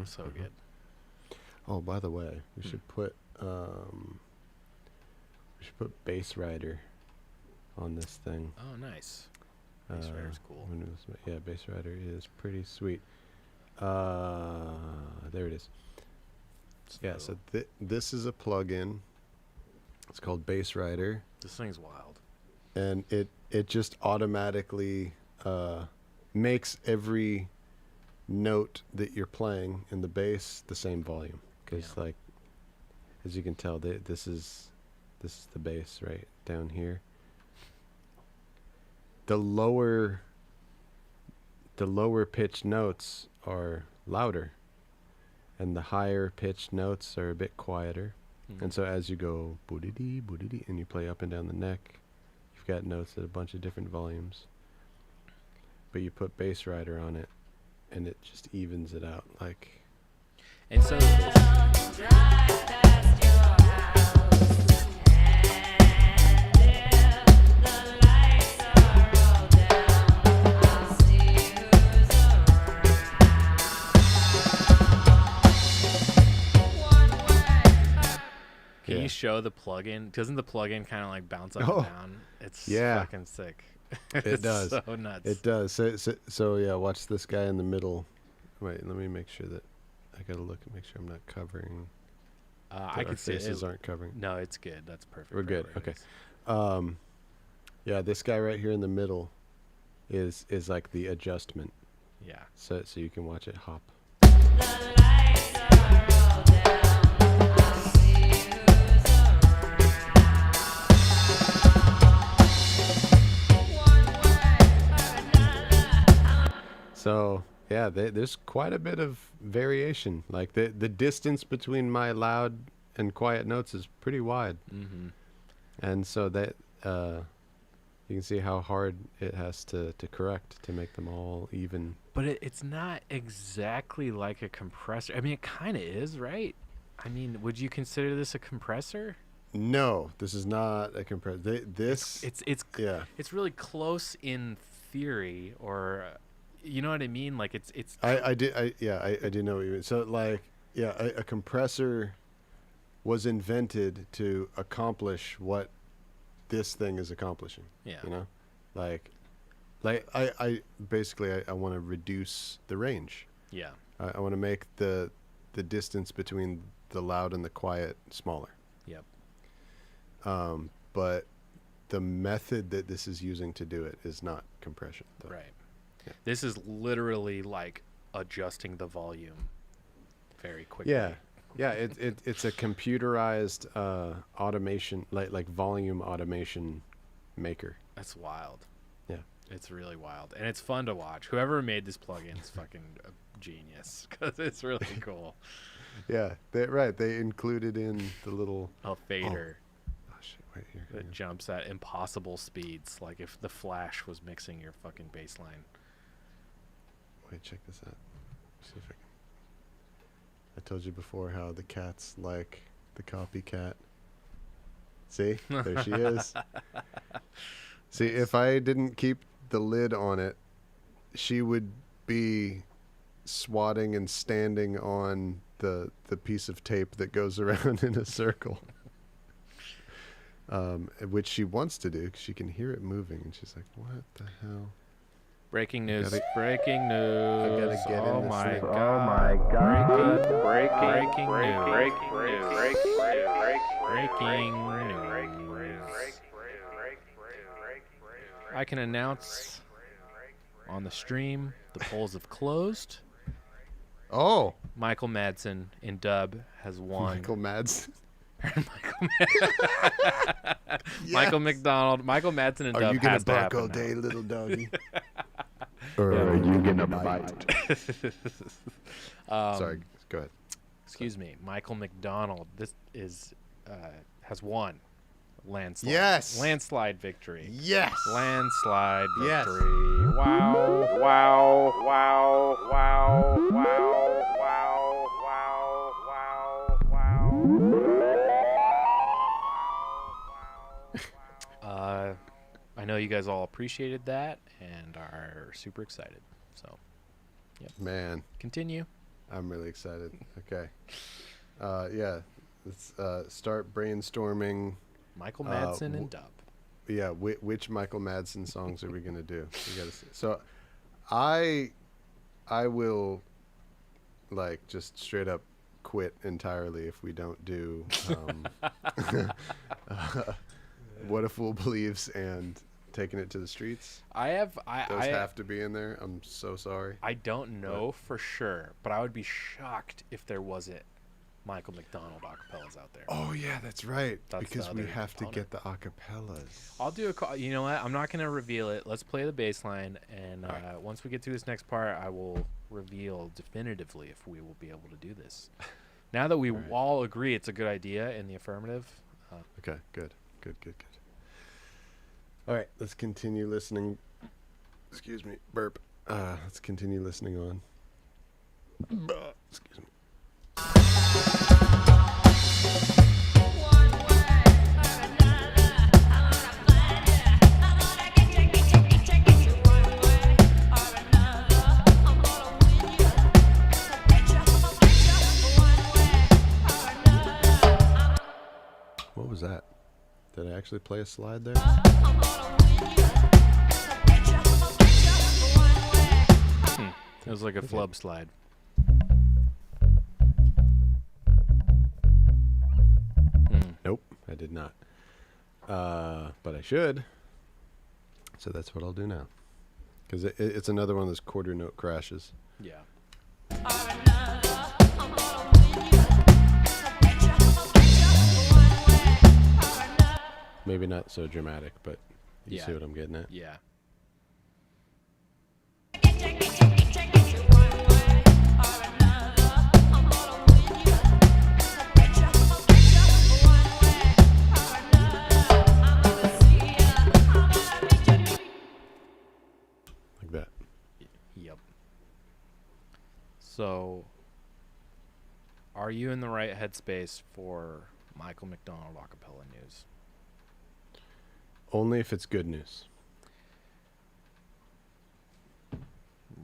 So good. Oh, by the way, we Hmm. should put Bass Rider on this thing. Oh, nice. Bass Rider's cool. when it was yeah, Bass Rider is pretty sweet. There it is. Yeah, so this is a plugin. It's called Bass Rider, This thing's wild. and it just automatically makes every note that you're playing in the bass the same volume. Because Yeah. like, as you can tell, this is This is the bass right down here. The lower pitched notes are louder, and the higher pitched notes are a bit quieter. And so as you go boodity boodity and you play up and down the neck, you've got notes at a bunch of different volumes. But you put bass rider on it, and it just evens it out. Like, And so can Yeah. you show the plugin? Doesn't the plugin kind of like bounce up Oh, and down? It's yeah. fucking sick. It It's does. so nuts. it does. So yeah, watch this guy in the middle. Wait, let me make sure that I gotta look and make sure I'm not covering. I our can see faces it. aren't covering. No, it's good. That's perfect. We're right good. where it Okay. is. Yeah, this guy right here in the middle is like the adjustment. Yeah. So you can watch it hop. So yeah, there's quite a bit of variation. Like the distance between my loud and quiet notes is pretty wide, Mm-hmm. and so that you can see how hard it has to correct to make them all even. But it's not exactly like a compressor. I mean, it kind of is, right? I mean, would you consider this a compressor? No, this is not a compressor. This It's yeah. it's really close in theory, or you know what I mean? Like it's I do know what you mean. So like, yeah, a compressor was invented to accomplish what this thing is accomplishing. yeah. You know, like I basically I want to reduce the range. Yeah. I want to make the distance between the loud and the quiet smaller. Yep. But the method that this is using to do it is not compression, though. Right. Yeah. This is literally like adjusting the volume very quickly. Yeah, yeah. It's a computerized automation, like volume automation maker. That's wild. Yeah. It's really wild, and it's fun to watch. Whoever made this plugin is fucking a genius, because it's really cool. Yeah, They included in the little. A fader Oh shit! Wait here. that jumps at impossible speeds, like if the Flash was mixing your fucking bass line. Wait, check this out. See if I can. I told you before how the cat's like the copycat. See, there she is. See, if I didn't keep the lid on it, she would be swatting and standing on the piece of tape that goes around in a circle. Which she wants to do, 'cause she can hear it moving, and she's like, "What the hell?" Breaking news! gotta- breaking news! gotta get in Oh this my thing. god! Breaking news! Breaking news! I can announce on the stream the polls have closed. Oh, Michael Madsen in dub has won. Michael Mads. Michael McDonald. Michael Madsen in Are dub you gonna has to bark all happen now. day, little doggy? Or are you gonna bite? Sorry, go ahead. Excuse me, Michael McDonald. This is has won. Landslide. Yes! Landslide victory. Yes. Landslide Yes. victory. Wow. Wow. Wow. Wow. Wow. Wow. Wow. Wow. I know you guys all appreciated that and are super excited. So, Man, continue. I'm really excited. Okay. Yeah. Let's start brainstorming. Michael Madsen w- and dub. Yeah, which Michael Madsen songs are we gonna do? We gotta see. So, I will, like, just straight up quit entirely if we don't do What a Fool Believes and Taking It to the Streets. Those Those have to be in there. I'm so sorry. I don't know for sure, but I would be shocked if there wasn't Michael McDonald acapellas out there. Oh yeah, that's right. That's because the we other have to component. get the acapellas. I'll do you know what? I'm not gonna reveal it. Let's play the bass line, and Alright. once we get to this next part, I will reveal definitively if we will be able to do this. Now that we Alright. all agree it's a good idea in the affirmative, Okay, good. All right, let's continue listening. Excuse me, burp. Let's continue listening on. Excuse me. What was that? Did I actually play a slide there? it was like a flub slide. Nope, I did not. But I should. So that's what I'll do now. Because it's another one of those quarter note crashes. Yeah. Maybe not so dramatic, but you Yeah. see what I'm getting at. Yeah. Like that. Yep. So, are you in the right headspace for Michael McDonald acapella news? Only if it's good news.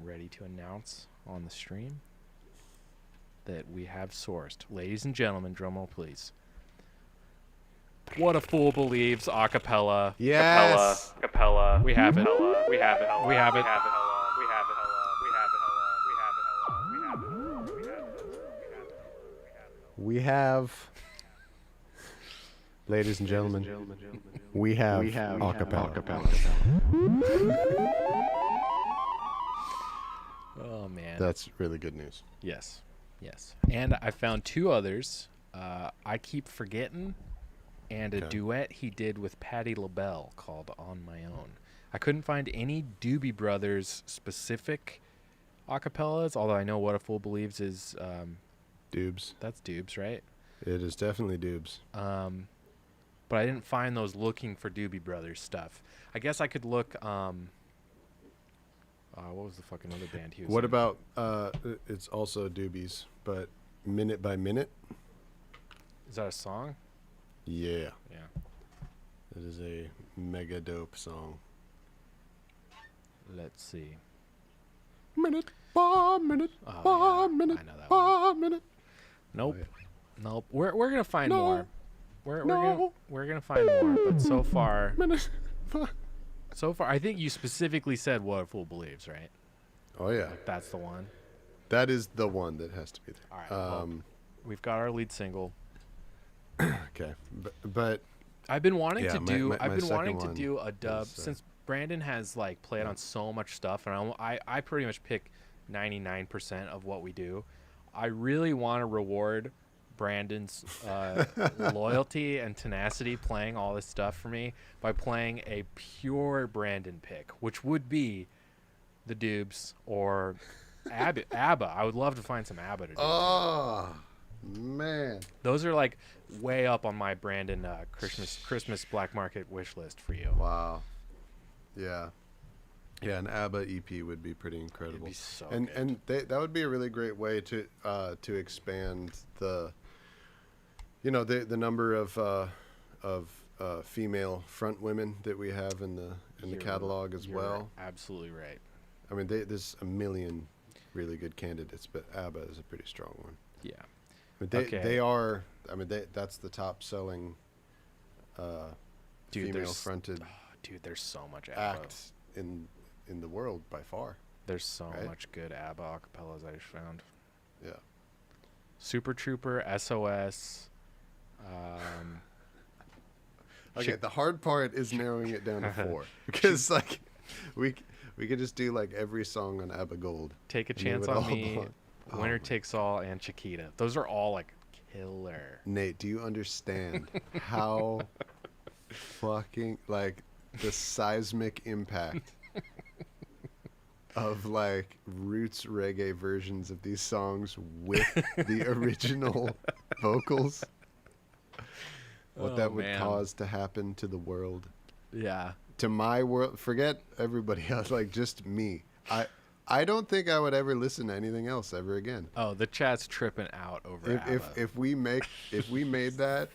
Ready to announce on the stream that we have sourced, ladies and gentlemen, drumroll please. What a Fool Believes acapella. Yes! Capella. We have it. We have it. We have it. We have, ladies and gentlemen, we have acapella. Oh man. That's really good news. Yes. Yes. And I found two others. I Keep Forgetting and a Okay. duet he did with Patti LaBelle called On My Own. I couldn't find any Doobie Brothers specific acapellas, although I know What a Fool Believes is Doobs. that's Doobs, right? It is definitely Doobs. But I didn't find those looking for Doobie Brothers stuff. I guess I could look what was the fucking other band he was What in? about, it's also Doobies, but Minute by Minute? Is that a song? Yeah. Yeah. It is a mega dope song. Let's see. Minute by minute Oh, by yeah, minute I know that by minute. Nope. yeah. Nope. We're gonna find No. more. We're No. gonna find more. But so far, Minute. I think you specifically said What a Fool Believes, right? Oh yeah, That's the one. that is the one that has to be there. All right. Well, we've got our lead single. Okay, but I've been wanting Yeah, to my- do. my- I've my been wanting second to do one a dub is, since Brandon has like played on so much stuff, and I pretty much pick 99% of what we do. I really want to reward Brandon's loyalty and tenacity playing all this stuff for me by playing a pure Brandon pick, which would be the Doobs or ABBA. I would love to find some ABBA to do. oh man, Those are like way up on my Brandon Christmas black market wish list for you. wow, yeah, an ABBA EP would be pretty incredible. It'd be so and good. and that would be a really great way to expand the the number of female front women that we have in the You're- catalog as you're well. Absolutely right. I mean, there's a million really good candidates, but ABBA is a pretty strong one. Yeah. But they Okay. they are. I mean, that's the top selling Dude, female there's fronted dude, there's so much ABBA. act in the world by far. There's so right? much good ABBA acapellas I just found. Yeah. Super Trooper, SOS. Okay, Shit. the hard part is narrowing it down to 4 because like we could just do like every song on ABBA Gold. Take a and they Chance would on all Me, belong. Oh Winner my- Takes All, and Chiquita. Those are all like killer. Nate, do you understand how fucking like the seismic impact of like roots reggae versions of these songs with the original vocals? What Oh, that would man. cause to happen to the world, Yeah. to my world. Forget everybody else, like just me. I don't think I would ever listen to anything else ever again. Oh, the chat's tripping out over If we made that,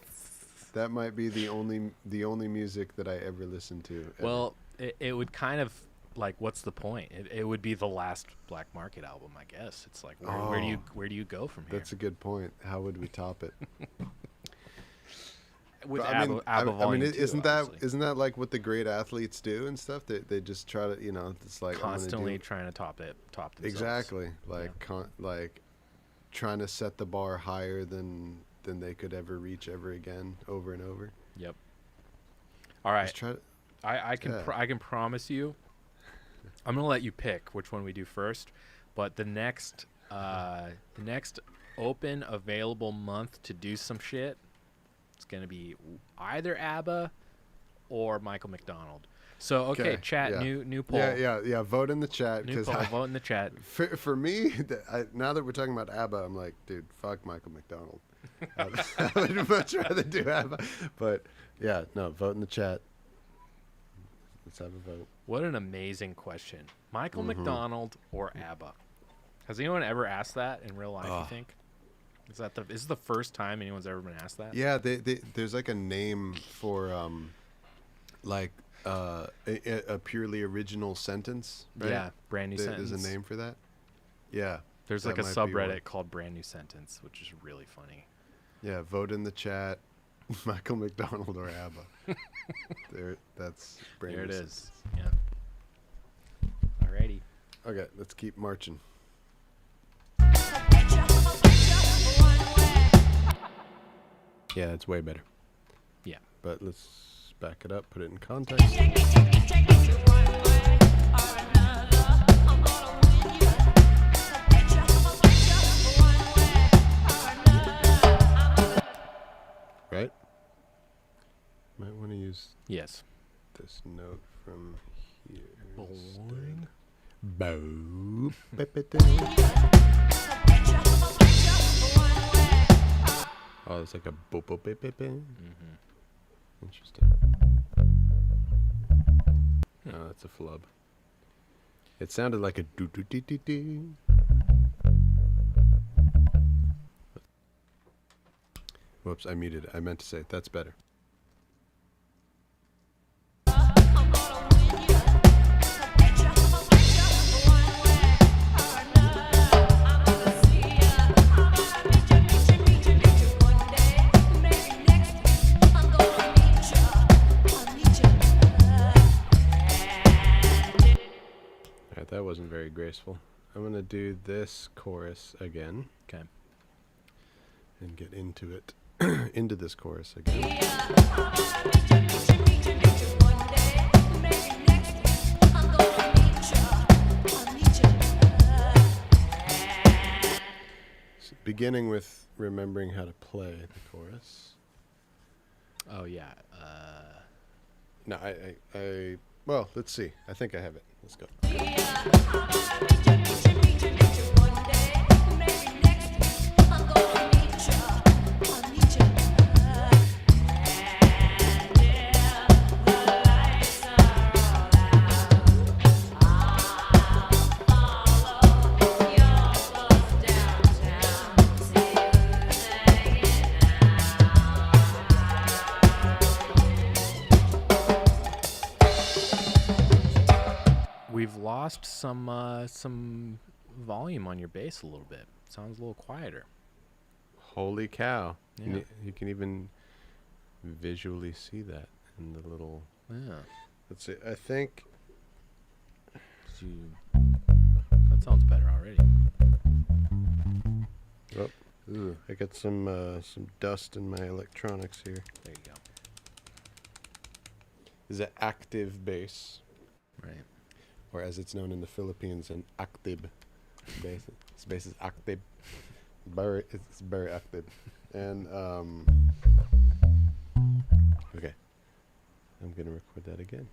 that might be the only music that I ever listen to. Ever. Well, it would kind of like, what's the point? It would be the last Black Market album, I guess. It's like, where do you go from here? That's a good point. How would we top it? With But, ABBA, ABBA Volume 2, isn't obviously. that like what the great athletes do and stuff? They just try to, it's like Constantly I'm gonna do, trying to top themselves. exactly like like trying to set the bar higher than they could ever reach ever again, over and over. Yep. All right. Just try to, I can Yeah. I can promise you, I'm gonna let you pick which one we do first, but the next open available month to do some shit, it's gonna be either ABBA or Michael McDonald. So okay, chat, yeah. new poll. Yeah. Vote in the chat New because poll. Vote in the chat. for me, now that we're talking about ABBA, I'm like, dude, fuck Michael McDonald. I would much rather do ABBA. But yeah, no, vote in the chat. Let's have a vote. What an amazing question. Michael Mm-hmm. McDonald or ABBA? Has anyone ever asked that in real life? You think? Is this the first time anyone's ever been asked that? Yeah, there's like a name for like a purely original sentence, right? Yeah, brand new sentence. There's a name for that. Yeah. There's that like a might be one. subreddit called Brand New Sentence, which is really funny. Yeah, vote in the chat. Michael McDonald or ABBA. That's brand There new it sentence. is. Yeah. Alrighty. Okay, let's keep marching. Yeah, it's way better. Yeah. But let's back it up, put it in context. Right? Might want to use Yes. this note from here. Boing. Boop. Oh, it's like a boop boop beep beep beep. Interesting. Oh, that's a flub. It sounded like a doo doo doo doo doo. Whoops, I muted it. I meant to say it. That's better. Alright, that wasn't very graceful. I'm gonna do this chorus again Okay. and get into it. Into this chorus again. So beginning with remembering how to play the chorus. Oh yeah. No, well, let's see. I think I have it. Let's go. We've lost some volume on your bass a little bit. Sounds a little quieter. Holy cow. Yeah. You can even visually see that in the little... Yeah. Let's see. I think... That sounds better already. Oh, ooh, I got some dust in my electronics here. There you go. This is an active bass, Right. or as it's known in the Philippines, an octave bass. This bass is octave. It's very active. And okay, I'm gonna record that again.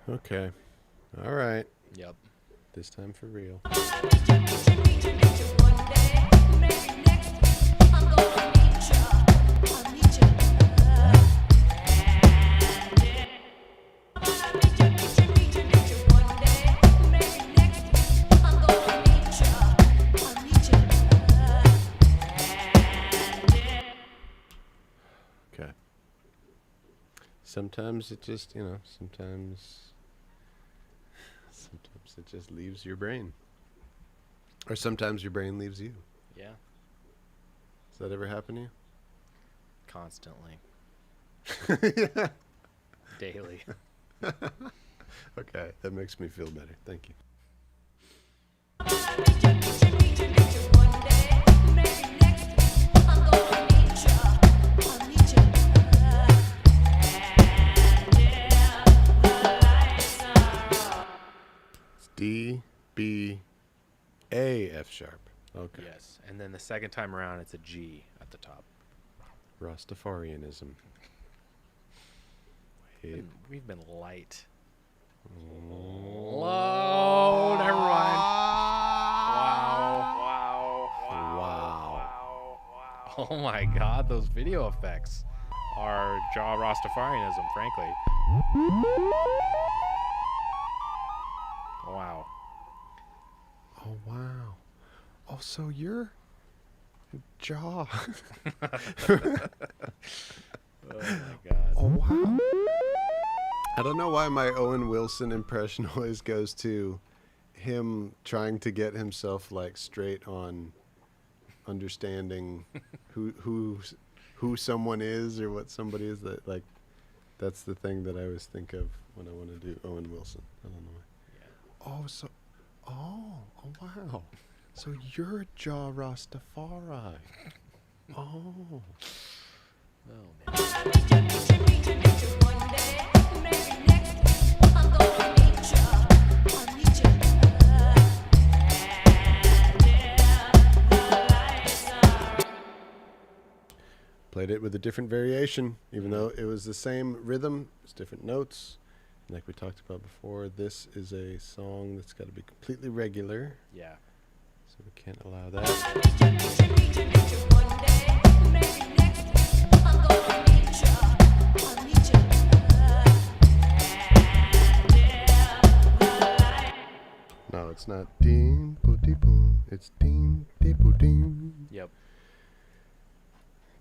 Okay. All right. Yep. This time for real. Okay. Sometimes it just, sometimes it just leaves your brain. Or sometimes your brain leaves you. Yeah. Does that ever happen to you? Constantly. Daily. Okay, that makes me feel better. Thank you. It's D, B, A, F sharp. Okay. Yes. And then the second time around, it's a G at the top. Rastafarianism. Wait. We've been light. Low. Never mind. Wow. Oh my God, those video effects are jaw Rastafarianism, frankly. Wow. Oh, wow. Oh, so your jaw. Oh my God. Oh, wow. I don't know why my Owen Wilson impression always goes to him trying to get himself like straight on understanding who someone is or what somebody is. That like that's the thing that I always think of when I want to do Owen Wilson. I don't know why. Yeah. Oh wow. So you're Jaw Rastafari. Oh. Oh man. Played it with a different variation, even though it was the same rhythm, it's different notes. And like we talked about before, this is a song that's got to be completely regular, Yeah. so we can't allow that. No, it's not ding booty boom. It's ding dipu ding. Yep.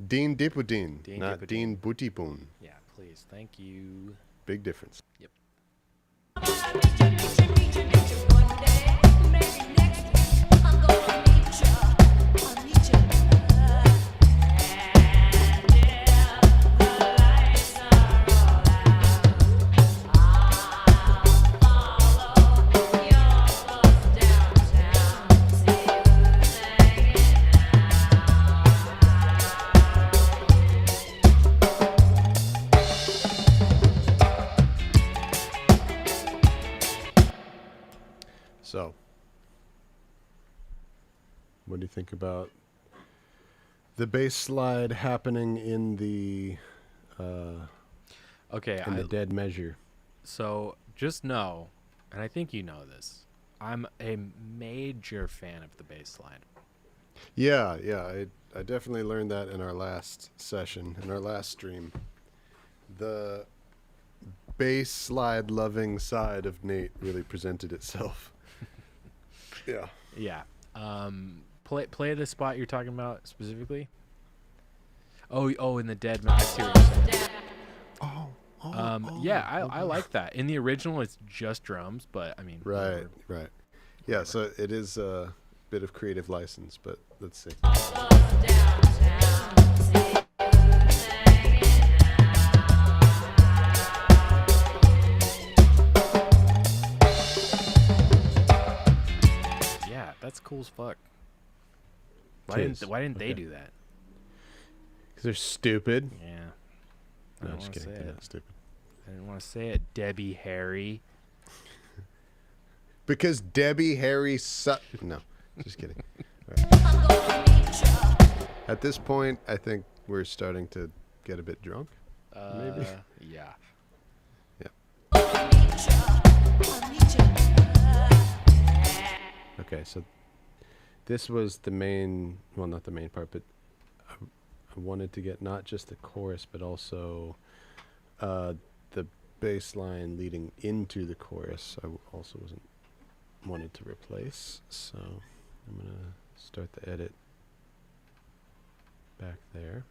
Dean Dipudin, Dean not Dipudin. Dean Bootipun. Yeah, please. Thank you. Big difference. Yep. So, what do you think about the bass slide happening in the Okay. in the dead measure? So just know, and I think you know this, I'm a major fan of the bass line. Yeah, I definitely learned that in our last session, in our last stream. The bass slide loving side of Nate really presented itself. Yeah. Yeah. Play the spot you're talking about specifically. Oh, in the dead man. I see what you're saying. Yeah, I like that. In the original, it's just drums, but I mean, Right, right. Yeah, so it is a bit of creative license, but let's see. Yeah, that's cool as fuck. Tis. Why didn't they Okay. do that? Because they're stupid. Yeah. I No, don't just want to kidding. say They're it. not stupid. I didn't want to say it. Debbie Harry. Because Debbie Harry No, just kidding. At this point, I think we're starting to get a bit drunk. Maybe. Yeah. Okay, so this was the main, well, not the main part, but I wanted to get not just the chorus, but also the bass line leading into the chorus. Also wasn't wanted to replace, so I'm going to start the edit back there.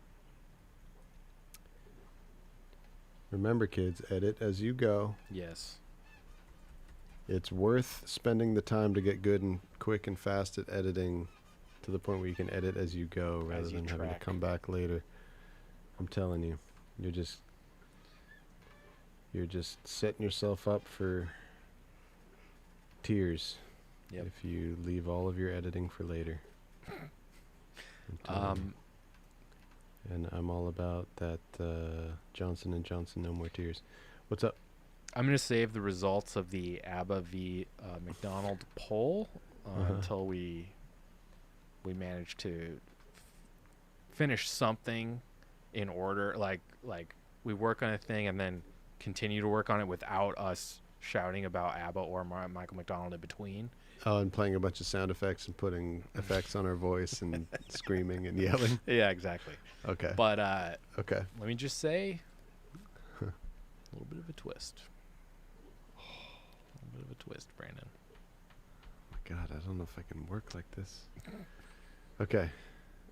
Remember, kids, edit as you go. Yes. It's worth spending the time to get good and quick and fast at editing to the point where you can edit as you go rather As you than having to track. come back later. I'm telling you, you're just setting yourself up for tears Yep. if you leave all of your editing for later. I'm telling you. And I'm all about that Johnson & Johnson No More Tears. What's up? I'm going to save the results of the ABBA v. McDonald poll until we manage to finish something in order. Like we work on a thing and then continue to work on it without us shouting about ABBA or Michael McDonald in between. Oh, and playing a bunch of sound effects and putting effects on our voice and screaming and yelling. Yeah, exactly. Okay. But Okay. let me just say, a little bit of a twist. A little bit of a twist, Brandon. Oh my God, I don't know if I can work like this. Okay.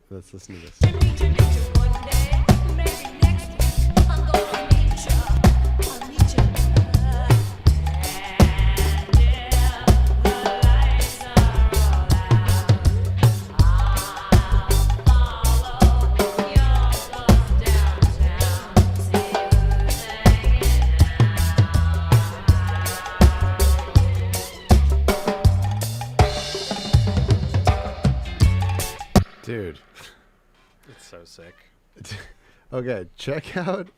Let's listen to this. Dude. It's so sick. Okay, check out.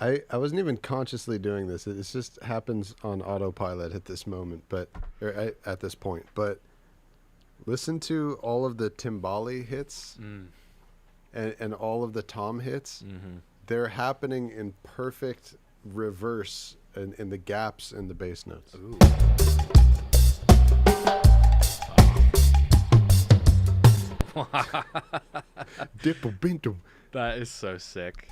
I wasn't even consciously doing this. It just happens on autopilot at this moment, at this point. But listen to all of the timbali hits and all of the tom hits. Mm-hmm. They're happening in perfect reverse in the gaps in the bass notes. Ooh. Dipple bintum. That is so sick.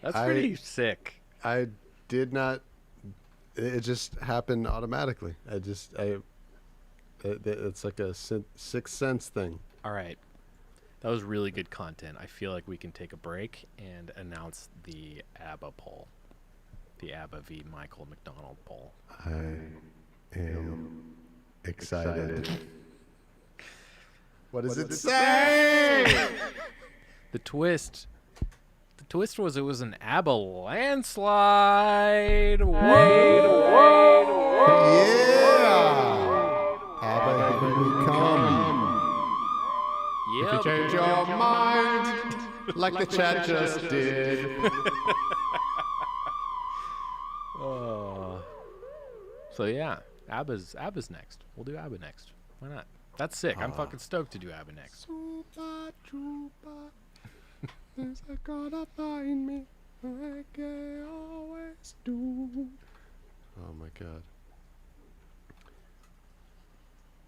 That's pretty sick. I did not. It just happened automatically. It's like a sixth sense thing. All right. That was really good content. I feel like we can take a break and announce the ABBA poll. The ABBA v. Michael McDonald poll. I am excited. What does it say? The twist was it was an ABBA landslide. Wait. Yeah. Abba, here we come. Yep. Change your mind like the chat just did. So yeah, ABBA's next. We'll do ABBA next. Why not? That's sick. I'm fucking stoked to do ABBA next. Super trooper, is gonna find me like I always do. Oh my God.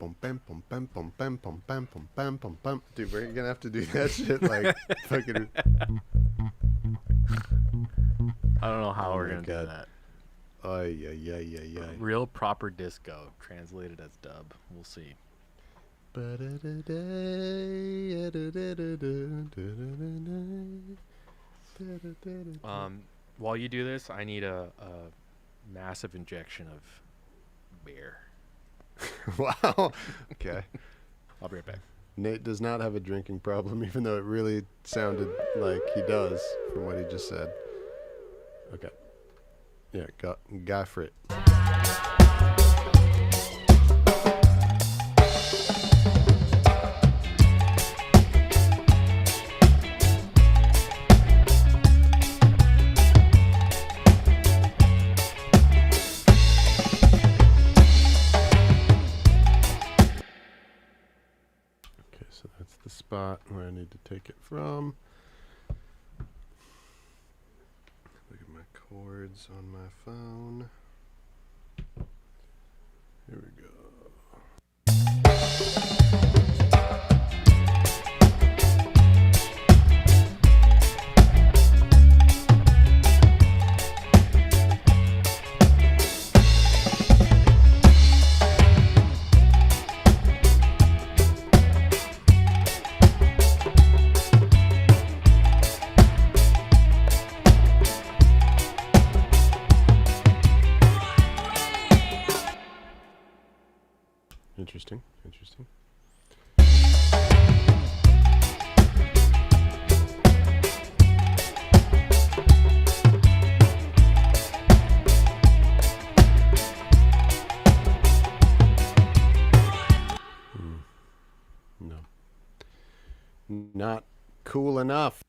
pum bam pum bam pum bam pum bam pum bam pum bam. Dude, we're gonna have to do that shit like fucking. I don't know how Oh we're my gonna do God. that. Ay ay ay ay ay. Real proper disco translated as dub. We'll see. While you do this, I need a massive injection of beer. Wow. Okay. I'll be right back. Nate does not have a drinking problem, even though it really sounded like he does from what he just said. Okay. Yeah, go for it. Okay, so that's the spot where I need to take it from. Look at my chords on my phone. Here we go. Interesting, interesting. No. Not cool enough.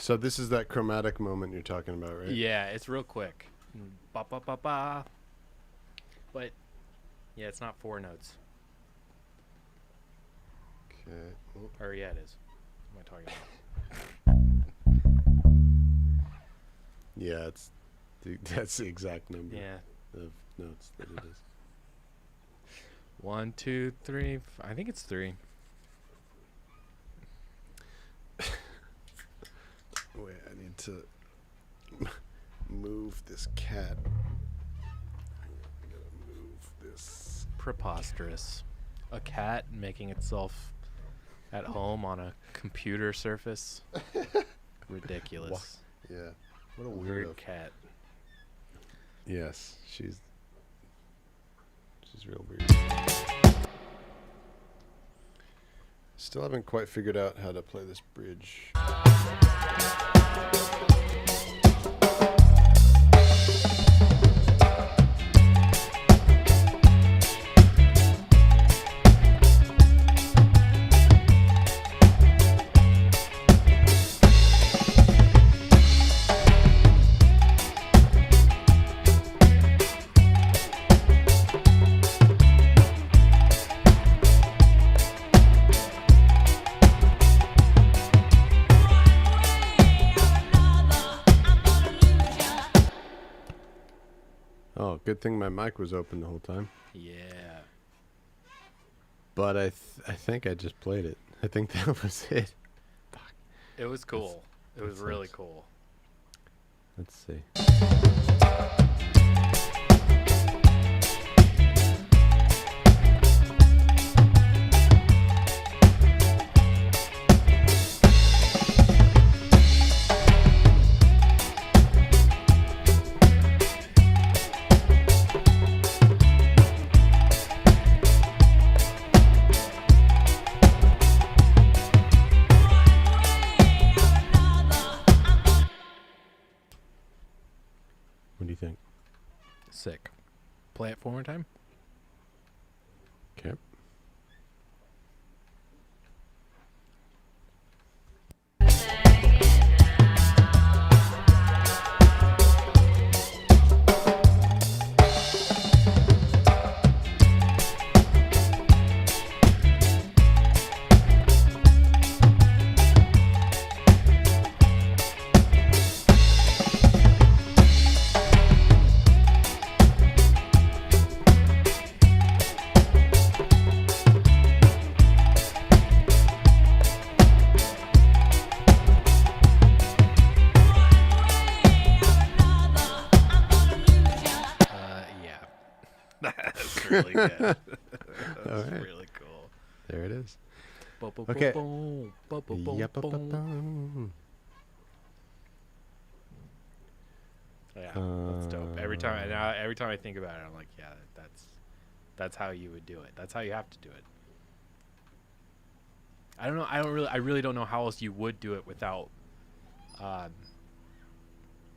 So this is that chromatic moment you're talking about, right? Yeah, it's real quick. Ba ba ba ba. But yeah, it's not 4 notes. Okay. Oh, Or yeah, it is. What am I talking about? yeah, that's the exact number Yeah. of notes that it is. 1, 2, 3. I think it's 3. Wait, I need to move this cat. I gotta move this. Preposterous. A cat making itself at home on a computer surface. Ridiculous. Yeah. What a Weird weirdo. cat. Yes, she's real weird. Still haven't quite figured out how to play this bridge. Oh, good thing my mic was open the whole time. Yeah. But I think I just played it. I think that was it. It was cool. It was that really sucks. cool. Let's see. What do you think? Sick. Play it 4 more time. Okay. Yeah. That's really good. That's Alright. really cool. There it is. Okay. Okay. Yup-a-pa-pum. Yeah, that's dope. Every time I think about it, I'm like, yeah, that's how you would do it. That's how you have to do it. I don't know. I really don't know how else you would do it without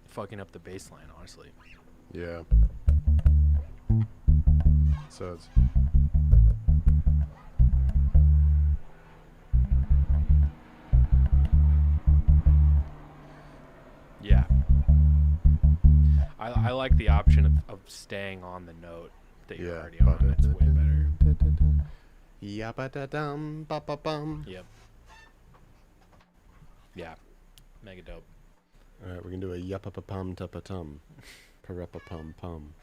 fucking up the bass line, honestly. Yeah. So it's Yeah. I like the option of staying on the note that you're already on. That's way better. Yabba-da-dum, ba-ba-bum. Yep. Yeah. Mega dope. All right, we're gonna do a yup-a-pa-pum, tup-a-tum. Pa-rup-a-pum-pum.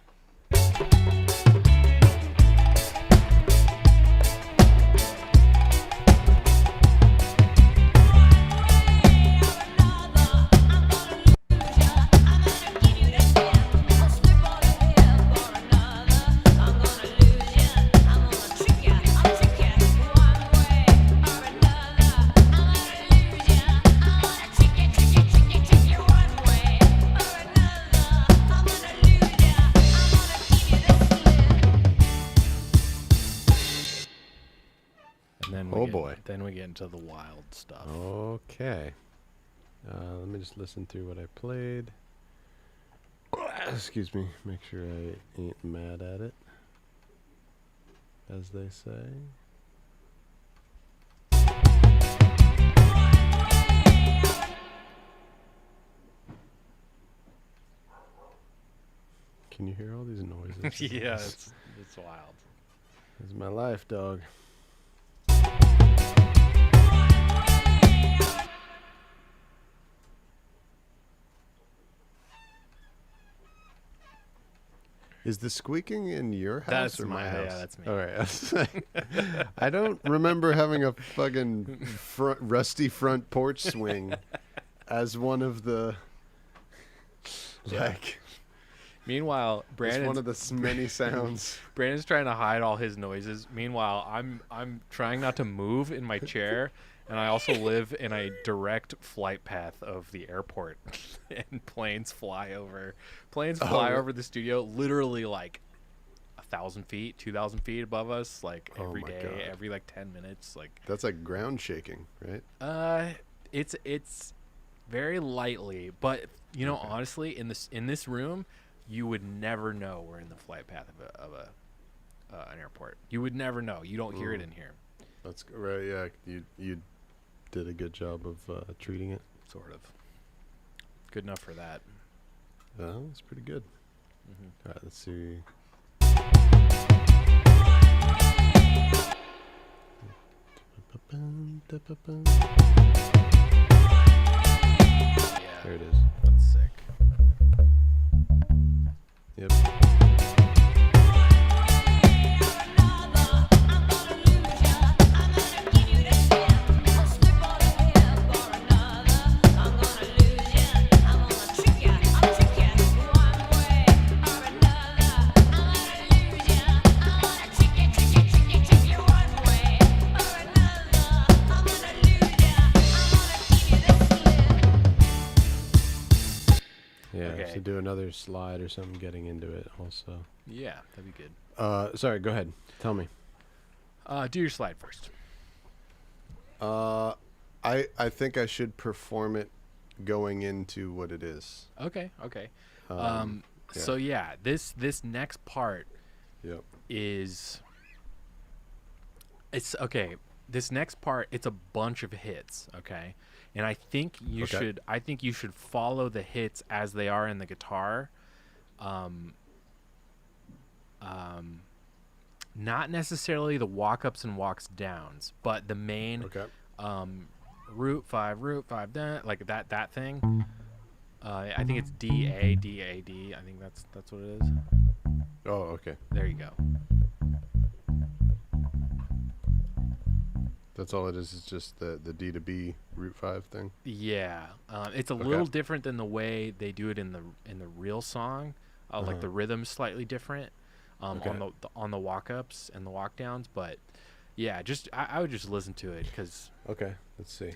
And then Oh, boy. Then we get into the wild stuff. Okay. Let me just listen through what I played. Excuse me. Make sure I ain't mad at it, as they say. Can you hear all these noises? Yeah, it's wild. This is my life, dog. Is the squeaking in your house That's or my my- house? yeah, that's me. All right. I was saying, I don't remember having a fucking rusty front porch swing as one of the like. Meanwhile, It's Brandon's one of the many sounds. Brandon's trying to hide all his noises. Meanwhile, I'm trying not to move in my chair, and I also live in a direct flight path of the airport, and planes fly over the studio, literally like 1,000 feet, 2,000 feet above us, like Oh every my day, God. every like 10 minutes, like. That's like ground shaking, right? It's very lightly, but you know, Okay. honestly, in this room, you would never know we're in the flight path of an airport. You would never know. You don't hear it in here. That's right. Yeah, you did a good job of treating it. Sort of. Good enough for that. Oh, it's pretty good. All right, let's see. Yeah. There it is. That's sick. Yep. Yeah, Okay. to do another slide or something getting into it also. Yeah, that'd be good. Sorry, go ahead. Tell me. Do your slide first. I think I should perform it going into what it is. Okay. Okay. Yeah. So yeah, this next part Yep. is it's okay. This next part, it's a bunch of hits, okay? And I think you Okay. should follow the hits as they are in the guitar. Not necessarily the walk ups and walks downs, but the main Okay. root 5 like that thing. I think it's D A D A D. I think that's what it is. Oh, okay. There you go. That's all it is. It's just the D to B root 5 thing. Yeah, it's a Okay. little different than the way they do it in the real song. Like Uh-huh. the rhythm's slightly different Okay. on the walk ups and the walk downs. But yeah, just I would just listen to it because Okay. Let's see.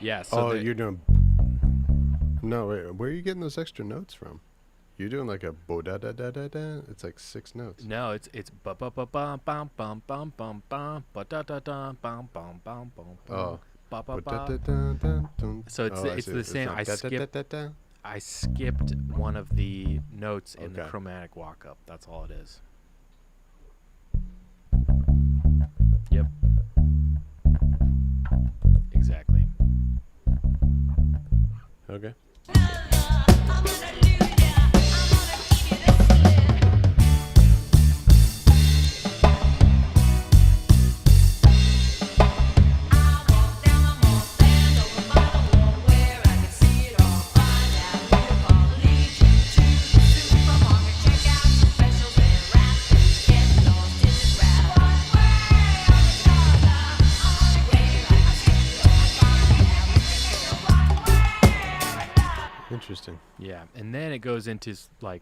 yeah. So Oh, you're doing. No, wait. Where are you getting those extra notes from? You're doing like a bo da da da da da. It's like 6 notes. no, it's ba ba ba bum bum bum bum bum bum ba da da da bum bum bum bum Oh. ba ba Bo da ba. da da da dun. So it's Oh, I it's see. the same. like I da da da skipped da da. I skipped one of the notes in the Okay. chromatic walk up. That's all it is. Yep. Exactly. Okay. Interesting. Yeah, and then it goes into like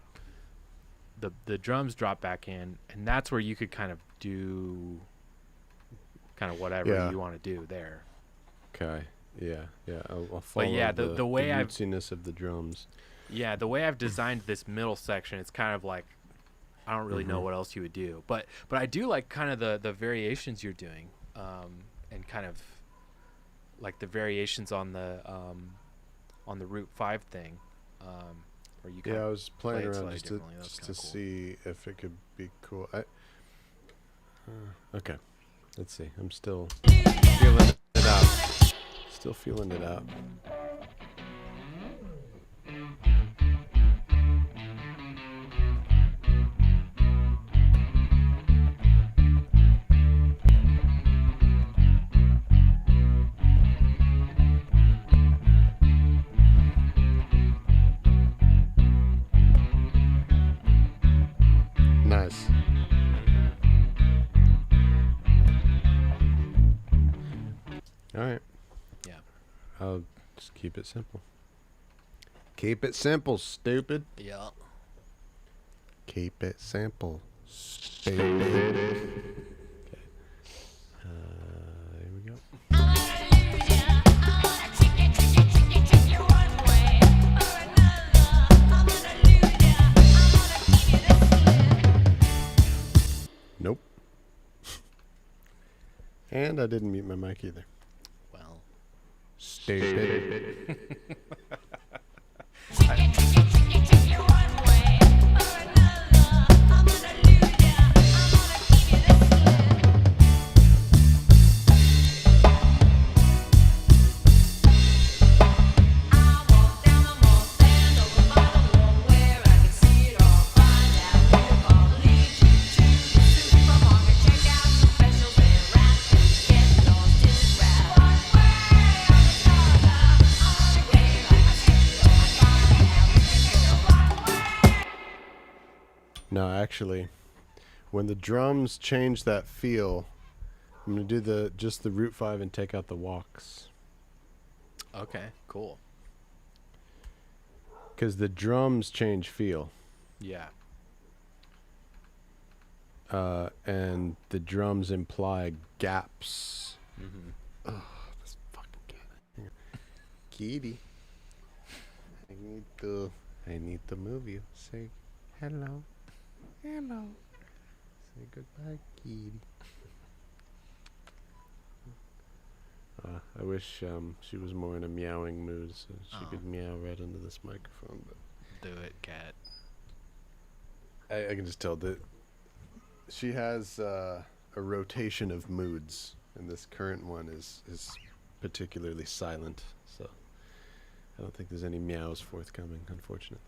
the drums drop back in, and that's where you could kind of do kind of whatever Yeah. you want to do there. Okay. Yeah. Yeah. I'll follow yeah, the way I've- rootsiness of the drums. Yeah, the way I've designed this middle section, it's kind of like I don't really know Mhm. what else you would do, but I do like kind of the variations you're doing, and kind of like the variations on the root 5 thing, where you kind Yeah, I of was playing play it around slightly just to differently. That's kinda cool. see if it could be cool. Okay. Let's see. I'm still feeling it out. Still feeling it out. Nice. All right. Yeah. I'll just keep it simple. Keep it simple, stupid. Yeah. Keep it simple, stupid. Okay. Here we go. Nope. And I didn't mute my mic either. Well, Stupid. No, actually, when the drums change that feel, I'm gonna do just the root 5 and take out the walks. okay, cool. Because the drums change feel. Yeah. And the drums imply gaps. Mm-hmm. Oh, this fucking cat. Hang on. Kitty. I need to move you. Say hello. Hello. Say goodbye, kitty. I wish she was more in a meowing mood so she could meow right into this microphone. But Do it, cat. I can just tell that she has a rotation of moods, and this current one is particularly silent. So I don't think there's any meows forthcoming, unfortunately.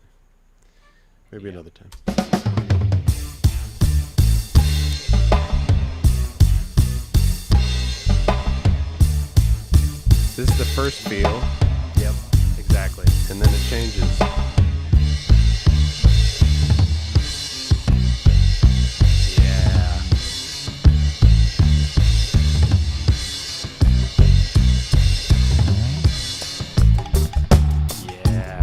Maybe Yeah. another time. This is the first feel, Yep. Exactly. and then it changes. Yeah. Yeah.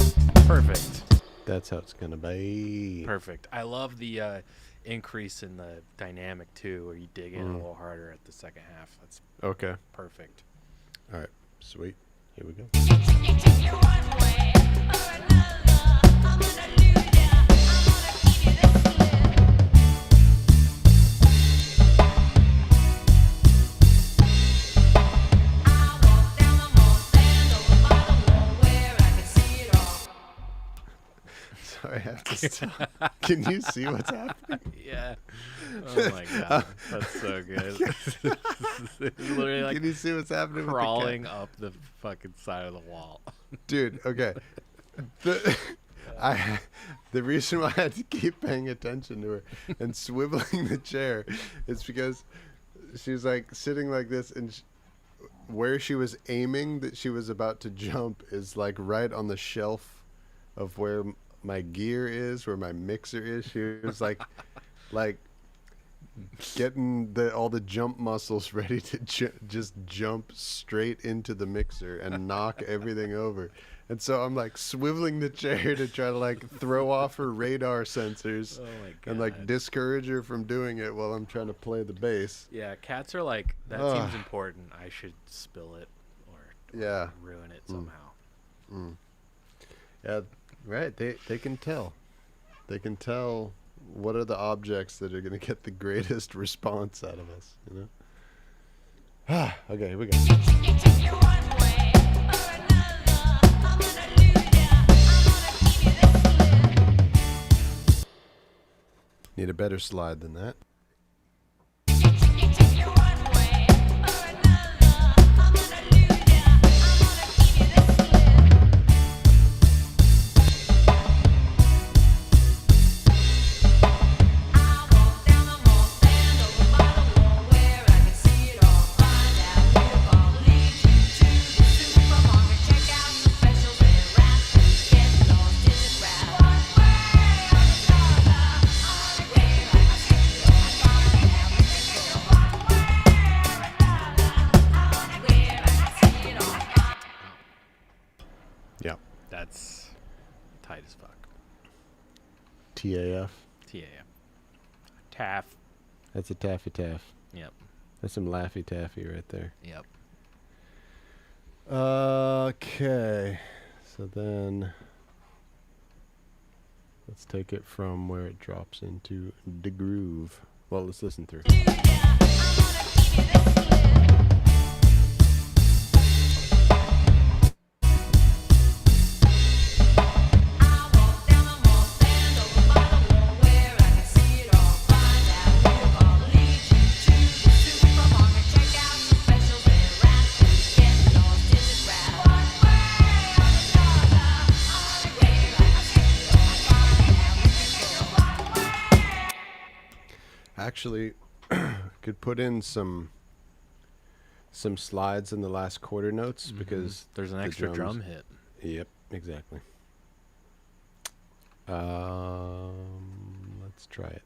Perfect. That's how it's gonna be. Perfect. I love the increase in the dynamic too, where you dig in a little harder at the second half. That's Okay. perfect. All right. Sweet. Here we go. Sorry, I have to stop. Can you see what's happening? Yeah. Oh my god, that's so good. It's literally like Can you see what's happening crawling up the fucking side of the wall. Dude, okay. The reason why I had to keep paying attention to her and swiveling the chair is because she was like sitting like this, and where she was aiming that she was about to jump is like right on the shelf of where my gear is, where my mixer is. She was like getting all the jump muscles ready to just jump straight into the mixer and knock everything over. And so I'm like swiveling the chair to try to like throw off her radar sensors Oh my god. and like discourage her from doing it while I'm trying to play the bass. Yeah, cats are like, that Ugh. seems important. I should spill it or Yeah. ruin it somehow. Yeah, right. They can tell. They can tell what are the objects that are going to get the greatest response out of us, you know? Okay, here we go. Need a better slide than that. Yeah. That's tight as fuck. TAF. TAM. Taff. That's a taffy taff. Yep. That's some laffy taffy right there. Yep. Okay. So then let's take it from where it drops into the groove. Well, let's listen through. Actually, could put in some slides in the last quarter notes because There's an the extra drums- drum hit. Yep, exactly. Let's try it.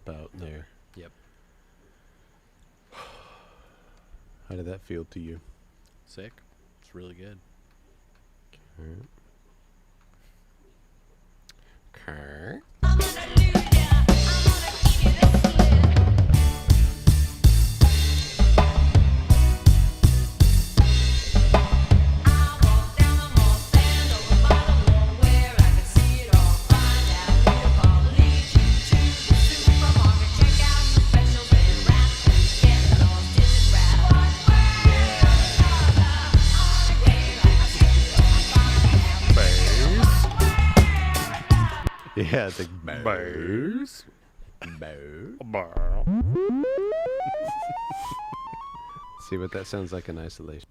amp out there. Yep. How did that feel to you? Sick. It's really good. Okay. Yeah, it's like Bass. See what that sounds like in isolation.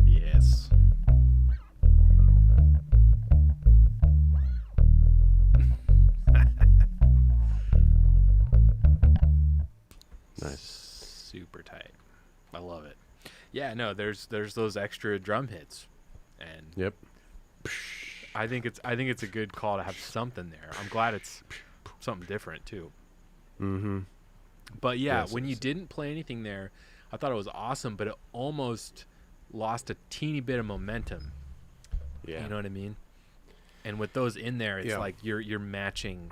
Yes. Nice. Super tight. I love it. Yeah, no, there's those extra drum hits, and Yep. I think it's a good call to have something there. I'm glad it's something different too. Mm-hmm. But yeah, Yes, when you it's- didn't play anything there, I thought it was awesome, but it almost lost a teeny bit of momentum. Yeah. You know what I mean? And with those in there, it's Yeah. like you're matching.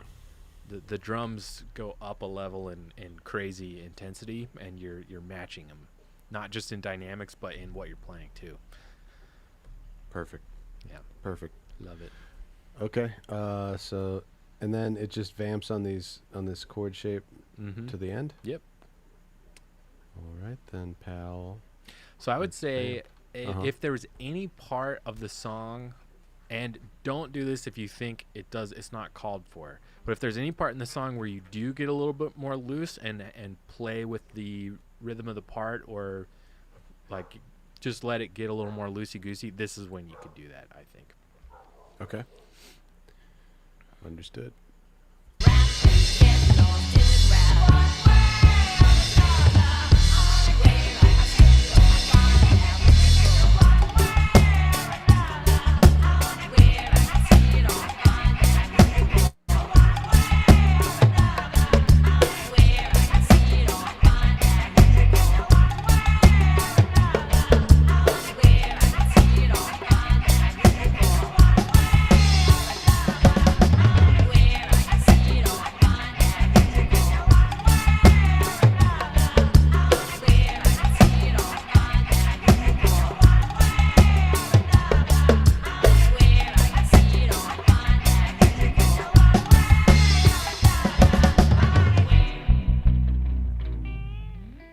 The drums go up a level in crazy intensity, and you're matching them, not just in dynamics, but in what you're playing too. Perfect. Yeah, Perfect. love it. Okay. So, and then it just vamps on this chord shape Mm-hmm. to the end. Yep. All right then, pal. So I would Let's say Uh-huh. if there was any part of the song, and don't do this if you think it's not called for, but if there's any part in the song where you do get a little bit more loose and play with the rhythm of the part, or like just let it get a little more loosey goosey, this is when you could do that, I think. Okay. Understood.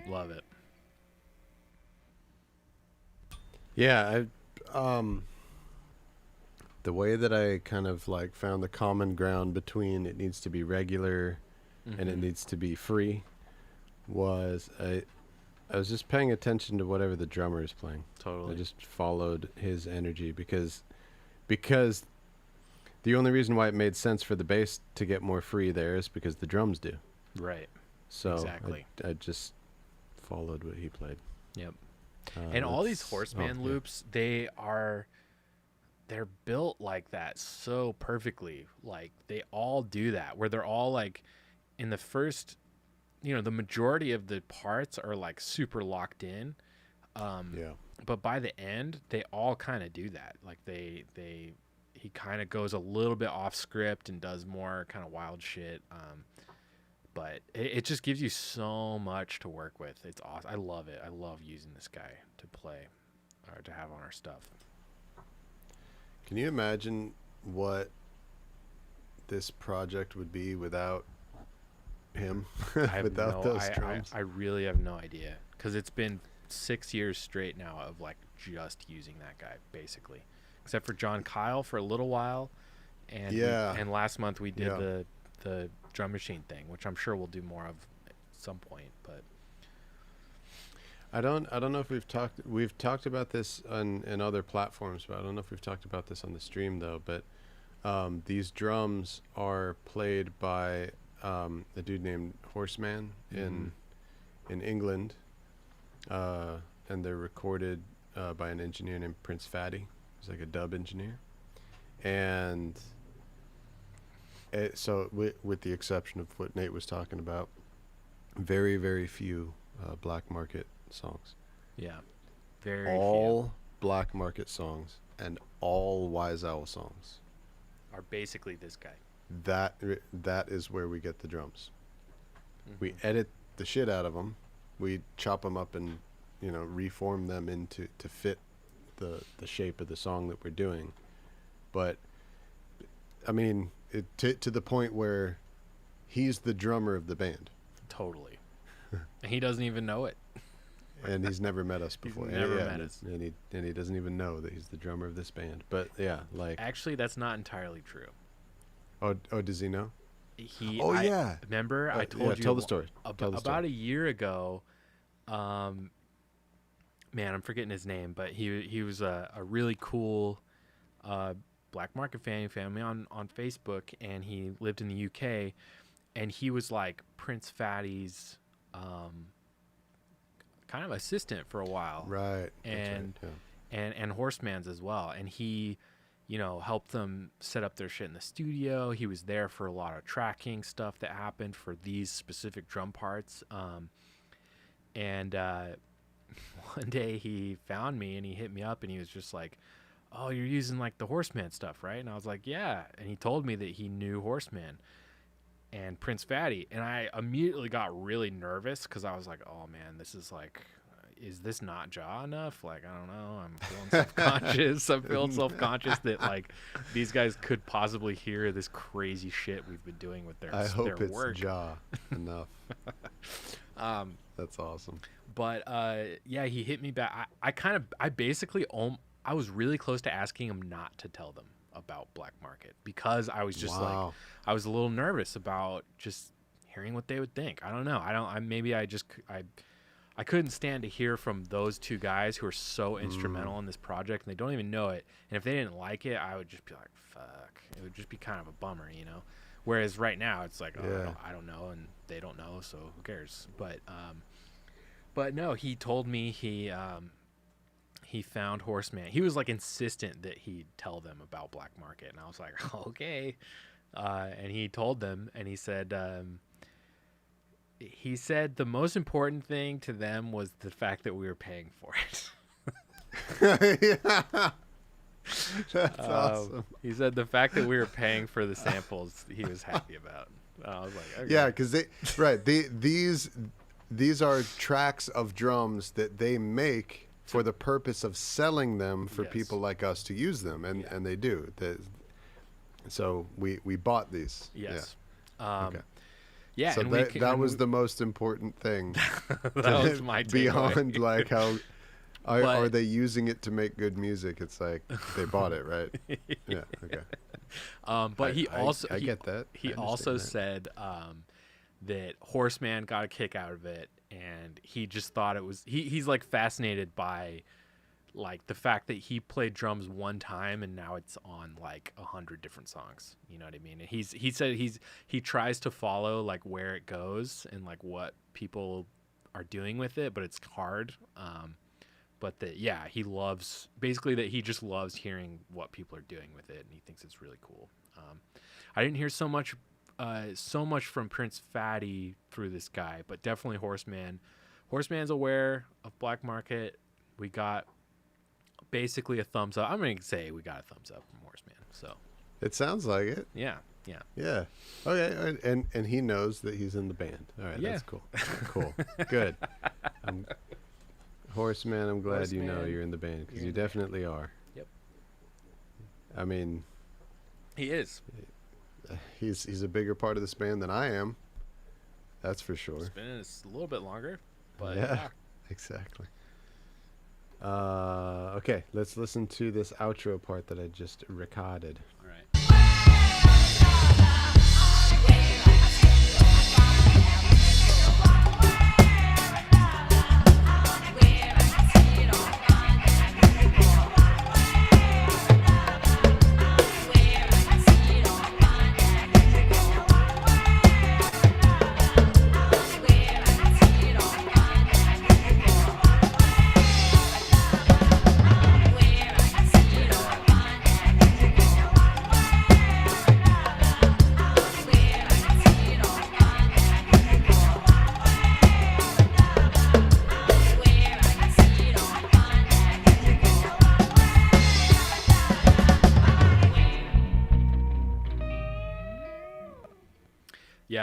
Love it. Yeah, the way that I kind of like found the common ground between it needs to be regular and it Mhm. needs to be free was I was just paying attention to whatever the drummer is playing. Totally. I just followed his energy because the only reason why it made sense for the bass to get more free there is because the drums do. Right. So Exactly. I just followed what he played. Yep. And all these that's- horseman yeah. loops, they're built like that so perfectly. Like they all do that, where they're all like in the first, the majority of the parts are like super locked in. Yeah. But by the end, they all kind of do that. Like he kind of goes a little bit off script and does more kind of wild shit. But it just gives you so much to work with. It's awesome. I love it. I love using this guy to play or to have on our stuff. Can you imagine what this project would be without him? I have without those drums? I really have no idea, because it's been 6 years straight now of like just using that guy basically, except for John Kyle for a little while, and Yeah. and last month we did Yeah. the drum machine thing, which I'm sure we'll do more of at some point. But I don't know if we've talked about this in other platforms, but I don't know if we've talked about this on the stream though. But these drums are played by a dude named Horseman in England, and they're recorded by an engineer named Prince Fatty. He's like a dub engineer, and So with the exception of what Nate was talking about, very, very few black market songs. Yeah. Very All black market songs and all Wise Owl songs. few are basically this guy. That is where we get the drums. We Mm-hmm. edit the shit out of them. We chop them up and, reform them into to fit the shape of the song that we're doing. But I mean, to the point where he's the drummer of the band, Totally. And he doesn't even know it. and he's never met us before. never Yeah, met and us. and he doesn't even know that he's the drummer of this band. But yeah, like, Actually, that's not entirely true. oh, does he know? Yeah. Remember, I told you tell the story. Tell the about story. a year ago. Man, I'm forgetting his name, but he was a really cool black market fan. He found me on Facebook, and he lived in the UK, and he was like Prince Fatty's kind of assistant for a while. Right. that's right, And yeah. and Horseman's as well. And he, helped them set up their shit in the studio. He was there for a lot of tracking stuff that happened for these specific drum parts. And one day he found me and he hit me up and he was just like, "Oh, you're using like the Horseman stuff, right?" And I was like, "Yeah." And he told me that he knew Horseman and Prince Fatty, and I immediately got really nervous because I was like, "Oh man, this is like, is this not jaw enough? Like, I don't know. I'm feeling self-conscious. I'm feeling self-conscious that like these guys could possibly hear this crazy shit we've been doing with their I hope their it's work." jaw enough. That's awesome. But yeah, he hit me back. I basically I was really close to asking him not to tell them about Black Market because I was just Wow. like, I was a little nervous about just hearing what they would think. I don't know. I couldn't stand to hear from those two guys who are so instrumental in this project and they don't even know it. And if they didn't like it, I would just be like, fuck. It would just be kind of a bummer, Whereas right now it's like, oh, Yeah. I don't know, and they don't know, so who cares? But no, he told me he found Horseman. He was like insistent that he tell them about Black Market, and I was like, okay. And he told them, and he said the most important thing to them was the fact that we were paying for it. Yeah. That's awesome. He said the fact that we were paying for the samples, he was happy about. I was like, okay. Yeah, because these are tracks of drums that they make for the purpose of selling them for Yes. people like us to use them, and Yeah. and they do. So we bought these. Yes. Okay. Yeah. So and that was the most important thing. that was my takeaway. Beyond like how are But- they using it to make good music? It's like they bought it, right? Yeah. Okay. But he also I get that. He I also understand said that Horseman got a kick out of it, and he just thought it was he's like fascinated by like the fact that he played drums one time and now it's on like 100 different songs. You know what I mean? And he said he tries to follow like where it goes and like what people are doing with it, but it's hard. But that he loves basically that he just loves hearing what people are doing with it, and he thinks it's really cool. I didn't hear so much from Prince Fatty through this guy, but definitely Horseman. Horseman's aware of Black Market. We got basically a thumbs up. I'm gonna say we got a thumbs up from Horseman. So It sounds like it. yeah. Yeah. Okay. And he knows that he's in the band. All right. Yeah. That's cool. Cool. Good. Horseman, I'm glad you know Horseman, you're in the band because you're you in the band. definitely are. Yep. I mean, He is. he's a bigger part of this band than I am. That's for sure. It's been a little bit longer, but Yeah. Exactly. Okay. Let's listen to this outro part that I just recorded. All right.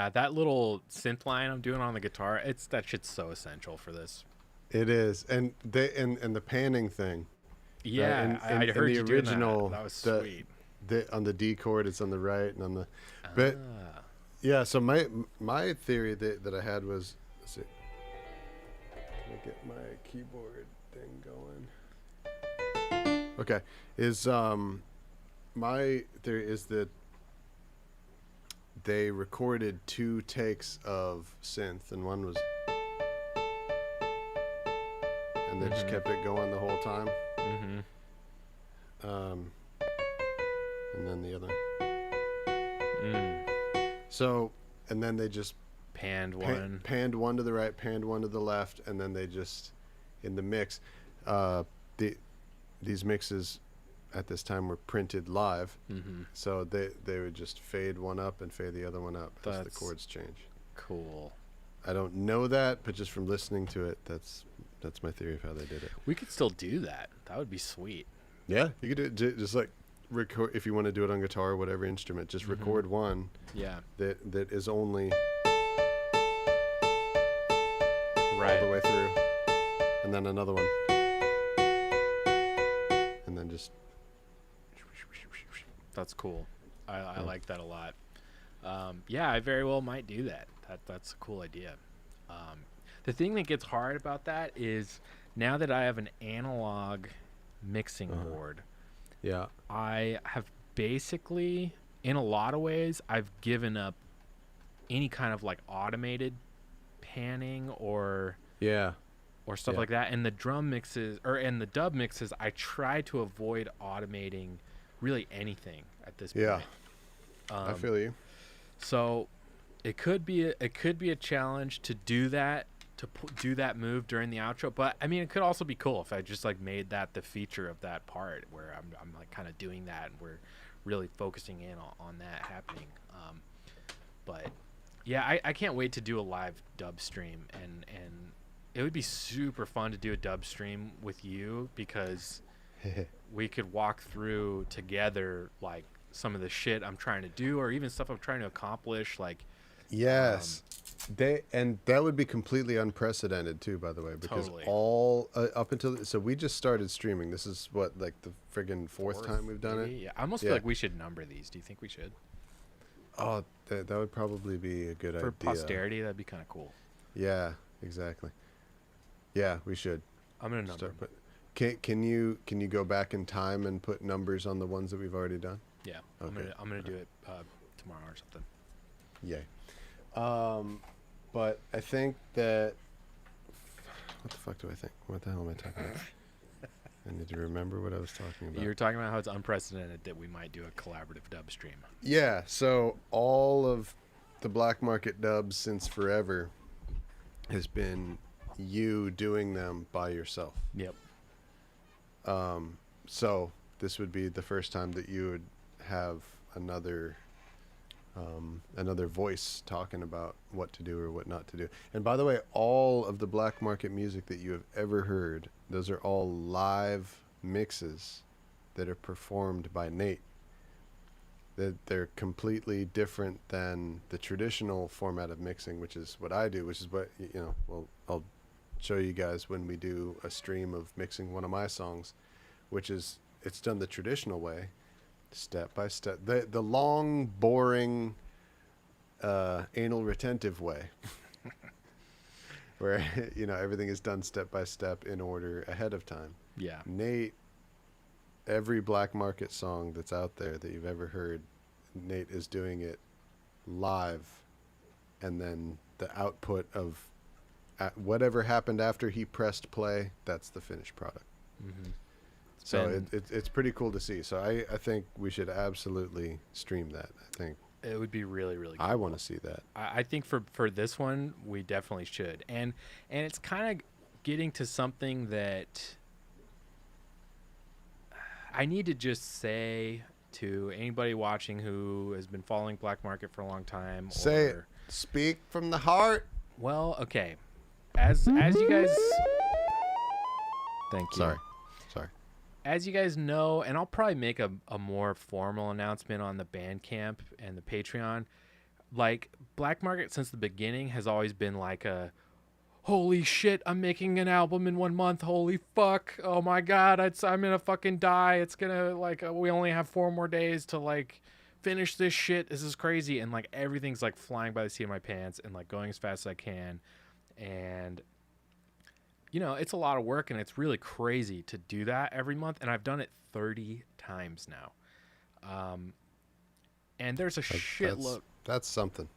Yeah, that little synth line I'm doing on the guitar, that shit's so essential for this. It is, and and the panning thing. Yeah, I in heard the you original, doing that. That was sweet. On the D chord, it's on the right, and on the, but Ah. yeah. So my theory that I had was, let's see, let me get my keyboard thing going. Okay, is my theory is that they recorded 2 takes of synth, and one was, and they just kept it going the whole time. And then the other. So, and then they just Panned one. panned one to the right, panned one to the left, and then they just, in the mix, these mixes at this time were printed live. So they would just fade one up and fade the other one up as the That's chords change. Cool. I don't know that, but just from listening to it, that's my theory of how they did it. We could still do that. That would be sweet. Yeah, you could do it just like record if you want to do it on guitar or whatever instrument. Just record one Yeah. that is only Right. all the way through, and then another one, and then just That's cool. I like that a lot. Yeah, I very well might do that. That's a cool idea. The thing that gets hard about that is now that I have an analog mixing board, yeah. I have basically, in a lot of ways, I've given up any kind of like automated panning or Yeah. stuff Yeah. like that. And the drum mixes and the dub mixes, I try to avoid automating really anything at this Yeah. point. I feel you. So it could be a challenge to do that, to do that move during the outro. But I mean, it could also be cool if I just like made that the feature of that part where I'm like kind of doing that and we're really focusing in on that happening. But yeah, I can't wait to do a live dub stream, and it would be super fun to do a dub stream with you because we could walk through together like some of the shit I'm trying to do or even stuff I'm trying to accomplish, like Yes. And that would be completely unprecedented too, by the way, because Totally. all up until so we just started streaming. This is what, like the friggin' fourth time we've done maybe? it. Yeah, I almost feel like we should number these. Do you think we should? Oh, that would probably be a good For idea. posterity, that'd be kind of cool. Yeah, exactly. Yeah, we should I'm gonna number start. them. But can you go back in time and put numbers on the ones that we've already done? Yeah, Okay. I'm gonna do it tomorrow or something. Yay. But I think that, what the fuck do I think? What the hell am I talking about? I need to remember what I was talking about. You were talking about how it's unprecedented that we might do a collaborative dub stream. Yeah, so all of the black market dubs since forever has been you doing them by yourself. Yep. So this would be the first time that you would have another voice talking about what to do or what not to do. And by the way, all of the black market music that you have ever heard, those are all live mixes that are performed by Nate. They're completely different than the traditional format of mixing, which is what I do, which is what, well, I'll show you guys when we do a stream of mixing one of my songs, which is, it's done the traditional way, step by step, the long, boring, anal retentive way, where, everything is done step by step in order ahead of time. Yeah. Nate, every black market song that's out there that you've ever heard, Nate is doing it live, and then the output of whatever happened after he pressed play, that's the finished product. Mm-hmm. So it's pretty cool to see. So I think we should absolutely stream that. I think It would be really, really cool. I want to see that. I think for this one, we definitely should. And it's kind of getting to something that I need to just say to anybody watching who has been following Black Market for a long time. Say it. Speak from the heart. Well, okay. As you guys... Thank you. Sorry. As you guys know, and I'll probably make a more formal announcement on the Bandcamp and the Patreon, like Black Market since the beginning has always been like a holy shit, I'm making an album in 1 month. Holy fuck. Oh my god, I'm gonna fucking die. It's gonna like we only have 4 more days to like finish this shit. This is crazy. And like everything's like flying by the seat of my pants and like going as fast as I can. And you know, it's a lot of work and it's really crazy to do that every month. And I've done it 30 times now. And there's a shitload. That's something.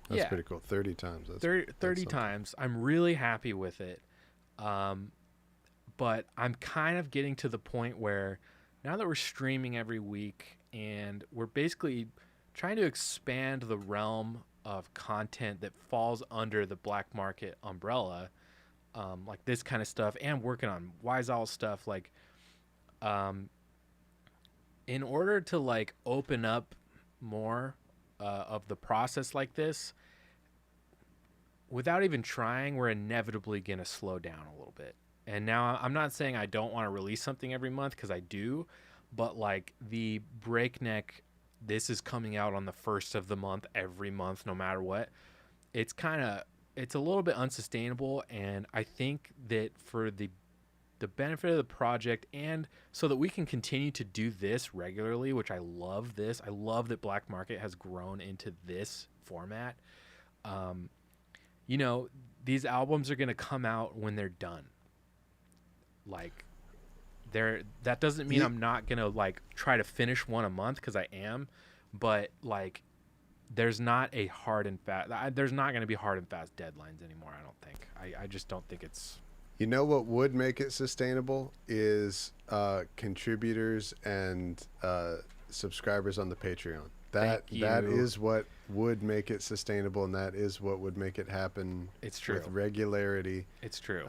That's Yeah. pretty cool. 30 times. That's 30 something. times. I'm really happy with it. But I'm kind of getting to the point where now that we're streaming every week and we're basically trying to expand the realm of content that falls under the Black Market umbrella, like this kind of stuff, and working on Wise Owl stuff, like in order to like open up more of the process like this, without even trying, we're inevitably going to slow down a little bit. And now I'm not saying I don't want to release something every month, because I do, but like the breakneck, this is coming out on the first of the month every month, no matter what. It's a little bit unsustainable. And I think that for the benefit of the project, and so that we can continue to do this regularly, which I love this. I love that Black Market has grown into this format. You know, these albums are going to come out when they're done. Like, that doesn't mean I'm not going to like try to finish one a month, because I am, but like there's not a hard and fast, there's not going to be hard and fast deadlines anymore. I don't think. I just don't think it's. You know what would make it sustainable is contributors and subscribers on the Patreon. That is what would make it sustainable, and that is what would make it happen. It's true. With regularity. It's true.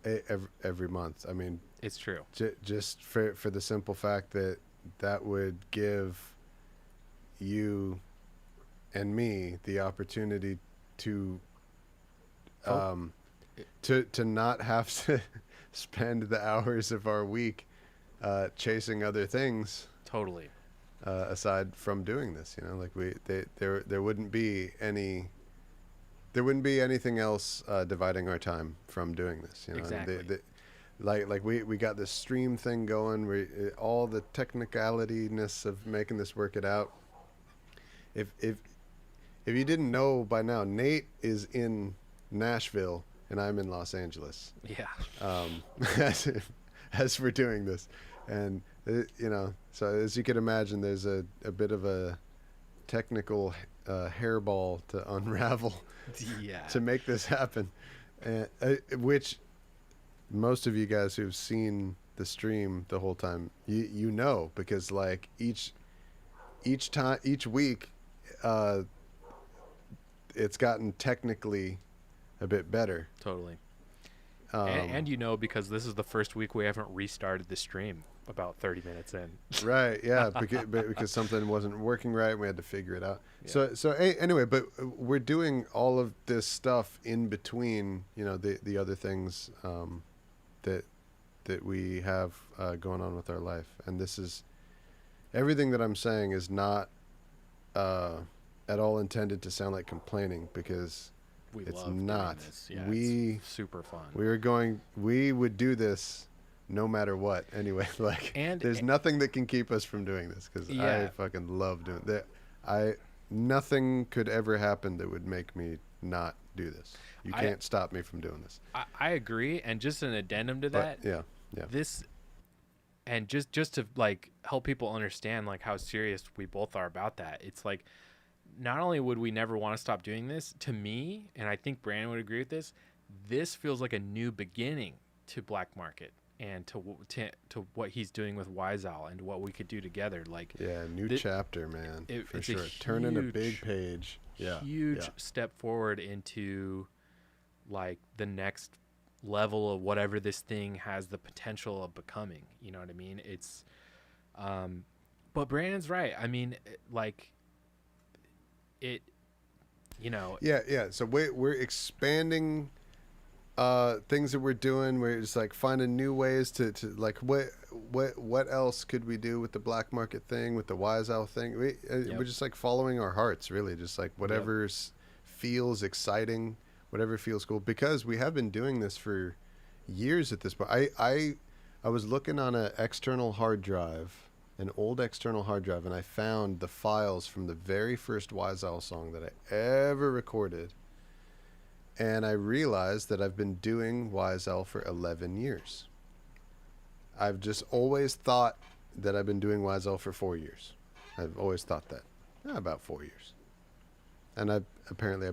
Every month. I mean, it's true. Just for the simple fact that would give you and me the opportunity to to not have to spend the hours of our week chasing other things. Totally. Aside from doing this, you know, like there wouldn't be anything else dividing our time from doing this. You know, Exactly. like we got this stream thing going. All the technicalityness of making this work it out. If you didn't know by now, Nate is in Nashville and I'm in Los Angeles. Yeah. As we're doing this, and you know, so as you can imagine, there's a bit of a technical hairball to unravel Yeah. to make this happen, which most of you guys who've seen the stream the whole time, you know, because like each week it's gotten technically a bit better. Totally. And you know, because this is the first week we haven't restarted the stream about 30 minutes in. Right, yeah, because something wasn't working right, and we had to figure it out. Yeah. So anyway, but we're doing all of this stuff in between, you know, the other things that we have going on with our life, and this is everything that I'm saying is not at all intended to sound like complaining, because We it's love doing not. this. Yeah, it's super fun. We would do this no matter what. Anyway, like, there's nothing that can keep us from doing this, because Yeah. I fucking love doing that. Nothing could ever happen that would make me not do this. You can't stop me from doing this. I agree, and just an addendum to But, that. yeah. This, and just to like help people understand like how serious we both are about that. It's like, not only would we never want to stop doing this, to me, and I think Brandon would agree with this, this feels like a new beginning to Black Market and to what he's doing with Wise Owl and what we could do together. Like, Yeah, new chapter, man. For it's a sure. Turning a big huge- page. Yeah. huge yeah. step forward into like the next level of whatever this thing has the potential of becoming. You know what I mean? It's but Brandon's right. I mean, like it, you know. Yeah. So we're expanding things that we're doing. We're just like finding new ways to like what else could we do with the black market thing, with the Wise Owl thing. We're just like following our hearts, really, just like whatever feels exciting, whatever feels cool, because we have been doing this for years at this point. I was looking on an external hard drive, an old external hard drive, and I found the files from the very first Wise Owl song that I ever recorded. And I realized that I've been doing Wise Owl for 11 years. I've just always thought that I've been doing Wise Owl for 4 years. I've always thought that. About 4 years. And I've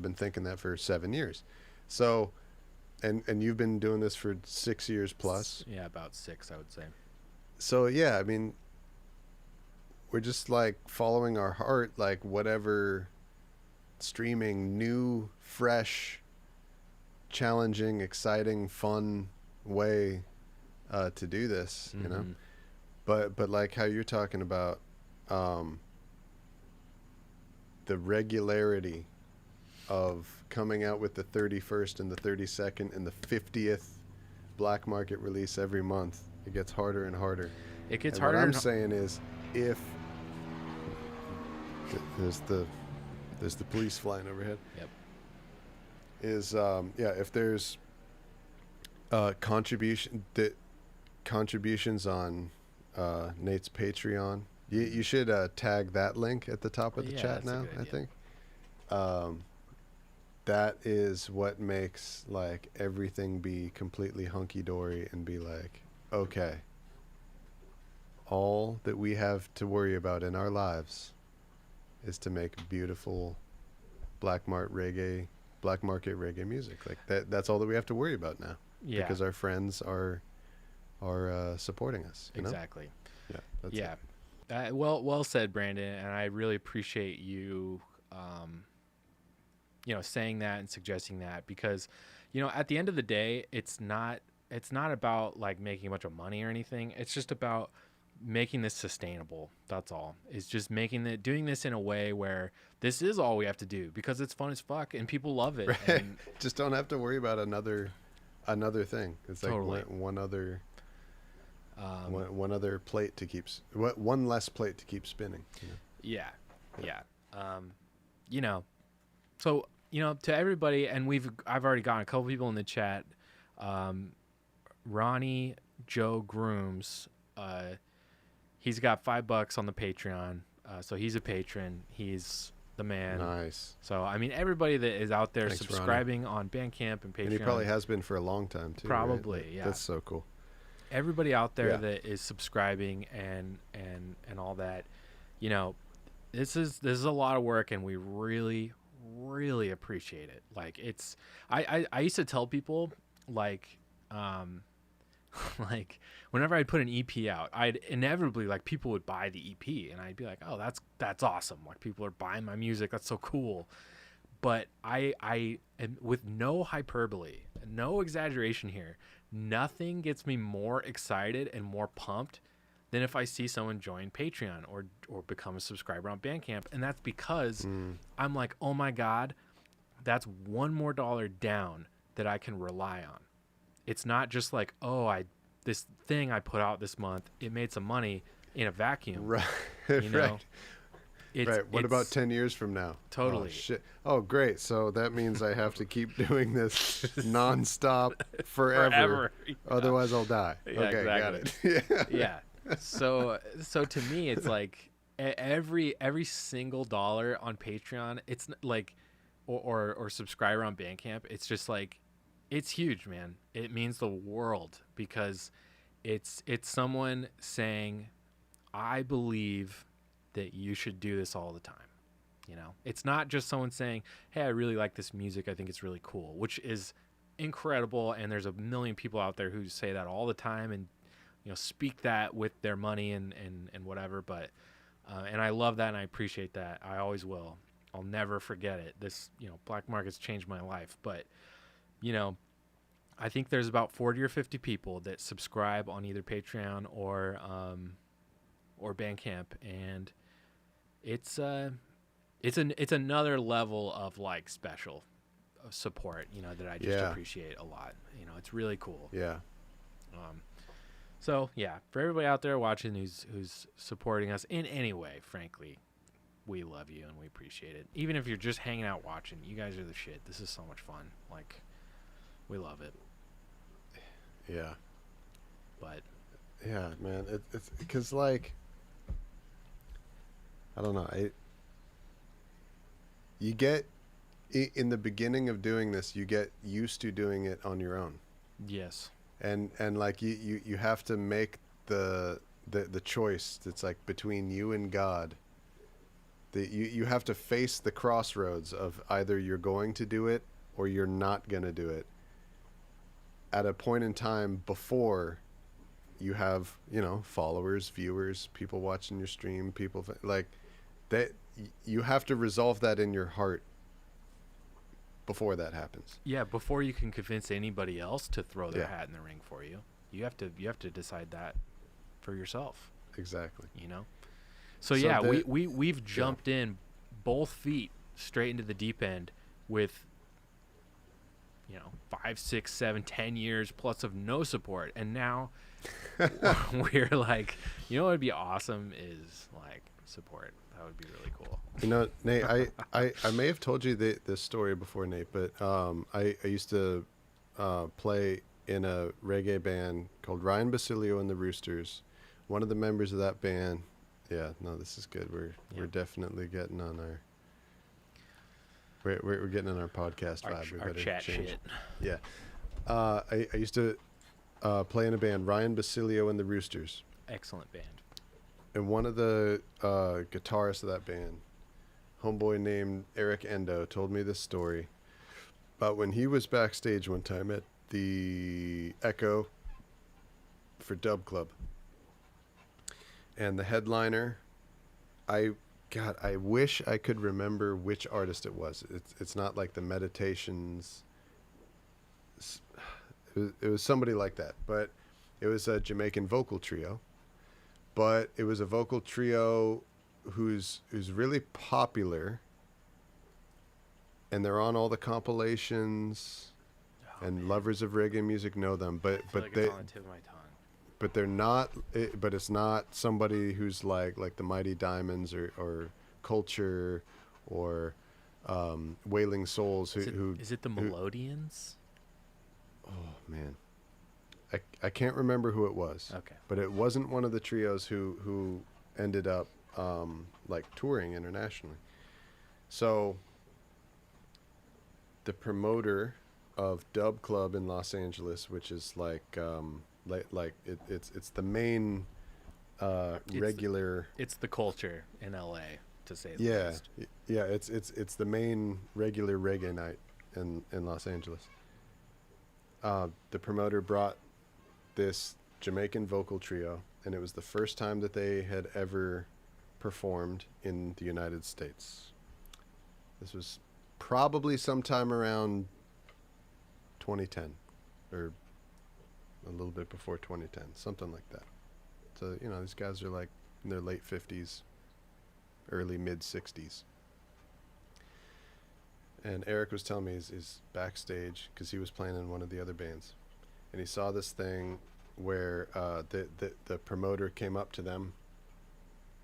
been thinking that for 7 years. So, and you've been doing this for 6 years plus. Yeah, about 6, I would say. So, yeah, I mean, we're just like following our heart, like whatever streaming, new, fresh, challenging, exciting, fun way to do this, you know. But like how you're talking about the regularity of coming out with the 31st and the 32nd and the 50th black market release every month, it gets harder and harder. It gets And harder. what I'm saying is, if there's the police flying overhead. Yep. If there's contributions on Nate's Patreon, you should tag that link at the top of the chat that's a now. good I idea. think that is what makes like everything be completely hunky dory and be like, okay, all that we have to worry about in our lives is to make beautiful black market reggae music. Like that's all that we have to worry about now. Yeah. Because our friends are supporting us. You know? Exactly. Yeah. That's Yeah. it. Well said, Brandon. And I really appreciate you, saying that and suggesting that, because, at the end of the day, it's not about like making a bunch of money or anything. It's just about making this sustainable. That's all. It's just doing this in a way where this is all we have to do, because it's fun as fuck and people love it. Right. And Just don't have to worry about another thing. It's like Totally. one other plate to keep one less plate to keep spinning. You know? Yeah. So, to everybody, and I've already gotten a couple people in the chat. Ronnie Joe Grooms, he's got $5 on the Patreon. So he's a patron. He's the man. Nice. So, I mean, everybody that is out there Thanks, Ronnie. subscribing on Bandcamp and Patreon. And he probably has been for a long time too. Probably, right? yeah. That's so cool. Everybody out there Yeah. that is subscribing and all that, this is a lot of work, and we really, really appreciate it. Like, it's I used to tell people, like, like whenever I'd put an EP out, I'd inevitably, like, people would buy the EP, and I'd be like, oh, that's awesome. Like, people are buying my music. That's so cool. But I am, with no hyperbole, no exaggeration here, nothing gets me more excited and more pumped than if I see someone join Patreon or become a subscriber on Bandcamp. And that's because I'm like, oh my God, that's one more dollar down that I can rely on. It's not just like, this thing I put out this month, it made some money in a vacuum. Right. You know? Right. Right. What about it's- 10 years from now? Totally. Oh, shit. Oh, great. So that means I have to keep doing this nonstop forever. Forever. Yeah. Otherwise, I'll die. Yeah, okay, got exactly. it. Yeah. So to me, it's like every single dollar on Patreon, it's like, or subscriber on Bandcamp, it's just like, it's huge, man. It means the world, because it's someone saying, I believe that you should do this all the time. It's not just someone saying, hey, I really like this music, I think it's really cool, which is incredible, and there's a million people out there who say that all the time and speak that with their money and whatever. But and I love that, and I appreciate that. I always will. I'll never forget it. This black market's changed my life. But I think there's about 40 or 50 people that subscribe on either Patreon or Bandcamp, and it's another level of like special support, that I just Yeah. appreciate a lot. It's really cool. Yeah. So yeah, for everybody out there watching who's supporting us in any way, frankly, we love you and we appreciate it. Even if you're just hanging out watching, you guys are the shit. This is so much fun. Like, we love it. Yeah. But Yeah, man. It's because, like, I don't know. You get, in the beginning of doing this, you get used to doing it on your own. yes, And like, you have to make the choice. It's like between you and God. You have to face the crossroads of either you're going to do it or you're not going to do it at a point in time before you have, followers, viewers, people watching your stream, people like that. You have to resolve that in your heart before that happens. yeah. Before you can convince anybody else to throw their Yeah. hat in the ring for you, you have to decide that for yourself. Exactly. So, So yeah, that- we've jumped in both feet straight into the deep end with 5, 6, 7, 10 years plus of no support, and now we're like, what would be awesome is like support. That would be really cool. Nate, I may have told you this story before, Nate, but I used to play in a reggae band called Ryan Basilio and the Roosters. One of the members of that band. Yeah, no, this is good. We're definitely getting on our we're getting on our podcast vibe. We Our better chat change. shit. Yeah. I used to play in a band, Ryan Basilio and the Roosters. Excellent band. And one of the guitarists of that band, homeboy named Eric Endo, told me this story about when he was backstage one time at the Echo for Dub Club. And the headliner, I wish I could remember which artist it was. It's not like the Meditations. It was somebody like that, but it was a Jamaican vocal trio. But it was a vocal trio who's really popular, and they're on all the compilations, and lovers of reggae music know them. But I feel like they it's on the tip of my tongue. but they're not. But it's not somebody who's like the Mighty Diamonds or Culture or Wailing Souls. Is it the who- Melodians? Oh man, I can't remember who it was. Okay. But it wasn't one of the trios who ended up like touring internationally. So the promoter of Dub Club in Los Angeles, which is it's the main regular. It's the culture in LA, to say the Yeah, least. yeah. It's the main regular reggae night in Los Angeles. The promoter brought this Jamaican vocal trio, and it was the first time that they had ever performed in the United States. This was probably sometime around 2010, or a little bit before 2010, something like that. So, these guys are like in their late 50s, early mid 60s. And Eric was telling me he's backstage because he was playing in one of the other bands, and he saw this thing where the promoter came up to them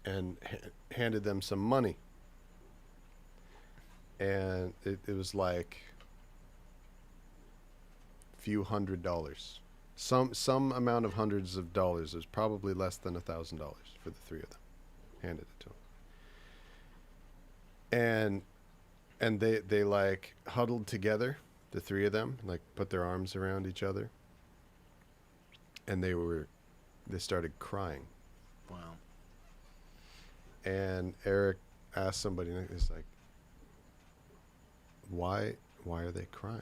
and handed them some money, and it was like a few $100s, some amount of hundreds of dollars. It was probably less than $1,000 for the three of them. Handed it to him, and they like huddled together, the three of them, like put their arms around each other, and they started crying. Wow. And Eric asked somebody, he's like, why are they crying?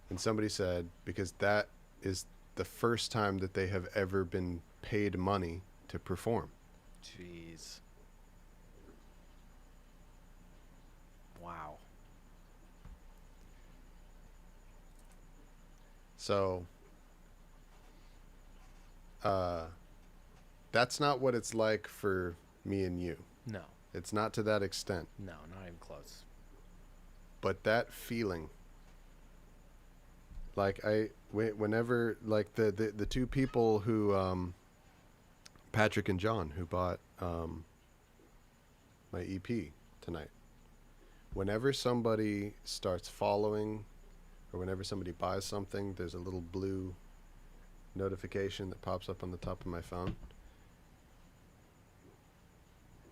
And somebody said, because that is the first time that they have ever been paid money to perform. Jeez. Wow. So that's not what it's like for me and you. No. It's not to that extent. No, not even close. but that feeling, like whenever like the two people who Patrick and John who bought my EP tonight, whenever somebody starts following or whenever somebody buys something, there's a little blue notification that pops up on the top of my phone.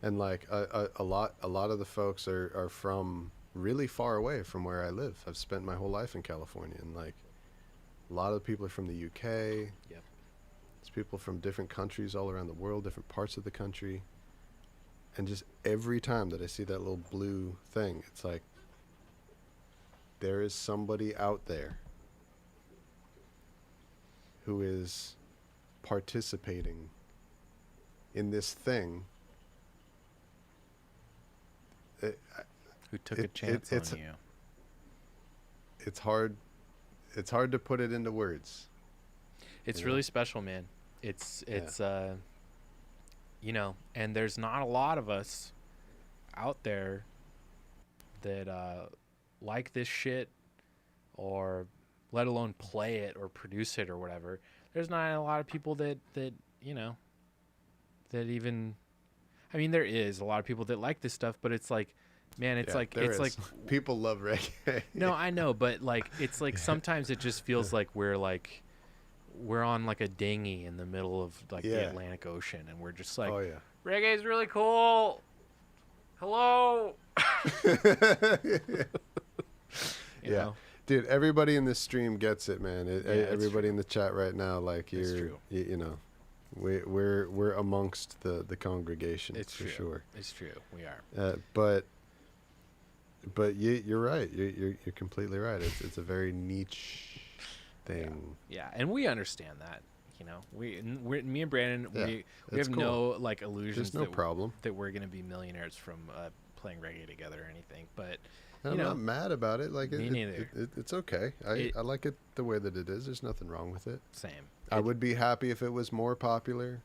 And like a lot of the folks are from really far away from where I live. I've spent my whole life in California, and like a lot of the people are from the UK. Yep. There's people from different countries all around the world, different parts of the country. And just every time that I see that little blue thing, it's like there is somebody out there who is participating in this thing. Who took a chance on you? It's hard to put it into words. It's you really know? special, man. It's you know, and there's not a lot of us out there that like this shit, or let alone play it or produce it or whatever. There's not a lot of people that you know, that even, I mean, there is a lot of people that like this stuff, but it's like, man, it's Yeah, like, there it's is. like, People love reggae. no, I know, but like, it's like sometimes it just feels like we're on like a dinghy in the middle of like the Yeah. Atlantic Ocean, and we're just like, Oh yeah. reggae's really cool. Hello. You Yeah. know? Dude, everybody in this stream gets it, man. it's Everybody true. in the chat right now, like It's you're, true. you know, we're amongst the congregation. It's for true. sure. It's true. We are. But you're right. You're completely right. It's a very niche thing. Yeah, and we understand that. You know, we're me and Brandon. Yeah, we it's have cool. no like illusions. There's no that problem. that we're gonna be millionaires from playing reggae together or anything. But I'm you know, not mad about it. Like me neither. it's okay. I like it the way that it is. There's nothing wrong with it. same. I would be happy if it was more popular.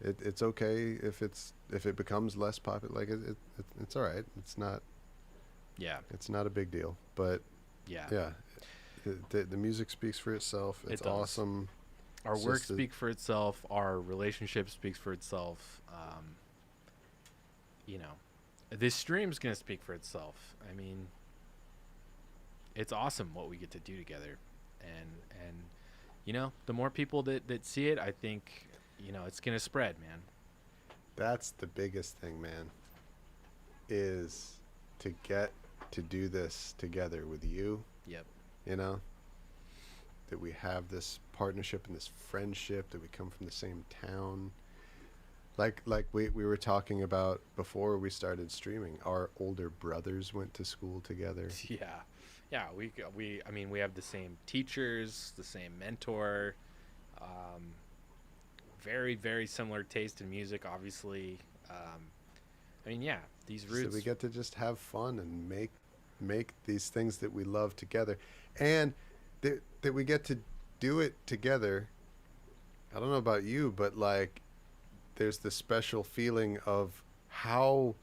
It's okay if it becomes less popular. Like it's all right. It's not Yeah. a big deal. But Yeah. yeah, the music speaks for itself. It's It does. awesome. Our It's work just a- speaks for itself. Our relationship speaks for itself. You know, this stream's gonna speak for itself. I mean, it's awesome what we get to do together, and you know, the more people that see it, I think, you know, it's gonna spread, man. That's the biggest thing, man. Is to get to do this together with you. Yep. You know, that we have this partnership and this friendship, that we come from the same town. Like we were talking about before we started streaming, our older brothers went to school together. Yeah. Yeah, I mean, we have the same teachers, the same mentor, very, very similar taste in music, obviously. I mean, yeah, these roots. So we get to just have fun and make these things that we love together, and that we get to do it together. I don't know about you, but like there's this special feeling of how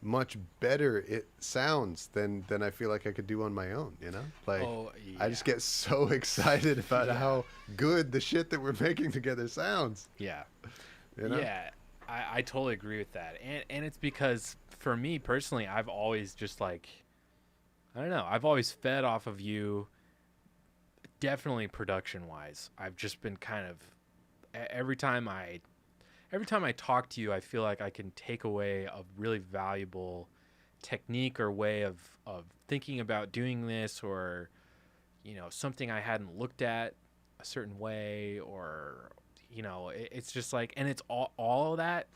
much better it sounds than I feel like I could do on my own, you know? Like I just yeah. get so excited about Yeah. how good the shit that we're making together sounds. Yeah. You know? Yeah, I totally agree with that. And it's because for me personally, I've always just like, I don't know, I've always fed off of you, definitely production wise. I've just been kind of, every time I talk to you, I feel like I can take away a really valuable technique or way of thinking about doing this, or, you know, something I hadn't looked at a certain way, or, you know, it's just like, and it's all of that,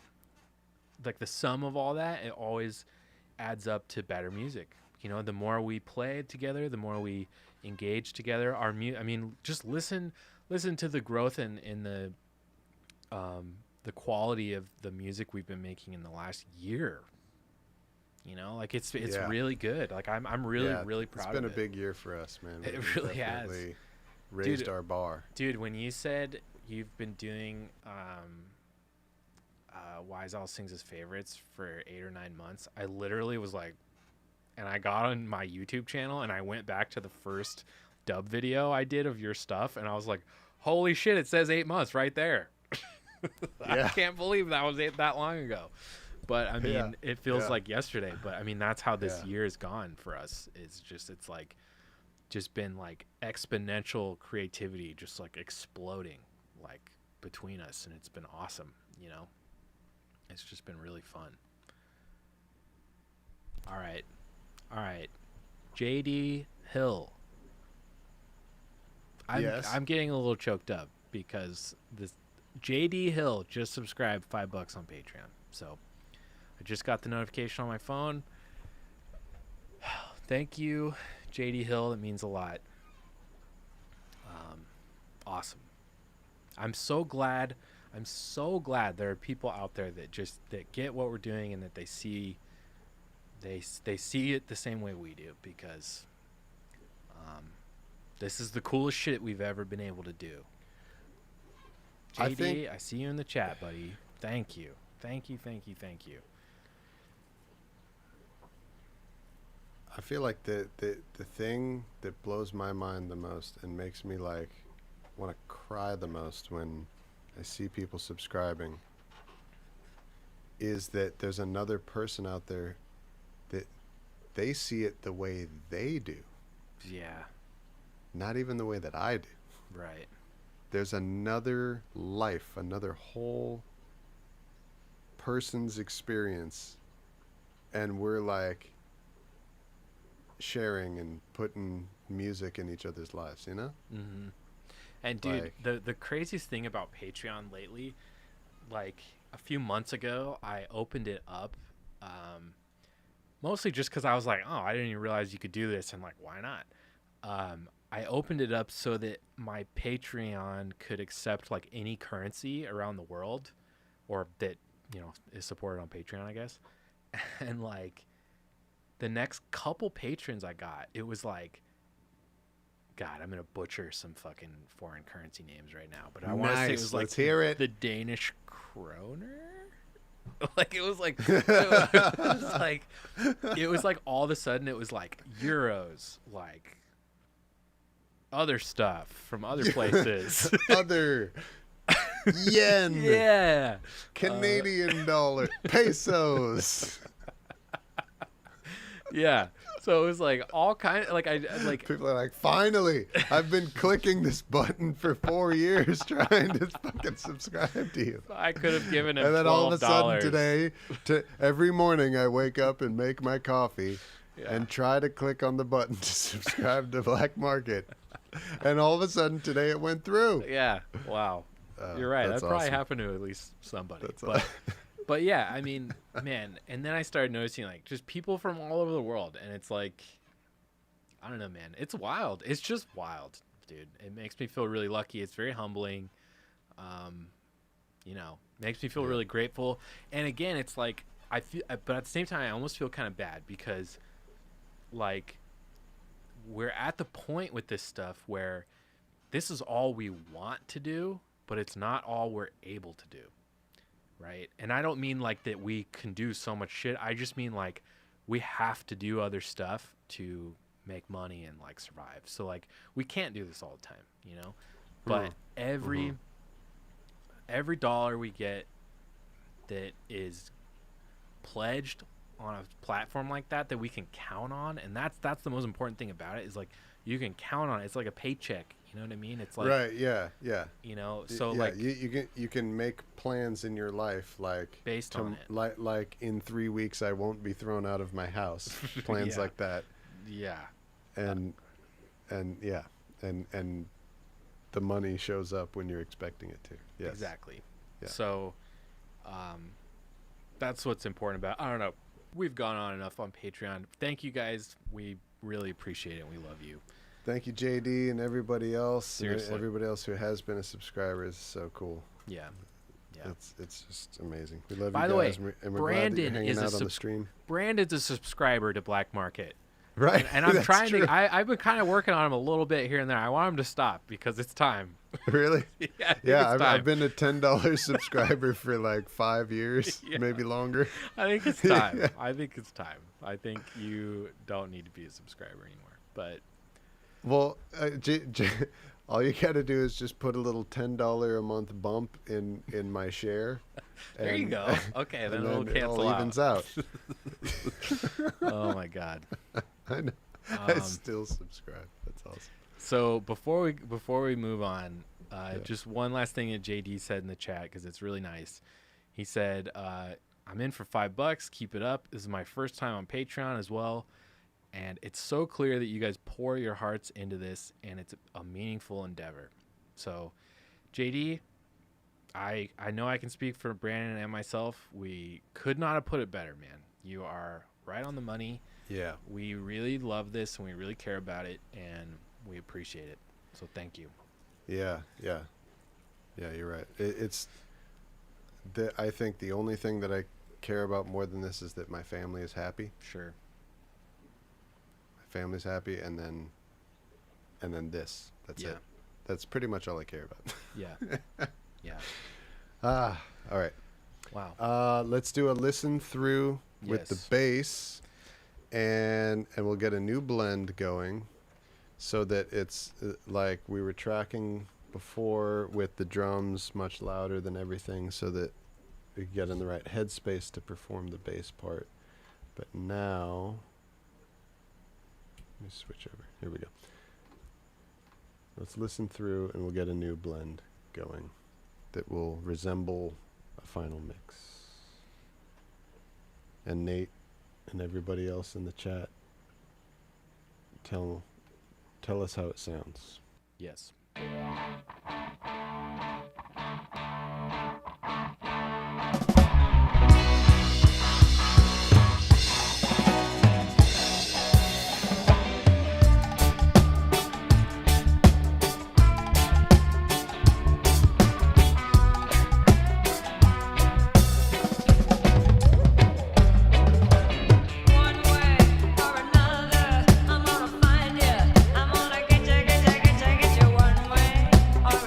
like the sum of all that, it always adds up to better music. You know, the more we play together, the more we engage together. I mean, just listen to the growth in the quality of the music we've been making in the last year. You know, like it's Yeah. really good. Like I'm really proud of it. It's been a big year for us, man. It We've really has. definitely raised Dude, our bar. Dude, when you said you've been doing Wise All Sings His Favorites for 8 or 9 months, I literally was like, and I got on my YouTube channel and I went back to the first dub video I did of your stuff, and I was like, holy shit, it says 8 months right there. I can't believe that was that long ago. But I mean, it feels like yesterday, but I mean, that's how this year has gone for us. It's like just been like exponential creativity just like exploding like between us, and it's been awesome, you know. It's just been really fun. All right, JD Hill. I'm getting a little choked up because this JD Hill just subscribed $5 on Patreon. So I just got the notification on my phone. Thank you, JD Hill. It means a lot. Awesome. I'm so glad there are people out there that get what we're doing and that they see it the same way we do, because this is the coolest shit we've ever been able to do. JD, I see you in the chat, buddy. Thank you. Thank you. I feel like the thing that blows my mind the most and makes me like want to cry the most when I see people subscribing is that there's another person out there that they see it the way they do. Yeah. Not even the way that I do. Right. There's another life, another whole person's experience, and we're like sharing and putting music in each other's lives, you know? Mm-hmm. And dude, Like- the craziest thing about Patreon lately, like a few months ago, I opened it up, mostly just because I was like, oh, I didn't even realize you could do this, and like, why not? I opened it up so that my Patreon could accept like any currency around the world, or that, you know, is supported on Patreon, I guess. And like the next couple patrons I got, it was like, God, I'm gonna butcher some fucking foreign currency names right now, but I want to say it Nice, was like let's hear it. the Danish kroner. Like it was like all of a sudden it was like euros, like other stuff from other places. Other yen, Yeah. Canadian dollar, pesos. Yeah. So it was like all kind of like I like People are like, finally, I've been clicking this button for 4 years trying to fucking subscribe to you. I could have given him And then all of a sudden $12. today, every morning I wake up and make my coffee Yeah. and try to click on the button to subscribe to Black Market. And all of a sudden today it went through. Yeah. Wow. You're right. That that's probably awesome. happened to at least somebody. That's But yeah, I mean, man, and then I started noticing like just people from all over the world, and it's like, I don't know, man, it's wild. It's just wild, dude. It makes me feel really lucky. It's very humbling. You know, makes me feel really grateful. And again, it's like I feel, but at the same time, I almost feel kind of bad because, like, we're at the point with this stuff where this is all we want to do, but it's not all we're able to do. Right. And I don't mean like that we can do so much shit. I just mean like we have to do other stuff to make money and like survive. So like we can't do this all the time, you know? But every dollar we get that is pledged on a platform like that we can count on, and that's the most important thing about it, is like you can count on it. It's like a paycheck. You know what I mean? It's like, Right, yeah. you know, so yeah, like you can make plans in your life like Based on it. like in 3 weeks I won't be thrown out of my house. Plans Yeah. like that. yeah. And yeah. And the money shows up when you're expecting it to. Yes. Exactly. Yeah. So, that's what's important about. I don't know. We've gone on enough on Patreon. Thank you guys. We really appreciate it. We love you. Thank you, JD, and everybody else. Seriously. Everybody else who has been a subscriber is so cool. Yeah. Yeah. It's just amazing. We love By you the way, guys, and we're glad that you're Brandon hanging is out on the stream. Brandon's a subscriber to Black Market. Right. And I'm That's trying true. to. I've been kind of working on him a little bit here and there. I want him to stop because it's time. Really? Yeah, I think Yeah, it's I've time. been a $10 subscriber for like 5 years, Yeah. maybe longer. I think it's time. I think it's time. I think you don't need to be a subscriber anymore. But Well, all you got to do is just put a little $10 a month bump in my share. there you and- go. Okay, then and it'll then it all cancel evens out. out. Oh my god. I know. I Um, still subscribe. That's awesome. So before we move on, just one last thing that JD said in the chat because it's really nice. He said, "I'm in for $5. Keep it up. This is my first time on Patreon as well, and it's so clear that you guys pour your hearts into this, and it's a meaningful endeavor." So, JD, I know I can speak for Brandon and myself. We could not have put it better, man. You are right on the money. Yeah. We really love this and we really care about it and we appreciate it. So thank you. Yeah. Yeah. Yeah, you're right. I think the only thing that I care about more than this is that my family is happy. Sure. My family's happy, and then this. That's Yeah. it. That's pretty much all I care about. Yeah. Yeah. All right. Wow. Let's do a listen through with the Yes. bass, and we'll get a new blend going, so that it's like we were tracking before with the drums much louder than everything, so that we get in the right headspace to perform the bass part. But now, let me switch over. Here we go. Let's listen through, and we'll get a new blend going that will resemble a final mix. And Nate and everybody else in the chat, tell us how it sounds. Yes. One way or another, I'm gonna find you. I'm gonna get you one way or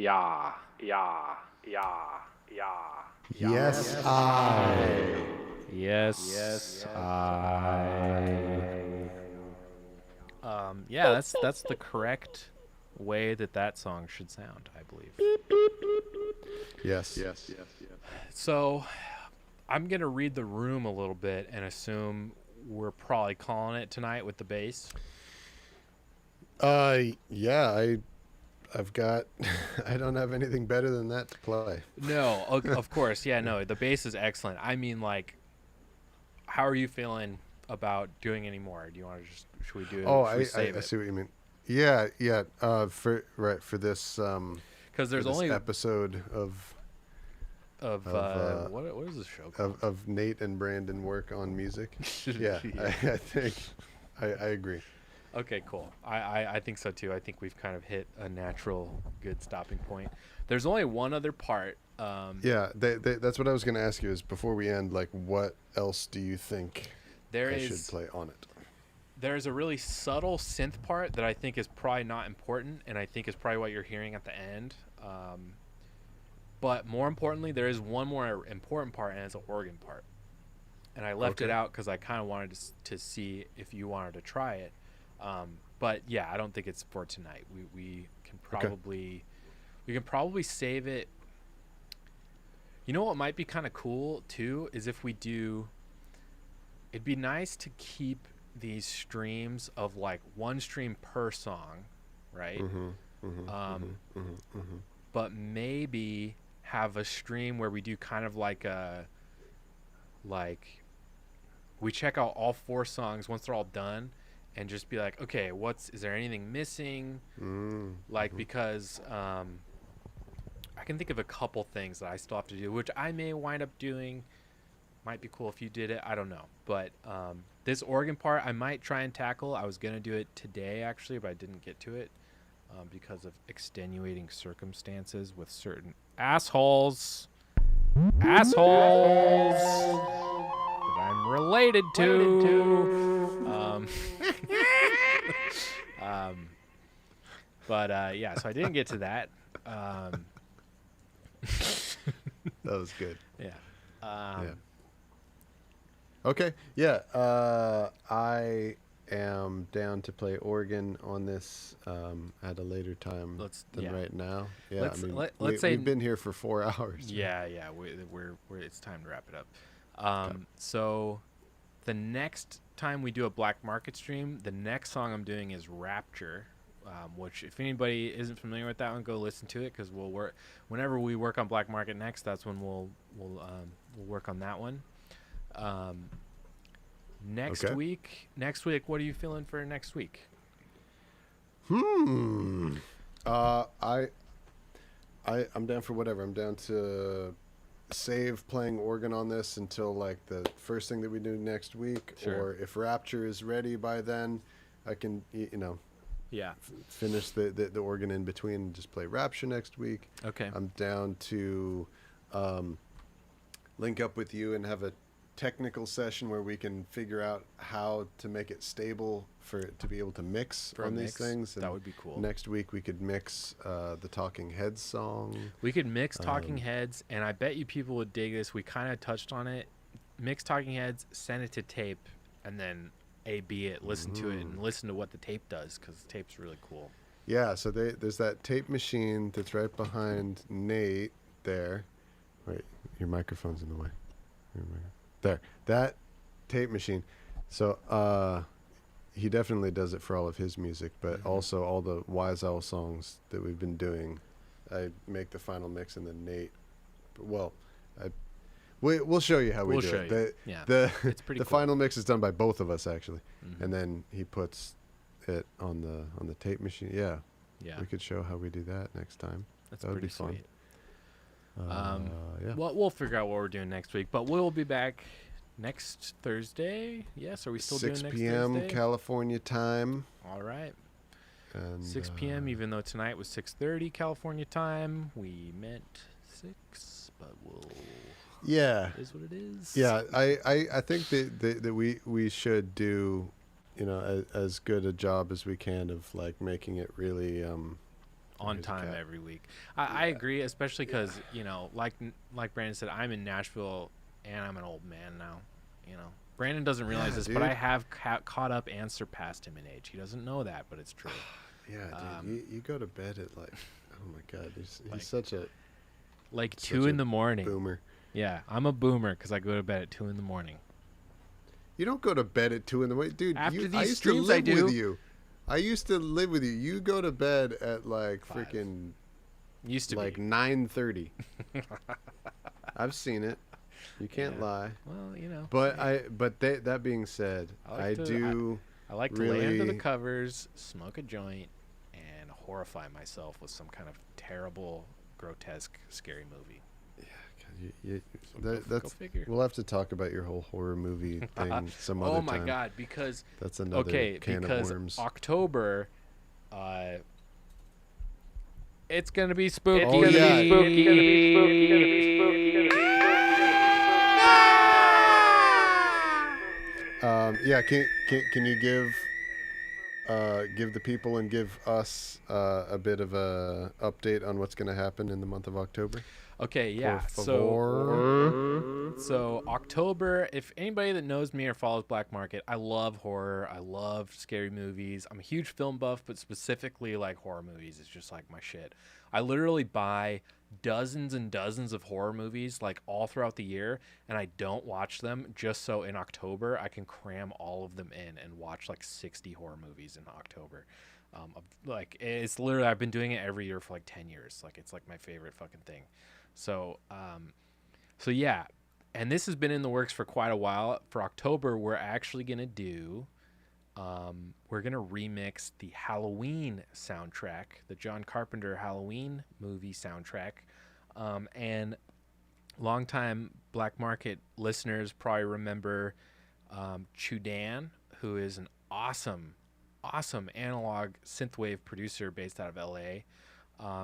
Yeah, yeah, yeah, yeah. Yes, I. Yes, I. Yeah, that's the correct way that song should sound, I believe. Yes. So, I'm gonna read the room a little bit and assume we're probably calling it tonight with the bass. Yeah, I've got. I don't have anything better than that to play. No, of course, yeah, no, the bass is excellent. I mean, like, how are you feeling about doing any more? Do you want to just should we do it? Oh, Should we I save it? see what you mean. Yeah. For this Because there's for this only episode of what is this show called? of Nate and Brandon work on music. Yeah, Yeah. I think I agree. Okay, cool. I think so too. I think we've kind of hit a natural good stopping point. There's only one other part. Yeah, that's what I was going to ask you is before we end, like, what else do you think There I is should play on it? there's a really subtle synth part that I think is probably not important, and I think is probably what you're hearing at the end. But more importantly, there is one more important part, and it's an organ part. And I left it Okay. out because I kind of wanted to see if you wanted to try it. But yeah, I don't think it's for tonight. We can probably save it. You know what might be kind of cool too is if we do. It'd be nice to keep these streams of like one stream per song, right? But maybe have a stream where we do kind of like we check out all 4 songs once they're all done and just be like, okay, is there anything missing? Because I can think of a couple things that I still have to do, which I may wind up doing. Might be cool if you did it. I don't know. But this organ part I might try and tackle. I was going to do it today, actually, but I didn't get to it because of extenuating circumstances with certain assholes that I'm related to. Yeah, so I didn't get to that. That was good. Yeah. Yeah. Okay. Yeah. I am down to play organ on this at a later time than right now. Yeah. Let's- I mean, let's say- we've been here for 4 hours. Yeah, we're it's time to wrap it up. So the next time we do a Black Market stream, the next song I'm doing is Rapture, which if anybody isn't familiar with that one, go listen to it because we'll work whenever we work on Black Market next. That's when we'll work on that one. Next Okay. week, what are you feeling for next week? I'm down for whatever. I'm down to save playing organ on this until like the first thing that we do next week. Sure. Or if Rapture is ready by then, I can Yeah. finish the organ in between and just play Rapture next week. Okay. I'm down to link up with you and have a technical session where we can figure out how to make it stable for it to be able to mix For a on these mix? things. That And would be cool. Next week we could mix the Talking Heads song. We could mix Talking Heads, and I bet you people would dig this. We kind of touched on it. Mix Talking Heads, send it to tape, and then A/B it, listen to it, and listen to what the tape does, because the tape's really cool. Yeah, so there's that tape machine that's right behind Nate there. Wait, your microphone's in the way. There, that tape machine. So he definitely does it for all of his music, but also all the Wise Owl songs that we've been doing. I make the final mix, and then Nate. Well, we'll show you how we We'll do show it. you. Yeah, it's pretty The cool. final mix is done by both of us actually, and then he puts it on the tape machine. Yeah, Yeah, we could show how we do that next time. that's that would pretty be fun. sweet. Yeah. Well, we'll figure out what we're doing next week, but we'll be back next Thursday. Yes, are we still 6 doing next p.m. Thursday? California time. All right, And 6 p.m. Even though tonight was 6:30 California time, we meant 6, but yeah, it is what it is. yeah. I think that we should do, as good a job as we can of like making it really on Here's a time cat. every week. I agree, especially because like Brandon said, I'm in Nashville and I'm an old man now. You know, Brandon doesn't realize Yeah, this, dude. but I have caught up and surpassed him in age. He doesn't know that, but it's true. Yeah, dude. You go to bed at like, oh my god, he's Like, such a Like such 2 a in the morning. boomer. Yeah, I'm a boomer because I go to bed at 2 in the morning. You don't go to bed at 2 in the morning, dude. After I these used to streams, I live do. with you. I used to live with you. You go to bed at like 5. freaking Used to like be. 9:30. I've seen it. You can't Yeah. lie. Well, you know. But that being said, I like I to- do. I like to lay under the really- covers, smoke a joint, and horrify myself with some kind of terrible, grotesque, scary movie. So go That's figure. we'll have to talk about your whole horror movie thing some other Oh my time. god, because That's another okay, can because of worms. October, it's gonna be spooky. Oh, yeah. Yeah, can you give the people and give us a bit of a update on what's going to happen in the month of October? Okay, yeah. Por So October, if anybody that knows me or follows Black Market, I love horror. I love scary movies. I'm a huge film buff, but specifically like horror movies is just like my shit. I literally buy dozens and dozens of horror movies like all throughout the year, and I don't watch them just so in October I can cram all of them in and watch like 60 horror movies in October. Like it's literally, I've been doing it every year for like 10 years. Like it's like my favorite fucking thing. So yeah, and this has been in the works for quite a while. For October, we're actually gonna do, we're gonna remix the Halloween soundtrack, the John Carpenter Halloween movie soundtrack, and longtime Black Market listeners probably remember Chudan, who is an awesome analog synthwave producer based out of LA.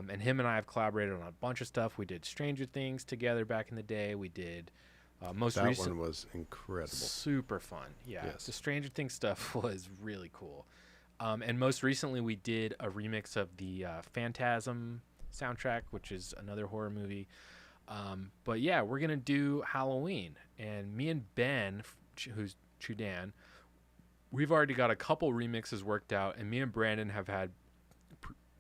And him and I have collaborated on a bunch of stuff. We did Stranger Things together back in the day. We did most That recent. one was incredible. Super fun. Yeah. Yes. The Stranger Things stuff was really cool. And most recently we did a remix of the Phantasm soundtrack, which is another horror movie. But yeah, we're going to do Halloween. And me and Ben, who's Chudan, we've already got a couple remixes worked out. And me and Brandon have had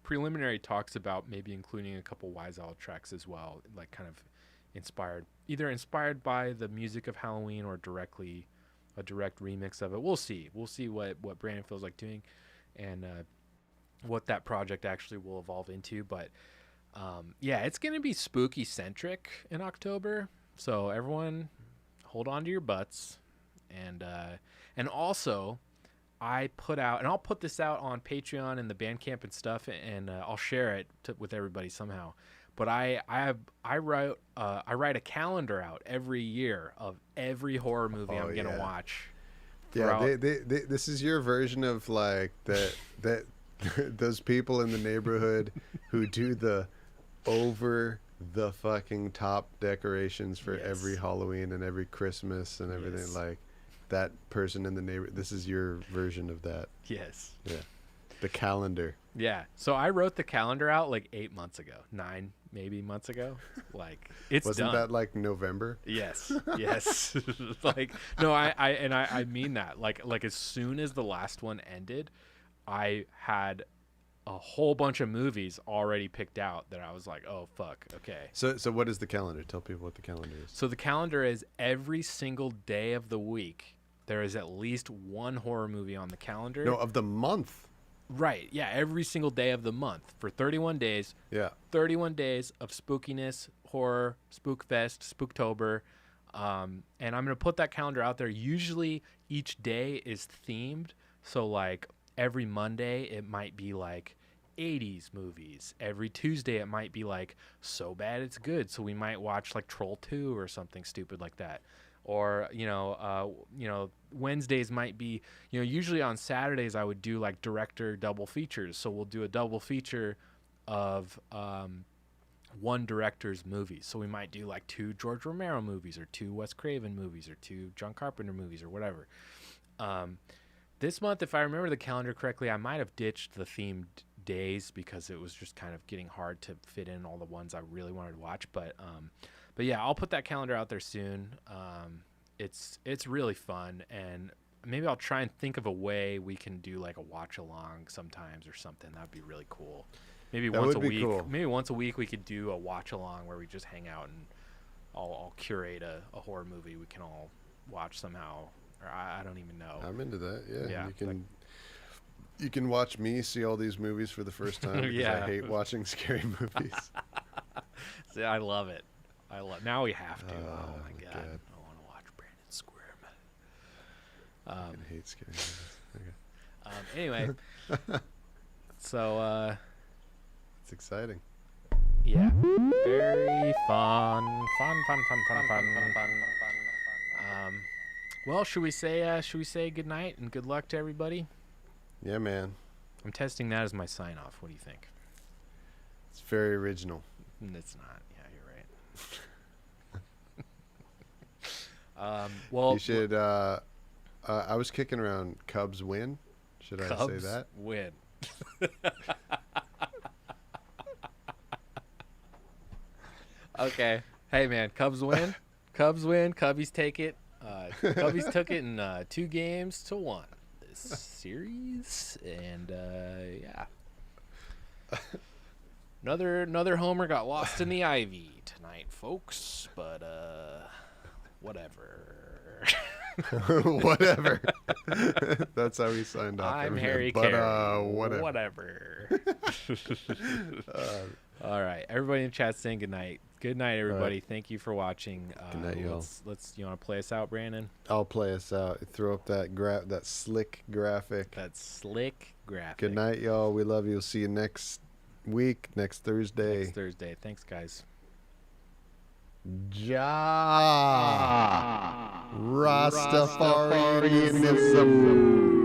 preliminary talks about maybe including a couple Wise Owl tracks as well, like kind of either inspired by the music of Halloween or directly a direct remix of it. We'll see what Brandon feels like doing and what that project actually will evolve into. But yeah, it's gonna be spooky centric in October, so everyone hold on to your butts. And also I put out, and I'll put this out on Patreon and the Bandcamp and stuff, and I'll share it with everybody somehow. But I write a calendar out every year of every horror movie I'm gonna yeah. watch. Yeah, throughout- this is your version of like that those people in the neighborhood who do the over the fucking top decorations for Yes. every Halloween and every Christmas and everything. Yes. Like that person in the neighborhood. This is your version of that. Yes. Yeah, the calendar. Yeah. So I wrote the calendar out like 8 months ago, 9 maybe months ago. Like it's Wasn't done. that like November? Yes. Yes. Like no, I mean that. Like as soon as the last one ended, I had a whole bunch of movies already picked out that I was like, "Oh fuck, okay." So what is the calendar? Tell people what the calendar is. So the calendar is every single day of the week there is at least one horror movie on the calendar. No, of the month. Right. Yeah, every single day of the month for 31 days. Yeah. 31 days of spookiness, horror, spookfest, spooktober. And I'm going to put that calendar out there. Usually each day is themed. So like every Monday, it might be like 80s movies. Every Tuesday, it might be like So Bad It's Good. So we might watch like Troll 2 or something stupid like that. Or, Wednesdays might be, usually on Saturdays I would do like director double features. So we'll do a double feature of one director's movies. So we might do like 2 George Romero movies or 2 Wes Craven movies or 2 John Carpenter movies or whatever. This month, if I remember the calendar correctly, I might have ditched the themed days because it was just kind of getting hard to fit in all the ones I really wanted to watch. But yeah, I'll put that calendar out there soon. It's really fun, and maybe I'll try and think of a way we can do like a watch along sometimes or something. That'd be really cool. Maybe That once a would be week. cool. Maybe once a week we could do a watch along where we just hang out and I'll curate a horror movie we can all watch somehow. Or I don't even know. I'm into that. Yeah, Yeah, you can watch me see all these movies for the first time because Yeah. I hate watching scary movies. See, I love it. Now we have to. Oh Oh, my my god. God. I want to watch Brandon squirm. I hate scary movies. Okay. Anyway, so It's exciting. yeah, very fun. Well, should we say good night and good luck to everybody? Yeah, man. I'm testing that as my sign off. What do you think? It's very original. It's not. Yeah, you're right. Well, You should. I was kicking around Cubs win. Should I say Cubs that? win. Okay. Hey, man, Cubs win. Cubs win. Cubbies take it. Cubbies took it in 2-1 this series, and yeah. Another homer got lost in the ivy tonight, folks. But whatever. Whatever. That's how we signed off. I'm every Harry night. But Carey. whatever. All right, everybody in chat saying good night. Good night, everybody. Thank you for watching. Good night, y'all. Let's. You want to play us out, Brandon? I'll play us out. Throw up that slick graphic. That slick graphic. Good night, y'all. We love you. See you next week, next Thursday. Next Thursday. Thanks, guys. Ja Rastafarianism.